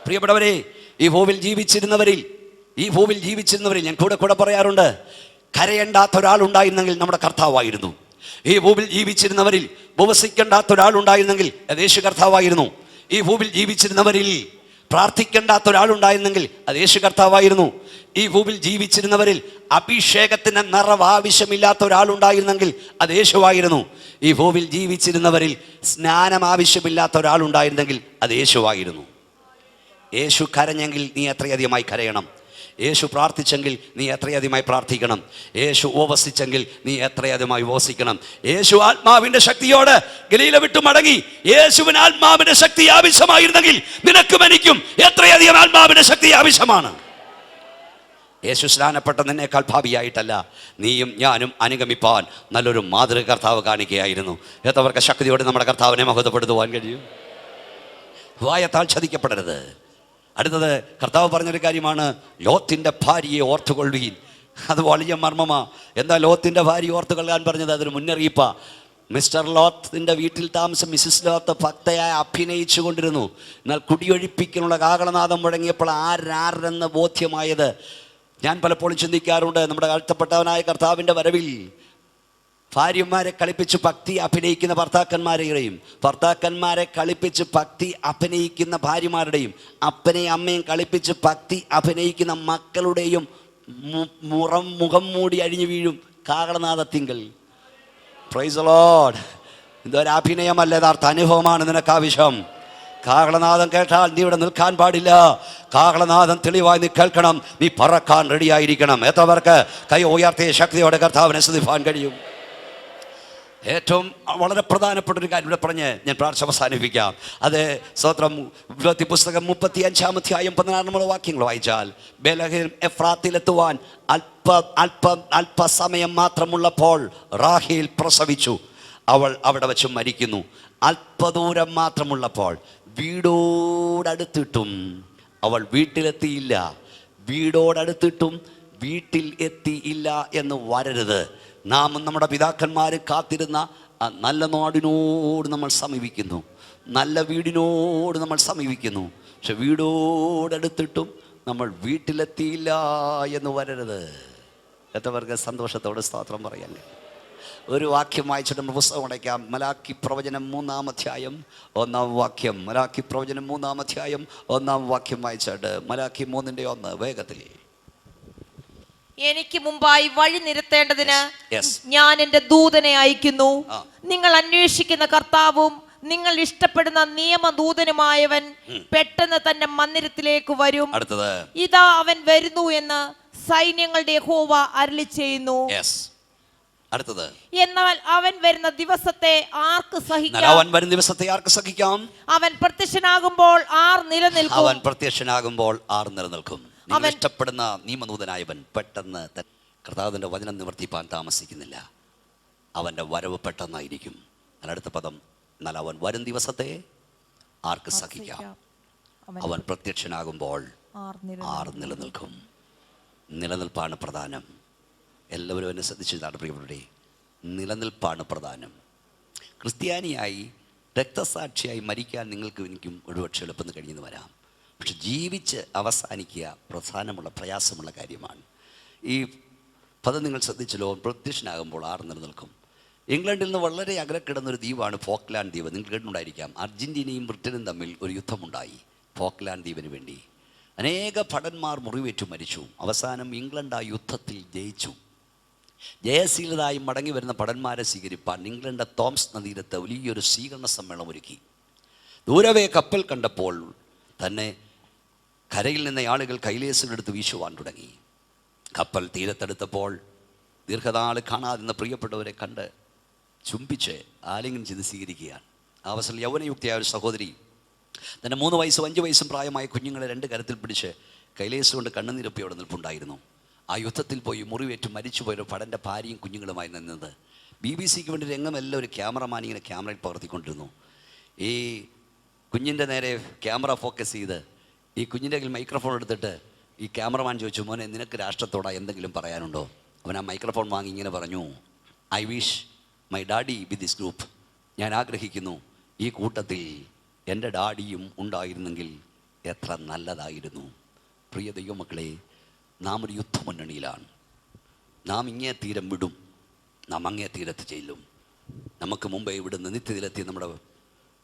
പ്രിയപ്പെട്ടവരെ, ഈ ഭൂമിയിൽ ജീവിച്ചിരുന്നവരിൽ ഞാൻ കൂടെ പറയാറുണ്ട്, കരയേണ്ടാത്ത ഒരാളുണ്ടായിരുന്നെങ്കിൽ നമ്മുടെ കർത്താവായിരുന്നു. ഈ ഭൂമിയിൽ ജീവിച്ചിരുന്നവരിൽ ഉപവസിക്കേണ്ടാത്ത ഒരാളുണ്ടായിരുന്നെങ്കിൽ അത് യേശു കർത്താവായിരുന്നു. ഈ ഭൂമിയിൽ ജീവിച്ചിരുന്നവരിൽ പ്രാർത്ഥിക്കേണ്ടാത്ത ഒരാളുണ്ടായിരുന്നെങ്കിൽ അത് യേശു കർത്താവായിരുന്നു. ഈ ഭൂമിയിൽ ജീവിച്ചിരുന്നവരിൽ അഭിഷേകത്തിന് നിറവ് ആവശ്യമില്ലാത്ത ഒരാളുണ്ടായിരുന്നെങ്കിൽ അത് യേശുവായിരുന്നു. ഈ ഭൂമിയിൽ ജീവിച്ചിരുന്നവരിൽ സ്നാനം ആവശ്യമില്ലാത്ത ഒരാളുണ്ടായിരുന്നെങ്കിൽ അത് യേശുവായിരുന്നു. യേശു കരഞ്ഞെങ്കിൽ നീ എത്രയധികമായി കരയണം. യേശു പ്രാർത്ഥിച്ചെങ്കിൽ നീ എത്രയധികമായി പ്രാർത്ഥിക്കണം. യേശു ഉപവസിച്ചെങ്കിൽ നീ എത്രയധികമായി ഉപവസിക്കണം. യേശു ആത്മാവിന്റെ ശക്തിയോട് ഗലീല വിട്ടു മടങ്ങി. യേശുവിന് ആത്മാവിന്റെ ശക്തി ആവശ്യമായിരുന്നെങ്കിൽ നിനക്കും എനിക്കും എത്രയധികം ആത്മാവിന്റെ ശക്തി ആവശ്യമാണ്. യേശു സ്നാനപ്പെട്ട നിന്നേക്കാൾ ഭാവിയായിട്ടല്ല നീയും ഞാനും അനുഗമിപ്പാൻ നല്ലൊരു മാതൃക കർത്താവ് കാണിക്കുകയായിരുന്നു. എത്രവർക്ക് ശക്തിയോടെ നമ്മുടെ കർത്താവിനെ മഹത്വപ്പെടുത്തുവാൻ കഴിയും? വായത്താൽ ചതിക്കപ്പെടരുത്. അടുത്തത് കർത്താവ് പറഞ്ഞൊരു കാര്യമാണ്, ലോത്തിന്റെ ഭാര്യയെ ഓർത്തുകൊള്ളുവീൻ. അത് വലിയ മർമ്മമാ. എന്താ ലോത്തിന്റെ ഭാര്യ ഓർത്തുകൊള്ളാൻ പറഞ്ഞത്? അതൊരു മുന്നറിയിപ്പാ. മിസ്റ്റർ ലോത്തിന്റെ വീട്ടിൽ താമസം മിസ്സിസ് ലോത്ത് ഭക്തയായി അഭിനയിച്ചു കൊണ്ടിരുന്നു. എന്നാൽ കുടിയൊഴിപ്പിക്കാനുള്ള കാഹളനാദം മുഴങ്ങിയപ്പോൾ ആരാരെന്ന് ബോധ്യമായത്. ഞാൻ പലപ്പോഴും ചിന്തിക്കാറുണ്ട്, നമ്മുടെ വാഴ്ത്തപ്പെട്ടവനായ കർത്താവിൻ്റെ വരവിൽ ഭാര്യമാരെ കളിപ്പിച്ച് ഭക്തി അഭിനയിക്കുന്ന ഭർത്താക്കന്മാരെയും ഭർത്താക്കന്മാരെ കളിപ്പിച്ച് ഭക്തി അഭിനയിക്കുന്ന ഭാര്യമാരുടെയും അപ്പനെയും അമ്മയും കളിപ്പിച്ച് ഭക്തി അഭിനയിക്കുന്ന മക്കളുടെയും മുഖം മൂടി അഴിഞ്ഞു വീഴും കാഹളനാദത്തിങ്കൽ. Price the Lord. ഇതൊരു അഭിനയമല്ല, യഥാർത്ഥ അനുഭവമാണ് നിനക്ക് ആവശ്യം. കാഹളനാദം കേട്ടാൽ നീ ഇവിടെ നിൽക്കാൻ പാടില്ല. കാഹളനാദം തെളിവായി നീ കേൾക്കണം. നീ പറക്കാൻ റെഡിയായിരിക്കണം. എത്ര പേർക്ക് കൈ ഉയർത്തിയ ശക്തിയോടെ കർത്താവിനെ സ്തുതിപ്പാൻ കഴിയും? ഏറ്റവും വളരെ പ്രധാനപ്പെട്ട ഒരു കാര്യം ഇവിടെ പറഞ്ഞ് ഞാൻ പ്രാർത്ഥന അവസാനിപ്പിക്കാം. അത് സ്തോത്രം, ഉൽപ്പത്തി പുസ്തകം 35 16 വാക്യങ്ങൾ വായിച്ചാൽ, ബേലഹേം എഫ്രാത്തിലെത്തുവാൻ അല്പസമയം മാത്രമുള്ളപ്പോൾ റാഹേൽ പ്രസവിച്ചു. അവൾ അവിടെ വെച്ച് മരിക്കുന്നു. അല്പദൂരം മാത്രമുള്ളപ്പോൾ, വീടോടടുത്തിട്ടും അവൾ വീട്ടിലെത്തിയില്ല. വീടോടടുത്തിട്ടും വീട്ടിൽ എത്തിയില്ല എന്ന് വരരുത്. നാം നമ്മുടെ പിതാക്കന്മാർ കാത്തിരുന്ന ആ നല്ല നാടിനോട് നമ്മൾ സമീപിക്കുന്നു, നല്ല വീടിനോട് നമ്മൾ സമീപിക്കുന്നു. പക്ഷെ വീടോടടുത്തിട്ടും നമ്മൾ വീട്ടിലെത്തിയില്ല എന്ന് വരരുത്. എത്രവർക്ക് സന്തോഷത്തോടെ സ്തോത്രം പറയാൻ. ഒരു വാക്യം വായിച്ചിട്ട് നമ്മൾ പുസ്തകം അടയ്ക്കാം. മലാക്കി പ്രവചനം 3 1 വാക്യം. മലാക്കി പ്രവചനം 3 1 വാക്യം വായിച്ചിട്ട് മലാക്കി 3:1 വേഗത്തിൽ. എനിക്ക് മുമ്പായി വഴി നിരത്തേണ്ടതിന് ഞാൻ എൻ്റെ ദൂതനെ അയക്കുന്നു. നിങ്ങൾ അന്വേഷിക്കുന്ന കർത്താവും നിങ്ങൾ ഇഷ്ടപ്പെടുന്ന നിയമദൂതനുമായവൻ പെട്ടെന്ന് തന്റെ മന്ദിരത്തിലേക്ക് വരും. അടുത്തത്, ഇതാ അവൻ വരുന്നു എന്ന് സൈന്യങ്ങളുടെ യഹോവ അരുളി ചെയ്യുന്നു. അടുത്തത്, എന്നാൽ അവൻ വരുന്ന ദിവസത്തെ ആർക്ക് സഹിക്കാം? അവൻ വരുന്ന ദിവസത്തെ ആർക്ക് സഹിക്കാം? അവൻ പ്രത്യക്ഷനാകുമ്പോൾ ആർ നിലനിൽക്കും? അവൻ പ്രത്യക്ഷനാകുമ്പോൾ ആർ നിലനിൽക്കും? നിങ്ങൾ ഇഷ്ടപ്പെടുന്ന നിയമദൂതനായവൻ പെട്ടെന്ന് കർത്താവിന്റെ വചനം നിവർത്തിപ്പാൻ താമസിക്കുന്നില്ല. അവന്റെ വരവ് പെട്ടെന്നായിരിക്കും. അടുത്ത പദം, എന്നാൽ അവൻ വരും ദിവസത്തെ ആർക്ക് സഹിക്കാം? അവൻ പ്രത്യക്ഷനാകുമ്പോൾ ആർ നിലനിൽക്കും? നിലനിൽപ്പാണ് പ്രധാനം. എല്ലാവരും എന്നെ ശ്രദ്ധിച്ചതാണ് പ്രിയപ്പെട്ടവരെ. നിലനിൽപ്പാണ് പ്രധാനം. ക്രിസ്ത്യാനിയായി രക്തസാക്ഷിയായി മരിക്കാൻ നിങ്ങൾക്കും എനിക്കും ഒരുപക്ഷെ എളുപ്പം കഴിഞ്ഞെന്ന് വരാം. പക്ഷെ ജീവിച്ച് അവസാനിക്കുക പ്രയാസമുള്ള കാര്യമാണ്. ഈ പദം നിങ്ങൾ ശ്രദ്ധിച്ചല്ലോ, പ്രത്യക്ഷനാകുമ്പോൾ ആർ നിലനിൽക്കും. ഇംഗ്ലണ്ടിൽ നിന്ന് വളരെ അകലെ കിടന്നൊരു ദ്വീപാണ് ഫോക്ലാൻഡ് ദ്വീപ്. നിങ്ങൾ കേട്ടിട്ടുണ്ടായിരിക്കാം. അർജന്റീനയും ബ്രിട്ടനും തമ്മിൽ ഒരു യുദ്ധമുണ്ടായി ഫോക്ലാൻഡ് ദ്വീപിന് വേണ്ടി. അനേക ഭടന്മാർ മുറിവേറ്റു മരിച്ചു. അവസാനം ഇംഗ്ലണ്ട് ആ യുദ്ധത്തിൽ ജയിച്ചു. ജയശീലതായി മടങ്ങി വരുന്ന ഭടന്മാരെ സ്വീകരിപ്പാൻ ഇംഗ്ലണ്ട് തോംസ് നദീരത്ത് വലിയൊരു സ്വീകരണ സമ്മേളനം ഒരുക്കി. ദൂരവേ കപ്പൽ കണ്ടപ്പോൾ തന്നെ കരയിൽ നിന്ന് ആളുകൾ കൈലേസുകളെടുത്ത് വീശുവാൻ തുടങ്ങി. കപ്പൽ തീരത്തെടുത്തപ്പോൾ ദീർഘനാൾ കാണാതിരുന്ന പ്രിയപ്പെട്ടവരെ കണ്ട് ചുംബിച്ച് ആലിംഗനം ചെയ്ത് സ്വീകരിക്കുകയാണ്. ആ അവസരം യൗവനയുക്തിയായ ഒരു സഹോദരി തൻ്റെ 3 വയസ്സും 5 വയസ്സും പ്രായമായ കുഞ്ഞുങ്ങളെ 2 കരത്തിൽ പിടിച്ച് കൈലേസ് കൊണ്ട് കണ്ണുനിരപ്പി അവിടെ നിൽപ്പുണ്ടായിരുന്നു. ആ യുദ്ധത്തിൽ പോയി മുറിവേറ്റ് മരിച്ചുപോയൊരു ഭടൻ്റെ ഭാര്യയും കുഞ്ഞുങ്ങളുമായി നിന്നത്. BBC-ക്ക് വേണ്ടി രംഗമെല്ലാം ഒരു ക്യാമറമാൻ ഇങ്ങനെ ക്യാമറയിൽ പകർത്തിക്കൊണ്ടിരുന്നു. ഈ കുഞ്ഞിൻ്റെ നേരെ ക്യാമറ ഫോക്കസ് ചെയ്ത് ഈ കുഞ്ഞിൻ്റെ കയ്യിൽ മൈക്രോഫോൺ എടുത്തിട്ട് ഈ ക്യാമറമാൻ ചോദിച്ചു, മോനെ നിനക്ക് രാഷ്ട്രത്തോടെ എന്തെങ്കിലും പറയാനുണ്ടോ? അവൻ ആ മൈക്രോഫോൺ വാങ്ങി ഇങ്ങനെ പറഞ്ഞു, I wish my daddy with this group. ഞാൻ ആഗ്രഹിക്കുന്നു ഈ കൂട്ടത്തിൽ എൻ്റെ ഡാഡിയും ഉണ്ടായിരുന്നെങ്കിൽ എത്ര നല്ലതായിരുന്നു. പ്രിയ ദൈവമക്കളെ, നാം ഒരു യുദ്ധമുന്നണിയിലാണ്. നാം ഇങ്ങേ തീരം വിടും, നാം അങ്ങേ തീരത്ത് ചെല്ലും. നമുക്ക് മുമ്പേ ഇവിടുന്ന് നിത്യത്തിലെത്തി നമ്മുടെ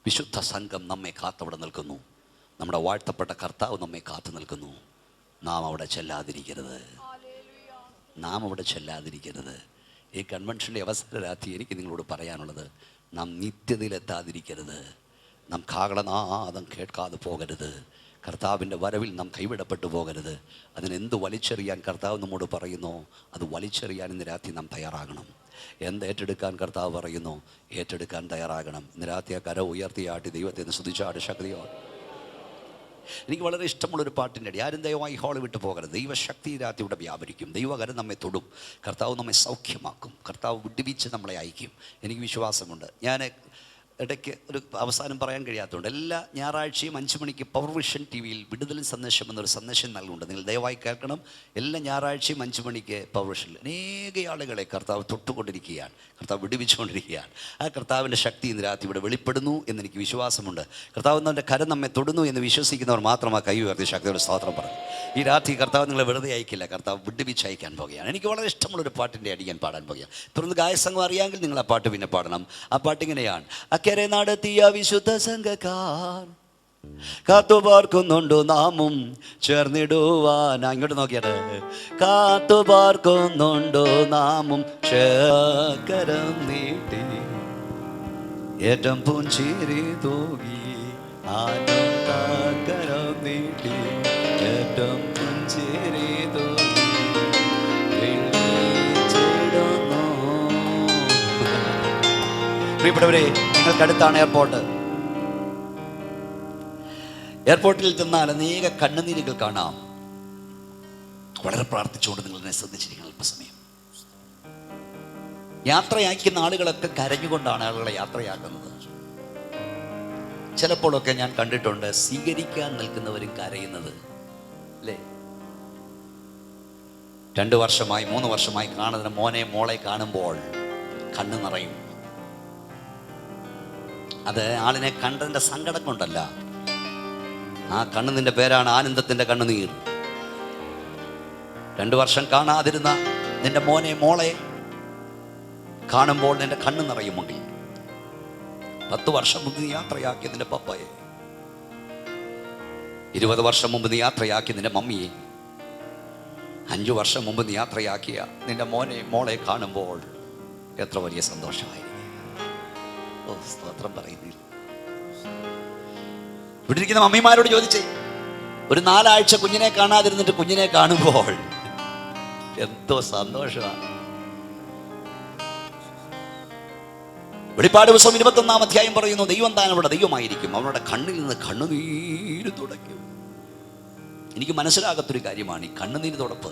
വിശുദ്ധ സംഘം നമ്മെ കാത്തവിടെ നിൽക്കുന്നു. നമ്മുടെ വാഴ്ത്തപ്പെട്ട കർത്താവ് നമ്മെ കാത്തു നിൽക്കുന്നു. നാം അവിടെ ചെല്ലാതിരിക്കരുത്. ഈ കൺവെൻഷൻ്റെ അവസര രാത്രി എനിക്ക് നിങ്ങളോട് പറയാനുള്ളത്, നാം നിത്യതയിലെത്താതിരിക്കരുത്. നാം കാഹളനാദം കേൾക്കാതെ പോകരുത്. കർത്താവിൻ്റെ വരവിൽ നാം കൈവിടപ്പെട്ടു പോകരുത്. അതിനെന്ത് വലിച്ചെറിയാൻ കർത്താവ് നമ്മോട് പറയുന്നോ അത് വലിച്ചെറിയാൻ ഇന്ന് രാത്രി നാം തയ്യാറാകണം. എന്ത് ഏറ്റെടുക്കാൻ കർത്താവ് പറയുന്നു ഏറ്റെടുക്കാൻ തയ്യാറാകണം. ഇന്ന് രാത്രി ആ കര ഉയർത്തിയാട്ടി ദൈവത്തെ സ്തുതിച്ചാട് ശക്തിയോ. എനിക്ക് വളരെ ഇഷ്ടമുള്ളൊരു പാട്ടിൻ്റെ അടി, ആരും ദയവായി ഹാള് വിട്ടു പോകരുത്. ദൈവശക്തി രാത്രി ഇവിടെ വ്യാപരിക്കും. ദൈവകരം നമ്മെ തൊടും. കർത്താവ് നമ്മെ സൗഖ്യമാക്കും. കർത്താവ് വിടുവിച്ച് നമ്മളെ അയക്കും. എനിക്ക് വിശ്വാസമുണ്ട്. ഞാൻ ഇടയ്ക്ക് ഒരു അവസാനം പറയാൻ കഴിയാത്തതുകൊണ്ട് എല്ലാ ഞായറാഴ്ചയും 5 മണിക്ക് പവർ വിഷൻ TV-യിൽ വിടുതൽ സന്ദേശം എന്നൊരു സന്ദേശം നൽകുന്നുണ്ട്. നിങ്ങൾ ദയവായി കേൾക്കണം. എല്ലാ ഞായറാഴ്ചയും 5 മണിക്ക് പവർ വിഷനിൽ അനേക ആളുകളെ കർത്താവ് തൊട്ടുകൊണ്ടിരിക്കുകയാണ്, കർത്താവ് വിടുവിച്ചുകൊണ്ടിരിക്കുകയാണ്. ആ കർത്താവിൻ്റെ ശക്തി ഇന്ന് രാത്രി ഇവിടെ വെളിപ്പെടുന്നു എന്നെനിക്ക് വിശ്വാസമുണ്ട്. കർത്താവ് എന്നവൻ്റെ കരം നമ്മെ തൊടുന്നു എന്ന് വിശ്വസിക്കുന്നവർ മാത്രം ആ കൈ ഉയർത്തി ശക്തിയോടെ സ്തോത്രം പറഞ്ഞു. ഈ രാത്രി കർത്താവ് നിങ്ങളെ വെറുതെ അയക്കില്ല, കർത്താവ് വിടുവിച്ച് അയക്കാൻ പോകുകയാണ്. എനിക്ക് വളരെ ഇഷ്ടമുള്ളൊരു പാട്ടിൻ്റെ അടി ഞാൻ പാടാൻ പോകുകയാണ്. തുടർന്ന് ഗായസംഘം അറിയാമെങ്കിൽ നിങ്ങൾ ആ പാട്ട് പിന്നെ പാടണം. ആ പാട്ടിങ്ങനെയാണ്. അക്കരെ നടത്തിയ വിശുദ്ധ സംഘക്കാർ കാത്തുപാർക്കുന്നുണ്ടു നാമും ചേർന്നിടുവാൻ. ഇങ്ങോട്ട് നോക്കിയാട്ട്, കാത്തുപാർക്കുന്നുണ്ടു നാമും ചേർക്കരം നീട്ടി ഏറ്റം പുഞ്ചിരി തൂകി ആനന്ദകരം നീട്ടി ഏറ്റം പുഞ്ചിരി തൂകി വിളിച്ചിടുന്നു. പ്രിയപ്പെട്ടവരെ, നിങ്ങൾക്കടുത്താണ് എയർപോർട്ട്. എയർപോർട്ടിൽ ചെന്നാൽ അനേക കണ്ണുനീരുകൾ കാണാം. വളരെ പ്രാർത്ഥിച്ചുകൊണ്ട് നിങ്ങൾ എന്നെ ശ്രദ്ധിച്ചിരിക്കണം. അല്പസമയം യാത്രയാക്കുന്ന ആളുകളൊക്കെ കരഞ്ഞുകൊണ്ടാണ് ആളുകളെ യാത്രയാക്കുന്നത്. ചിലപ്പോഴൊക്കെ ഞാൻ കണ്ടിട്ടുണ്ട് സ്വീകരിക്കാൻ നിൽക്കുന്നവരും കരയുന്നത്, അല്ലേ? 2 വർഷമായി 3 വർഷമായി കാണുന്ന മോനെ മോളെ കാണുമ്പോൾ കണ്ണു നിറയും. അത് ആളിനെ കണ്ടതിൻ്റെ സങ്കടം കൊണ്ടല്ല. ആ കണ്ണുനീരിൻ്റെ പേരാണ് ആനന്ദത്തിൻ്റെ കണ്ണുനീർ. 2 വർഷം കാണാതിരുന്ന നിന്റെ മോനെ മോളെ കാണുമ്പോൾ നിന്റെ കണ്ണ് നിറയുമെങ്കിൽ 10 വർഷം മുമ്പ് നീ യാത്രയാക്കിയ നിന്റെ പപ്പയെ, 20 വർഷം മുമ്പ് നീ യാത്രയാക്കിയ നിന്റെ മമ്മിയെ, 5 വർഷം മുമ്പ് നീ യാത്രയാക്കിയ നിന്റെ മോനെ മോളെ കാണുമ്പോൾ എത്ര വലിയ സന്തോഷമായിരിക്കും. ഓ, സ്തോത്രം പറയുന്നില്ല. ഇവിടെ ഇരിക്കുന്ന മമ്മിമാരോട് ചോദിച്ചേ, ഒരു 4 ആഴ്ച കുഞ്ഞിനെ കാണാതിരുന്നിട്ട് കുഞ്ഞിനെ കാണുമ്പോൾ എന്തോ സന്തോഷമാണ്. വെളിപ്പാട് പുസ്തകം 21-ാം അധ്യായം പറയുന്നു, ദൈവം താൻ അവിടെ ദൈവമായിരിക്കും, അവരുടെ കണ്ണിൽ നിന്ന് കണ്ണുനീര് തുടയ്ക്കും. എനിക്ക് മനസ്സിലാകത്തൊരു കാര്യമാണ് ഈ കണ്ണുനീര് തുടപ്പ്.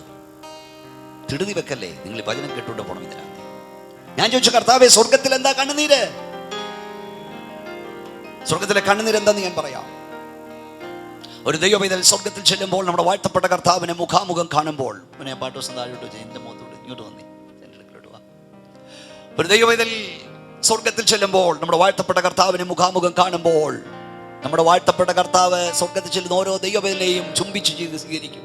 തിടുതി വെക്കല്ലേ, നിങ്ങൾ ഭജനം കേട്ടുകൊണ്ട് പോകണം ഇതിനകത്ത്. ഞാൻ ചോദിച്ചു, കർത്താവേ, സ്വർഗത്തിൽ എന്താ കണ്ണുനീര്? സ്വർഗത്തിലെ കണ്ണുനീര് എന്താന്ന് ഞാൻ പറയാം. ഒരു ദൈവവേദന സ്വർഗത്തിൽ ചെല്ലുമ്പോൾ നമ്മുടെ വാഴ്ത്തപ്പെട്ട കർത്താവിനെ മുഖാമുഖം കാണുമ്പോൾ, പാട്ട് ദിവസം താഴോട്ട് എന്റെ മുഖത്തോട് ഇങ്ങോട്ട് വന്നി വാ. ഒരു ദൈവവേദന സ്വർഗത്തിൽ ചെല്ലുമ്പോൾ നമ്മുടെ വാഴ്ത്തപ്പെട്ട കർത്താവിനെ മുഖാമുഖം കാണുമ്പോൾ നമ്മുടെ വാഴ്ത്തപ്പെട്ട കർത്താവ് സ്വർഗത്തിൽ ചെല്ലുന്ന ഓരോ ദൈവവേദനയും ചുംബിച്ച് ചെയ്ത് സ്വീകരിക്കും.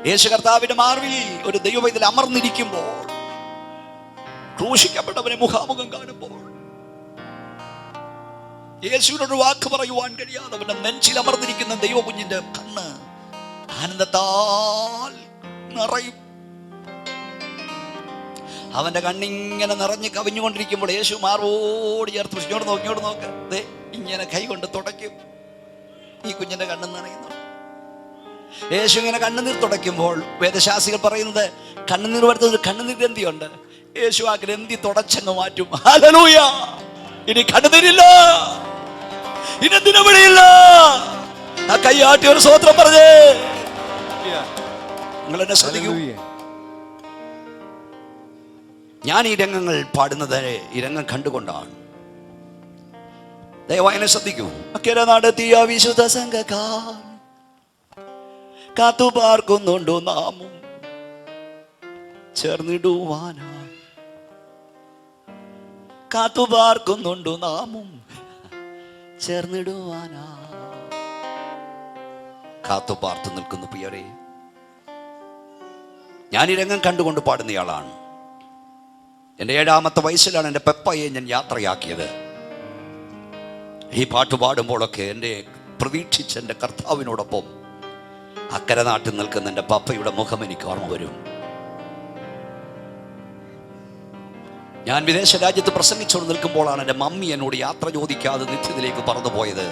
യേശു കർത്താവിന്റെ മാർവിൽ ഒരു ദൈവവേദന അമർന്നിരിക്കുമ്പോൾ, ക്രൂശിക്കപ്പെട്ടവനെ മുഖാമുഖം കാണുമ്പോൾ യേശുവിനോട് വാക്ക് പറയുവാൻ കഴിയാതെ അവന്റെ നെഞ്ചിൽ അമർന്നിരിക്കുന്ന ദൈവകുഞ്ഞിന്റെ കണ്ണ് ആനന്ദത്താൽ നിറയും. അവന്റെ കണ്ണിങ്ങനെ നിറഞ്ഞ് കവിഞ്ഞുകൊണ്ടിരിക്കുമ്പോൾ യേശു മാർവോട് ചേർത്ത് ഇങ്ങോട്ട് നോക്ക്, ഇങ്ങനെ കൈ കൊണ്ട് തുടയ്ക്കും. ഈ കുഞ്ഞിന്റെ കണ്ണ് നിറയുന്നു. യേശു ഇങ്ങനെ കണ്ണുനീർ തുടയ്ക്കുമ്പോൾ വേദശാസ്ത്രികൾ പറയുന്നത് കണ്ണുനീർ വരുന്നത് കണ്ണുനീർ ഗ്രന്ഥിയുണ്ട്. യേശു ആ ഗ്രന്ഥി തുടച്ചങ്ങ് മാറ്റും. ഹല്ലേലൂയ! ഇനി കണ്ണുനീരില്ല, ഇനി ദിനവിളിയില്ല. ആ കൈയാട്ടി ഒരു സ്തോത്രം പറഞ്ഞേ. നിങ്ങൾ എന്നെ ശ്രദ്ധിക്കൂ. ഞാൻ ഈ രംഗങ്ങൾ പാടുന്നത് ഈ രംഗം കണ്ടുകൊണ്ടാണ്. ദയവായി എന്നെ ശ്രദ്ധിക്കൂ. അക്കരെ നടത്തിയ വിശുദ്ധ സംഘക്കാർ കാത്തുപാർക്കുന്നുണ്ടോ നാമും ചേർന്നിടുവാനായി, കാത്തുപാർക്കുന്നുണ്ടോ നാമും ചേർന്നിടുവാനായി. കാത്തുപാർത്തു നിൽക്കുന്നു പ്രിയരേ. ഞാൻ ഈ രംഗം കണ്ടുകൊണ്ട് പാടുന്നയാളാണ്. എൻ്റെ 7ാമത്തെ വയസ്സിലാണ് എൻ്റെ പെപ്പയെ ഞാൻ യാത്രയാക്കിയത്. ഈ പാട്ട് പാടുമ്പോഴൊക്കെ എൻ്റെ പ്രതീക്ഷിച്ച് എൻ്റെ കർത്താവിനോടൊപ്പം അക്കരെ നാട്ടിൽ നിൽക്കുന്ന എൻ്റെ പപ്പയുടെ മുഖം എനിക്ക് ഓർമ്മ വരും. ഞാൻ വിദേശ രാജ്യത്ത് പ്രസംഗിച്ചുകൊണ്ട് നിൽക്കുമ്പോഴാണ് എൻ്റെ മമ്മി എന്നോട് യാത്ര ചോദിക്കാതെ നിത്യത്തിലേക്ക് പറന്നുപോയത്.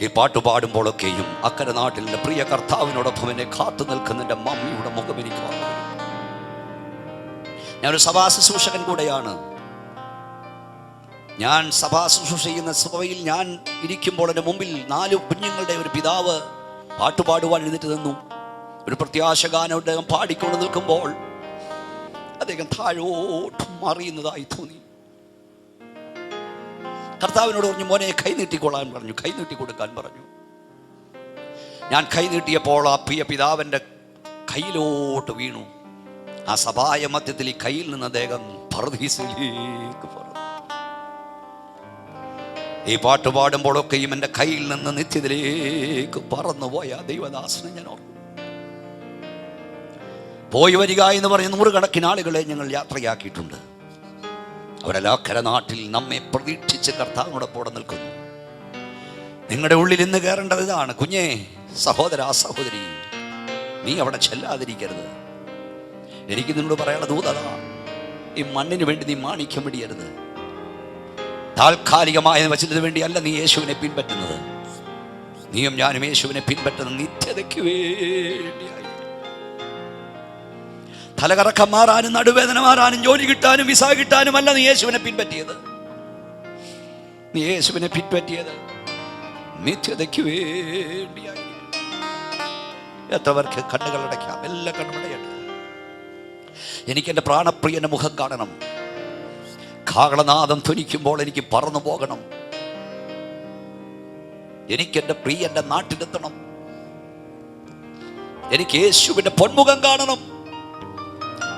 ഈ പാട്ട് പാടുമ്പോഴൊക്കെയും അക്കരെ നാട്ടിൽ എൻ്റെ പ്രിയ കർത്താവിനോടൊപ്പം എന്നെ കാത്തു നിൽക്കുന്ന എൻ്റെ മമ്മിയുടെ മുഖം എനിക്ക് ഓർമ്മ വരും. ഞാനൊരു സഭാ ശുശ്രൂഷകൻ കൂടെയാണ്. ഞാൻ സഭാ ശുശ്രൂഷ ചെയ്യുന്ന സഭയിൽ ഞാൻ ഇരിക്കുമ്പോൾ എൻ്റെ മുമ്പിൽ 4 കുഞ്ഞുങ്ങളുടെ ഒരു പിതാവ് പാട്ടുപാടുവാൻ എഴുന്നേറ്റ് നിന്നു. ഒരു പ്രത്യാശഗാനം അദ്ദേഹം പാടിക്കൊണ്ട് നിൽക്കുമ്പോൾ അദ്ദേഹം താഴോട്ട് മറിയുന്നതായി തോന്നി. കർത്താവിനോട് പറഞ്ഞു, മോനെ കൈ നീട്ടിക്കൊള്ളാൻ പറഞ്ഞു, കൈ നീട്ടി കൊടുക്കാൻ പറഞ്ഞു. ഞാൻ കൈ നീട്ടിയപ്പോൾ ആ പ്രിയ പിതാവിൻ്റെ കയ്യിലോട്ട് വീണു. ആ സഭായ മധ്യത്തിൽ ഈ കയ്യിൽ നിന്ന് അദ്ദേഹം പർദീസിലേക്ക് പറന്നു. ഈ പാട്ട് പാടുമ്പോഴൊക്കെയും എൻ്റെ കയ്യിൽ നിന്ന് നിത്യത്തിലേക്ക് പറന്നുപോയ ദൈവദാസനെ ഞാൻ ഓർക്കും. പോയി വരിക എന്ന് പറഞ്ഞ് 100 കണക്കിന് ആളുകളെ ഞങ്ങൾ യാത്രയാക്കിയിട്ടുണ്ട്. അവരെല്ലാം അക്കരെ നാട്ടിൽ നമ്മെ പ്രതീക്ഷിച്ച് കർത്താവിനോടൊപ്പം നിൽക്കുന്നു. നിങ്ങളുടെ ഉള്ളിൽ ഇന്ന് കയറേണ്ടത് ഇതാണ്. കുഞ്ഞേ, സഹോദരാ, സഹോദരി, നീ അവിടെ ചെല്ലാതിരിക്കരുത്. എനിക്ക് നിന്നോട് പറയാനുള്ള ദൂതതാ. ഈ മണ്ണിന് വേണ്ടി നീ മാണിക്യം വെടിയരുത്. താൽക്കാലികമായ വചനത്തിന് വേണ്ടിയല്ല നീ യേശുവിനെ പിൻപറ്റുന്നത്. നീയും ഞാനും യേശുവിനെ പിൻപറ്റുന്നത് നിത്യതയ്ക്ക് വേണ്ടിയായി. തലകറക്കം മാറാനും നടുവേദന മാറാനും ജോലി കിട്ടാനും വിസ കിട്ടാനും അല്ല നീ യേശുവിനെ പിൻപറ്റിയത്. നീ യേശുവിനെ പിൻപറ്റിയത് നിത്യതയ്ക്ക് വേണ്ടിയായി. എത്ര പേർക്ക് കണ്ണുകളടയ്ക്കാം? എല്ലാ കണ്ണുമടയട്ടെ. എനിക്ക് എൻ്റെ പ്രാണപ്രിയന്റെ മുഖം കാണണം. കാഹളനാദം ധ്വനിക്കുമ്പോൾ എനിക്ക് പറന്നു പോകണം. എനിക്കെൻ്റെ പ്രിയന്റെ നാട്ടിലെത്തണം. എനിക്ക് യേശുവിന്റെ പൊന്മുഖം കാണണം.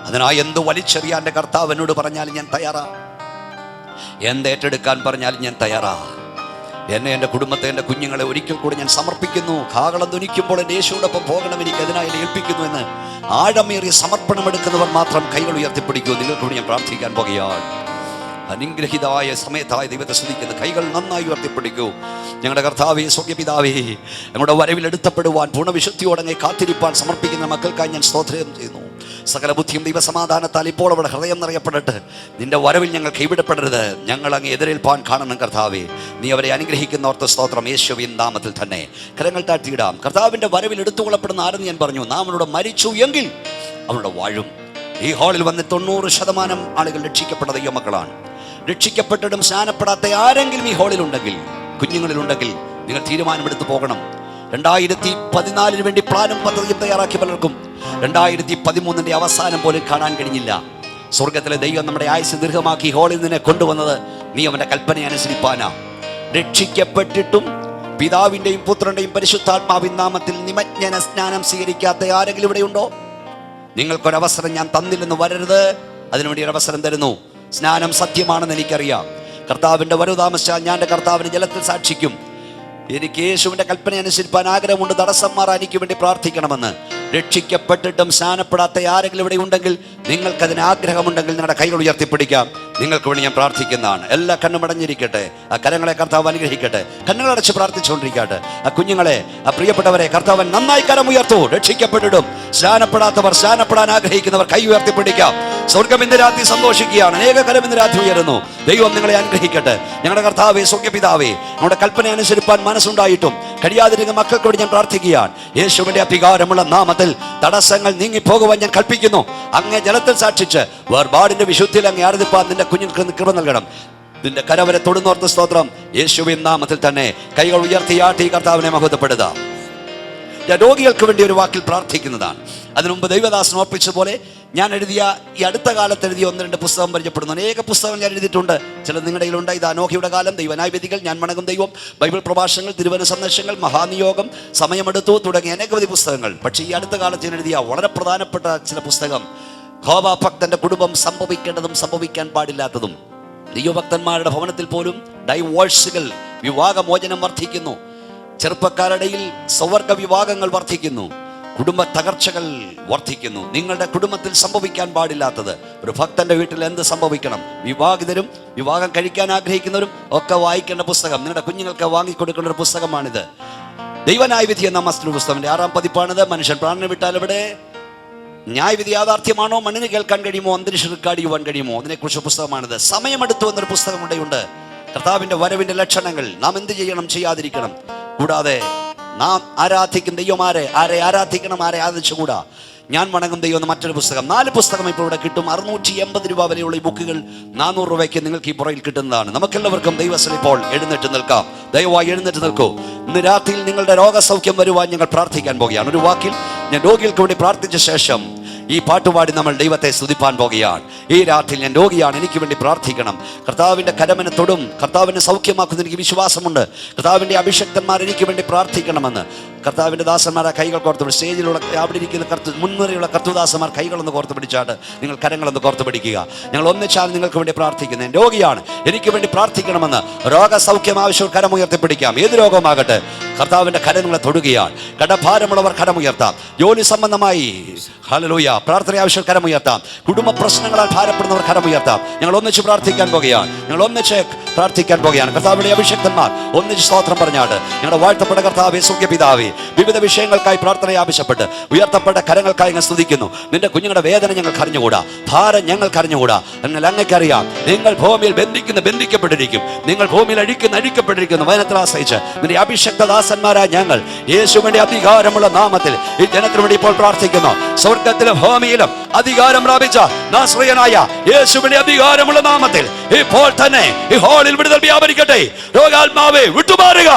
അതിനായി എന്ത് വലിച്ചെറിയാൻ എൻ്റെ കർത്താവ് എന്നോട് പറഞ്ഞാലും ഞാൻ തയ്യാറാ. എന്തേറ്റെടുക്കാൻ പറഞ്ഞാലും ഞാൻ തയ്യാറാ. എന്നെ, എൻ്റെ കുടുംബത്തെ, എൻ്റെ കുഞ്ഞുങ്ങളെ ഒരിക്കൽ കൂടി ഞാൻ സമർപ്പിക്കുന്നു. കാഹളം ധ്വനിക്കുമ്പോൾ എൻ്റെ യേശുവോടൊപ്പം പോകണം, എനിക്ക് അതിനായി ഏൽപ്പിക്കുന്നു എന്ന് ആഴമേറിയ സമർപ്പണമെടുക്കുന്നവർ മാത്രം കൈകൾ ഉയർത്തിപ്പിടിക്കൂ. നിങ്ങൾക്ക് കൂടി ഞാൻ പ്രാർത്ഥിക്കാൻ പോകുകയാണ്. അനുഗ്രഹിതമായ സമയത്തായ ദൈവത്തെ സ്തുതിക്കുന്ന കൈകൾ നന്നായി ഉയർത്തിപ്പിടിക്കൂ. ഞങ്ങളുടെ കർത്താവേ, സ്വർഗ്ഗപിതാവേ, ഞങ്ങളുടെ വരവിൽ എടുത്തപ്പെടുവാൻ പൂർണ്ണവിശുദ്ധിയോടെ കാത്തിരിപ്പാൻ സമർപ്പിക്കുന്ന മക്കൾക്കായി ഞാൻ സ്തോത്രം ചെയ്യുന്നു. സകല ബുദ്ധിയും ദൈവസമാധാനത്താൽ ഇപ്പോൾ അവിടെ ഹൃദയം നിറയപ്പെടട്ടെ. നിന്റെ വരവിൽ ഞങ്ങൾ കൈവിടപ്പെടരുത്. ഞങ്ങൾ അങ്ങ് എതിരേൽപ്പാൻ കാണണം കർത്താവേ. നീ അവരെ അനുഗ്രഹിക്കുന്നവർക്ക് സ്തോത്രം. യേശുവിൻ നാമത്തിൽ തന്നെ കരങ്ങൾ താഴ്ത്തിയിടാം. കർത്താവിന്റെ വരവിൽ എടുത്തുകൊള്ളപ്പെടുന്ന ആരെന്ന് ഞാൻ പറഞ്ഞു. നാം അവനോട് മരിച്ചു എങ്കിൽ അവരുടെ വാഴും. ഈ ഹാളിൽ വന്ന് 90% ആളുകൾ രക്ഷിക്കപ്പെട്ട ദൈവമക്കളാണ്. രക്ഷിക്കപ്പെട്ടിട്ടും സ്നാനപ്പെടാത്ത ആരെങ്കിലും ഈ ഹാളിലുണ്ടെങ്കിൽ, കുഞ്ഞുങ്ങളിലുണ്ടെങ്കിൽ, നിങ്ങൾ തീരുമാനമെടുത്ത് പോകണം. 2014 വേണ്ടി പ്ലാനും പദ്ധതിയും തയ്യാറാക്കി പലർക്കും 2013 അവസാനം പോലും കാണാൻ കഴിഞ്ഞില്ല. സ്വർഗത്തിലെ ദൈവം നമ്മുടെ ആയുസ് ദീർഘമാക്കി ഹോളിൽ നിന്നെ കൊണ്ടുവന്നത് നീ അവന്റെ കൽപ്പന അനുസരിപ്പാനാ. രക്ഷിക്കപ്പെട്ടിട്ടും പിതാവിന്റെയും പുത്രന്റെയും പരിശുദ്ധാത്മാവിൻ നാമത്തിൽ നിമജ്ഞന സ്നാനം സ്വീകരിക്കാത്ത ആരെങ്കിലും ഇവിടെയുണ്ടോ? നിങ്ങൾക്കൊരവസരം ഞാൻ തന്നില്ലെന്ന് വരരുത്. അതിനുവേണ്ടി ഒരു അവസരം തരുന്നു. സ്നാനം സത്യമാണെന്ന് എനിക്കറിയാം. കർത്താവിന്റെ വരവ് താമസിച്ചാൽ ഞാൻ എൻ്റെ കർത്താവിന് ജലത്തിൽ സാക്ഷിക്കും. എനിക്ക് യേശുവിന്റെ കൽപ്പന അനുസരിപ്പാൻ ആഗ്രഹമുണ്ട്. തടസ്സം മാറാൻ എനിക്ക് വേണ്ടി പ്രാർത്ഥിക്കണമെന്ന്. രക്ഷിക്കപ്പെട്ടിട്ടും സ്നാനപ്പെടാത്ത ആരെങ്കിലും ഇവിടെ ഉണ്ടെങ്കിൽ, നിങ്ങൾക്കതിന് ആഗ്രഹമുണ്ടെങ്കിൽ നിങ്ങളുടെ കൈകൾ ഉയർത്തിപ്പിടിക്കാം. നിങ്ങൾക്ക് വേണ്ടി ഞാൻ പ്രാർത്ഥിക്കുന്നതാണ്. എല്ലാ കണ്ണും അടഞ്ഞിരിക്കട്ടെ. ആ കരങ്ങളെ കർത്താവ് അനുഗ്രഹിക്കട്ടെ. കണ്ണുകളടച്ച് പ്രാർത്ഥിച്ചുകൊണ്ടിരിക്കട്ടെ. ആ കുഞ്ഞുങ്ങളെ, ആ പ്രിയപ്പെട്ടവരെ കർത്താവൻ നന്നായി കരം ഉയർത്തൂ. രക്ഷിക്കപ്പെട്ടിട്ടും സ്നാനപ്പെടാത്തവർ, സ്നാനപ്പെടാൻ ആഗ്രഹിക്കുന്നവർ കൈ ഉയർത്തിപ്പിടിക്കാം. സ്വർഗം ഇന്ന് രാത്രി സന്തോഷിക്കുകയാണ്. അനേക കരം ഇന്ന് രാത്രി ഉയരുന്നു. ദൈവം നിങ്ങളെ അനുഗ്രഹിക്കട്ടെ. ഞങ്ങളുടെ കർത്താവേ, സ്വർഗ്ഗപിതാവേ, നമ്മുടെ കൽപ്പന അനുസരിപ്പാൻ മനസ്സുണ്ടായിട്ടും കഴിയാതിരുന്ന മക്കൾക്കോട് ഞാൻ പ്രാർത്ഥിക്കുകയാണ്. യേശുവിന്റെ അധികാരമുള്ള നാമത്തിൽ തടസ്സങ്ങൾ നീങ്ങിപ്പോകുവാൻ ഞാൻ കൽപ്പിക്കുന്നു. അങ്ങേ ജലത്തിൽ സാക്ഷിച്ച് വേർപാടിന്റെ വിശുദ്ധിയിൽ അങ്ങ് ആരാധിപ്പാൻ നിന്റെ കുഞ്ഞുങ്ങൾക്ക് കൃപ നൽകണം. നിന്റെ കരവരെ തൊടുന്നോർത്ത് സ്തോത്രം. യേശുവിൻ നാമത്തിൽ തന്നെ കൈകൾ ഉയർത്തിയാട്ടി കർത്താവിനെ മഹത്വപ്പെടുത്താം. ഞാൻ രോഗികൾക്ക് വേണ്ടി ഒരു വാക്കിൽ പ്രാർത്ഥിക്കുന്നതാണ്. അതിനു മുമ്പ് ദൈവദാസൻ ഓർപ്പിച്ചതുപോലെ ഞാൻ എഴുതിയ ഈ അടുത്ത കാലത്ത് എഴുതിയ 1-2 പുസ്തകം പരിചയപ്പെടുന്നു. അനേക പുസ്തകം ഞാൻ എഴുതിയിട്ടുണ്ട്. ചില നിങ്ങളുടെ കയ്യിലുണ്ട്. ഇത് അനോഖയുടെ കാലം, ദൈവനായവിധികൾ, ഞാൻ മണങ്ങും ദൈവം, ബൈബിൾ പ്രഭാഷണങ്ങൾ, തിരുവന സന്ദേശങ്ങൾ, മഹാനിയോഗം, സമയമെടുത്തു തുടങ്ങിയ അനേകവധി പുസ്തകങ്ങൾ. പക്ഷേ ഈ അടുത്ത കാലത്ത് ഞാൻ എഴുതിയ വളരെ പ്രധാനപ്പെട്ട ചില പുസ്തകം, യഹോവാഭക്തന്റെ കുടുംബം സംഭവിക്കേണ്ടതും സംഭവിക്കാൻ പാടില്ലാത്തതും. ദൈവഭക്തന്മാരുടെ ഭവനത്തിൽ പോലും ഡൈവോഴ്സുകൾ, വിവാഹമോചനം വർദ്ധിക്കുന്നു. ചെറുപ്പക്കാരുടെയിൽ സ്വവർഗ വിവാഹങ്ങൾ വർദ്ധിക്കുന്നു. കുടുംബ തകർച്ചകൾ വർദ്ധിക്കുന്നു. നിങ്ങളുടെ കുടുംബത്തിൽ സംഭവിക്കാൻ പാടില്ലാത്തത് ഒരു ഭക്തന്റെ വീട്ടിൽ എന്ത് സംഭവിക്കണം? വിവാഹിതരും വിവാഹം കഴിക്കാൻ ആഗ്രഹിക്കുന്നവരും ഒക്കെ വായിക്കേണ്ട പുസ്തകം, നിങ്ങളുടെ കുഞ്ഞുങ്ങൾക്ക് വാങ്ങിക്കൊടുക്കേണ്ട ഒരു പുസ്തകമാണിത്. ദൈവന്യായവിധി എന്ന മറ്റൊരു പുസ്തകത്തിന്റെ 6ാം പതിപ്പാണിത്. മനുഷ്യൻ പ്രാണനെ വിട്ടാൽ എവിടെ? ന്യായവിധി യാഥാർത്ഥ്യമാണോ? മണ്ണിന് കേൾക്കാൻ കഴിയുമോ? അന്തരീക്ഷം റെക്കോർഡ് ചെയ്യുവാൻ കഴിയുമോ? അതിനെക്കുറിച്ച് പുസ്തകമാണിത്. സമയമെടുത്തു എന്നൊരു പുസ്തകം ഇവിടെയുണ്ട്. കർത്താവിന്റെ വരവിന്റെ ലക്ഷണങ്ങൾ, നാം എന്ത് ചെയ്യണം, ചെയ്യാതിരിക്കണം. കൂടാതെ നാം ആരാധിക്കുന്ന ദൈവമാരെ, ആരെ ആരാധിക്കണം, ആരെ ആരാധിച്ചുകൂടാ, ഞാൻ വണങ്ങും ദൈവം എന്ന മറ്റൊരു പുസ്തകം. 4 പുസ്തകം ഇപ്പോൾ ഇവിടെ കിട്ടും. 680 രൂപ വരെയുള്ള ഈ ബുക്കുകൾ 400 രൂപയ്ക്ക് നിങ്ങൾക്ക് ഈ പുറയിൽ കിട്ടുന്നതാണ്. നമുക്കെല്ലാവർക്കും ദൈവത്തിൽ ഇപ്പോൾ എഴുന്നേറ്റ് നിൽക്കാം. ദയവായി എഴുന്നേറ്റ് നിൽക്കൂ. ഇന്ന് രാത്രിയിൽ നിങ്ങളുടെ രോഗസൗഖ്യം വരുവാൻ ഞങ്ങൾ പ്രാർത്ഥിക്കാൻ പോകുകയാണ്. ഒരു വാക്കിൽ ഞാൻ രോഗികൾക്ക് വേണ്ടി പ്രാർത്ഥിച്ച ശേഷം ഈ പാട്ടുപാടി നമ്മൾ ദൈവത്തെ സ്തുതിപ്പാൻ പോകുകയാണ്. ഈ രാത്രിയിൽ ഞാൻ രോഗിയാണ്, എനിക്ക് വേണ്ടി പ്രാർത്ഥിക്കണം. കർത്താവിന്റെ കരമനെ തൊടും. കർത്താവിനെ സൗഖ്യമാക്കുന്ന എനിക്ക് വിശ്വാസമുണ്ട്. കർത്താവിന്റെ അഭിഷക്തന്മാർ എനിക്ക് വേണ്ടി പ്രാർത്ഥിക്കണമെന്ന് കർത്താവിന്റെ ദാസന്മാരെ കൈകൾ കോർത്ത് പിടിച്ച്, സ്റ്റേജിലുള്ള അവിടെ ഇരിക്കുന്ന മുൻനിരയുള്ള കർത്തുദാസന്മാർ കൈകളൊന്ന് കോർത്ത് പിടിച്ചാട്ട് നിങ്ങൾ കരങ്ങളൊന്ന് കോർത്ത് പിടിക്കുക. ഞങ്ങൾ ഒന്നിച്ചാൽ നിങ്ങൾക്ക് വേണ്ടി പ്രാർത്ഥിക്കുന്നത്. രോഗിയാണ്, എനിക്ക് വേണ്ടി പ്രാർത്ഥിക്കണമെന്ന് രോഗസൗഖ്യം ആവശ്യം കരമുയർത്തിപ്പിടിക്കാം. ഏത് രോഗമാകട്ടെ, കർത്താവിന്റെ കരങ്ങളെ തൊടുകയാണ്. കടഭാരമുള്ളവർ കരമുയർത്താം. ജോലി സംബന്ധമായി ഹല്ലേലൂയ പ്രാർത്ഥന ആവശ്യം കരമുയർത്താം. കുടുംബ പ്രശ്നങ്ങളാൽ ഭാരപ്പെടുന്നവർ കരമുയർത്താം. ഞങ്ങൾ ഒന്നിച്ച് പ്രാർത്ഥിക്കാൻ പോകുകയാണ്. ഞങ്ങൾ ഒന്നിച്ച് പ്രാർത്ഥിക്കാൻ പോകുകയാണ്. കർത്താവിന്റെ അഭിഷക്തന്മാർ ഒന്നിച്ച് സ്തോത്രം പറഞ്ഞാട്ട് ഞങ്ങളുടെ വാഴ്ത്തപ്പെട്ട കർത്താവേ, സ്വർഗ്ഗപിതാവേ, വിവിധ വിഷയങ്ങൾക്കായി പ്രാർത്ഥന ആവശ്യപ്പെട്ട് ഉയർത്തപ്പെട്ട കരങ്ങൾക്കായി ഞങ്ങൾ സ്തുതിക്കുന്നു. നിന്റെ കുഞ്ഞുങ്ങളുടെ വേദന ഞങ്ങൾക്ക് അറിഞ്ഞുകൂടാ, ഭാരം ഞങ്ങൾക്ക് അറിഞ്ഞുകൂടാ. എന്നാൽ അങ്ങേക്കറിയാം, നിങ്ങൾ ഭൂമിയിൽ ബന്ധിക്കപ്പെട്ടിരിക്കും, നിങ്ങൾ ഭൂമിയിൽ അഴിക്കപ്പെട്ടിരിക്കുന്നു. വചനത്തിൽ ആശ്രയിച്ച് നിന്റെ അഭിഷക്തദാസന്മാരായ ഞങ്ങൾ യേശുവിന്റെ അധികാരമുള്ള നാമത്തിൽ ഈ ജനത്തിനു വേണ്ടി ഇപ്പോൾ പ്രാർത്ഥിക്കുന്നു. സ്വർഗത്തിലും ഭൂമിയിലും അധികാരം പ്രാപിച്ച നാസറേയനായ യേശുവിന്റെ അധികാരമുള്ള നാമത്തിൽ ഇപ്പോൾ തന്നെ ഈ ഹാളിൽ വിടുതൽ വ്യാപരിക്കട്ടെ. രോഗാത്മാവേ വിട്ടുമാറുക,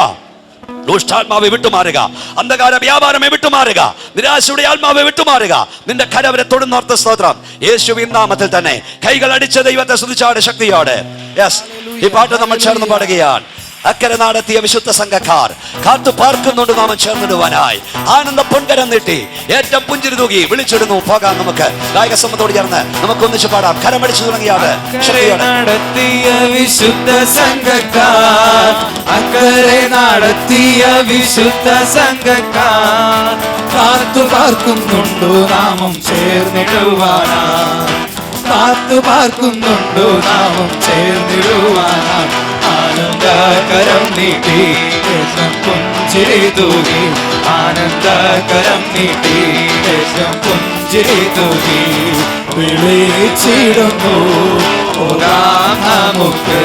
ദുഷ്ടാത്മാവെ വിട്ടുമാറുക, അന്ധകാര വ്യാപാരമേ വിട്ടുമാറുക, നിരാശയുടെ ആത്മാവെ വിട്ടുമാറുക. നിന്റെ കരവരെ തൊടുന്നോർത്ത സ്തോത്രം യേശുവിൻ നാമത്തിൽ തന്നെ. കൈകൾ അടിച്ച ദൈവത്തെ സ്തുതിച്ചാട് ശക്തിയോടെ. യെസ്, ഈ പാട്ട് നമ്മൾ ചേർന്ന് പാടുകയാണ്. അക്കരെ നാടെത്തിയ വിശുദ്ധ സംഘക്കാർ കാത്തു പാർക്കുന്നുണ്ട് നാമം ചേർന്നിടുവാനായി. ആനന്ദ പൊൻകരം നീട്ടി ഏറ്റവും പുഞ്ചിരി തൂകി വിളിച്ചിടുന്നു. പോകാം, നമുക്ക് ഗായക സമൂഹത്തോട് ചേർന്ന് നമുക്ക് ഒന്നിച്ച് പാടാം. കരമടിച്ചു തുടങ്ങിയാണ്. നടത്തിയ വിശുദ്ധ സംഘക്കാർ, അക്കരെ നടത്തിയ വിശുദ്ധ സംഘക്കാർ കാത്തു പാർക്കുന്നുണ്ടു നാമം ചേർന്നിടുവാനാ, കാത്തു പാർക്കുന്നുണ്ടു നാമം ചേർന്നിടുവാനാ. ആനന്ദകരം നീട്ടി പുഞ്ചിരി തൂകി, ആനന്ദകരം നീട്ടി പുഞ്ചിരി തൂകി വിളിച്ചിടുന്നു. പോകാം നമുക്ക്,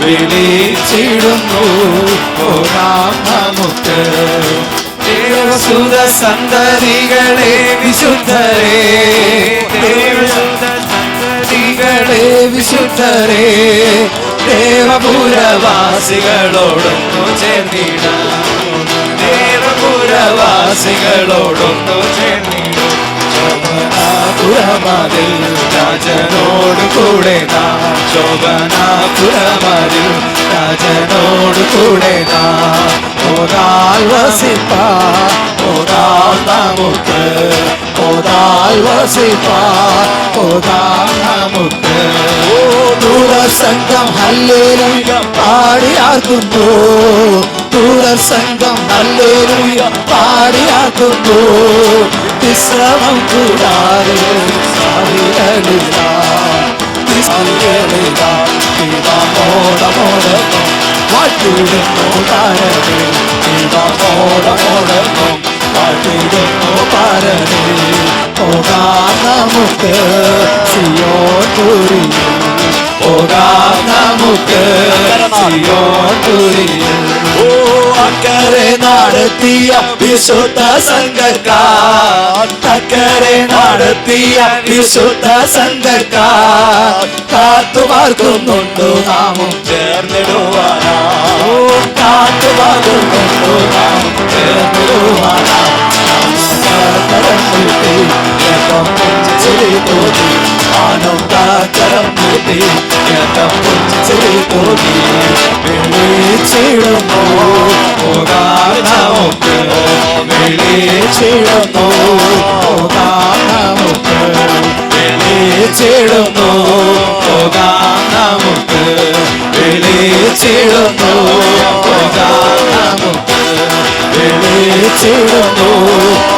വിളിച്ചിടുന്നു. പോകാം നമുക്ക്. ദേവസുത സന്തതികളെ വിശുദ്ധരേ, ദേവസുത സന്തതികളെ വിശുദ്ധരേ, ദേവപുരവാസികളോടൊന്നു ചേർന്നിടാം, ദേവപുരവാസികളോടൊന്നു ചേർന്നിടും. ശോഭനാപുരമതിൽ രാജനോട് കൂടെ നാം, ശോഭനാപുരമതിൽ രാജനോട് കൂടെ നാം. പോകാൽ വസിപ്പാ, പോകാം നമുക്ക്, പോകാൽ വസിപ്പാ, പോകാം നമുക്ക്. ദൂരസംഘം ഹല്ലേലൂയ പാടിയാക്കുന്നു, ദൂരസംഘം ഹല്ലേലൂയ പാടിയാക്കുന്നു. വിശ്രമം കൂടാതെ സാരികളില്ല, സാരികളില്ല. മോടമോടൊന്നും വാഴ്ത്തിടുന്നു താരനെ, മോടമോടൊന്നും വാഴ്ത്തിടുന്നു താരനെ. പോകാം നമുക്ക് സിയോൻ പുരിയിൽ, പോകാം നമുക്ക് സിയോൻ പുരിയിൽ. അക്കരെ നടത്തിയ വിശുദ്ധ സംഘക്കാർ, അക്കരെ നടത്തിയ വിശുദ്ധ സംഘക്കാർ കാത്തു പാർക്കുന്നുണ്ടു നാമം ചേർന്നിടുവാനാ, കാത്തു പാർക്കുന്നുണ്ടു നാമം ചേർന്നിടുവാനാ. കരം നീട്ടി പുഞ്ചിരി തൂകി, ആനന്ദകരം നീട്ടി പുഞ്ചിരി തൂകി വിളിച്ചിടുന്നു. പോകാം നമുക്ക്, വിളിച്ചിടുന്നു. പോകാം നമുക്ക്, വിളിച്ചിടുന്നു. പോകാം നമുക്ക്, വിളിച്ചിടുന്നു. പോകാം നമുക്ക്, വിളിച്ചിടുന്നു.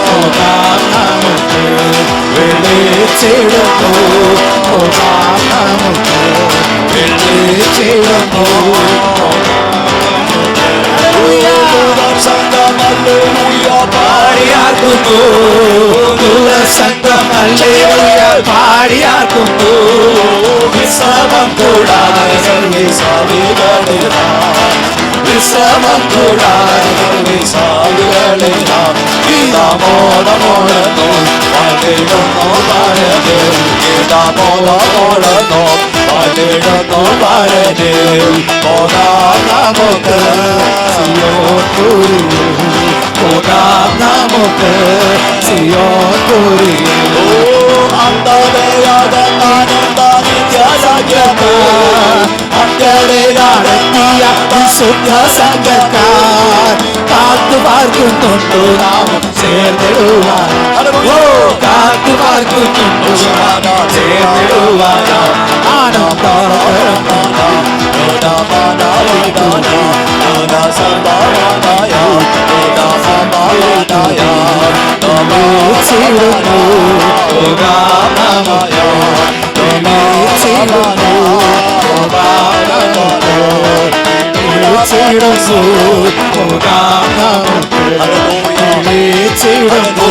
പോകാം നമുക്ക്, വിളിച്ചിടുന്നു. പോകാം നമുക്ക്, വിളിച്ചിടുന്നു. പാടിയാക്കുന്നു, ദൂരസംഘം ഹല്ലേലൂയ പാടിയാക്കുന്നു. വിശ്രമം കൂടാതെ സർവ്വസാവികളില്ല, വിശ്രമം കൂടാതെ സാവികളില്ല. ഗീതമോടമോടനോ പാടിടുന്നു പാരതേ, ഗീതമോടമോടനോ പാടിടുന്നു പാരതേ. പോകാം നമുക്ക് സിയോൻ പുരിയിൽ, പോകാം നമുക്ക് സിയോൻ പുരിയിൽ. അക്കരെ നടത്തിയ വിശുദ്ധ സംഘക്കാർ കാത്തു പാർക്കുന്നുണ്ടു നാമം ചേർന്നിടുവാൻ, കാത്തു പാർക്കുന്നുണ്ടു നാമം ചേർന്നിടുവാൻ. വിളിച്ചിടുന്നു. പോകാം നമുക്ക്, വിളിച്ചിടുന്നു. പോകാം നമുക്ക്, വിളിച്ചിടുന്നു പോകാം നമുക്ക് വിളിച്ചിടുന്നു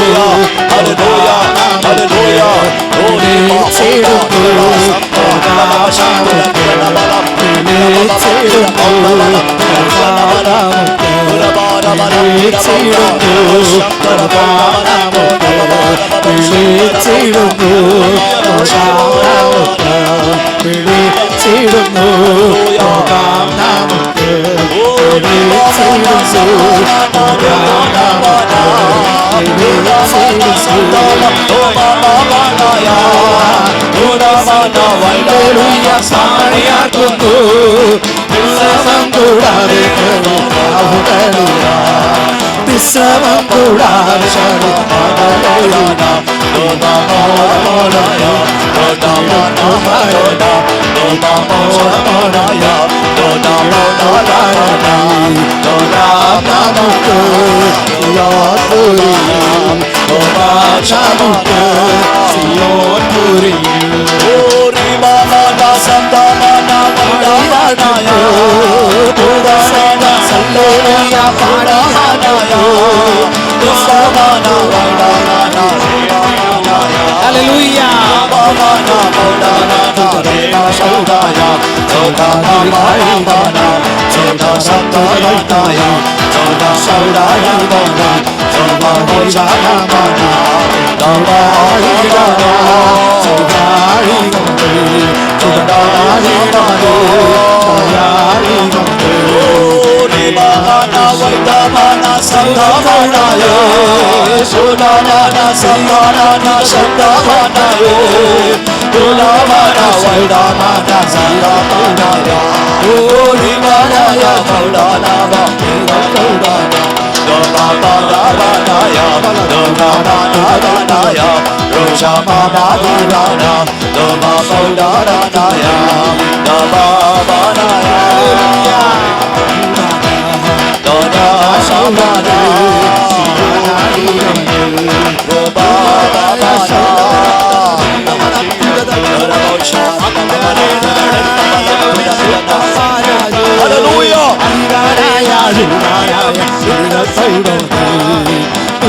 സാണിയാക്കുന്നു വിശ്രമം കൂടാതെ വിശ്രമം കൂടാതെ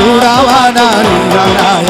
ൂടാവാനായ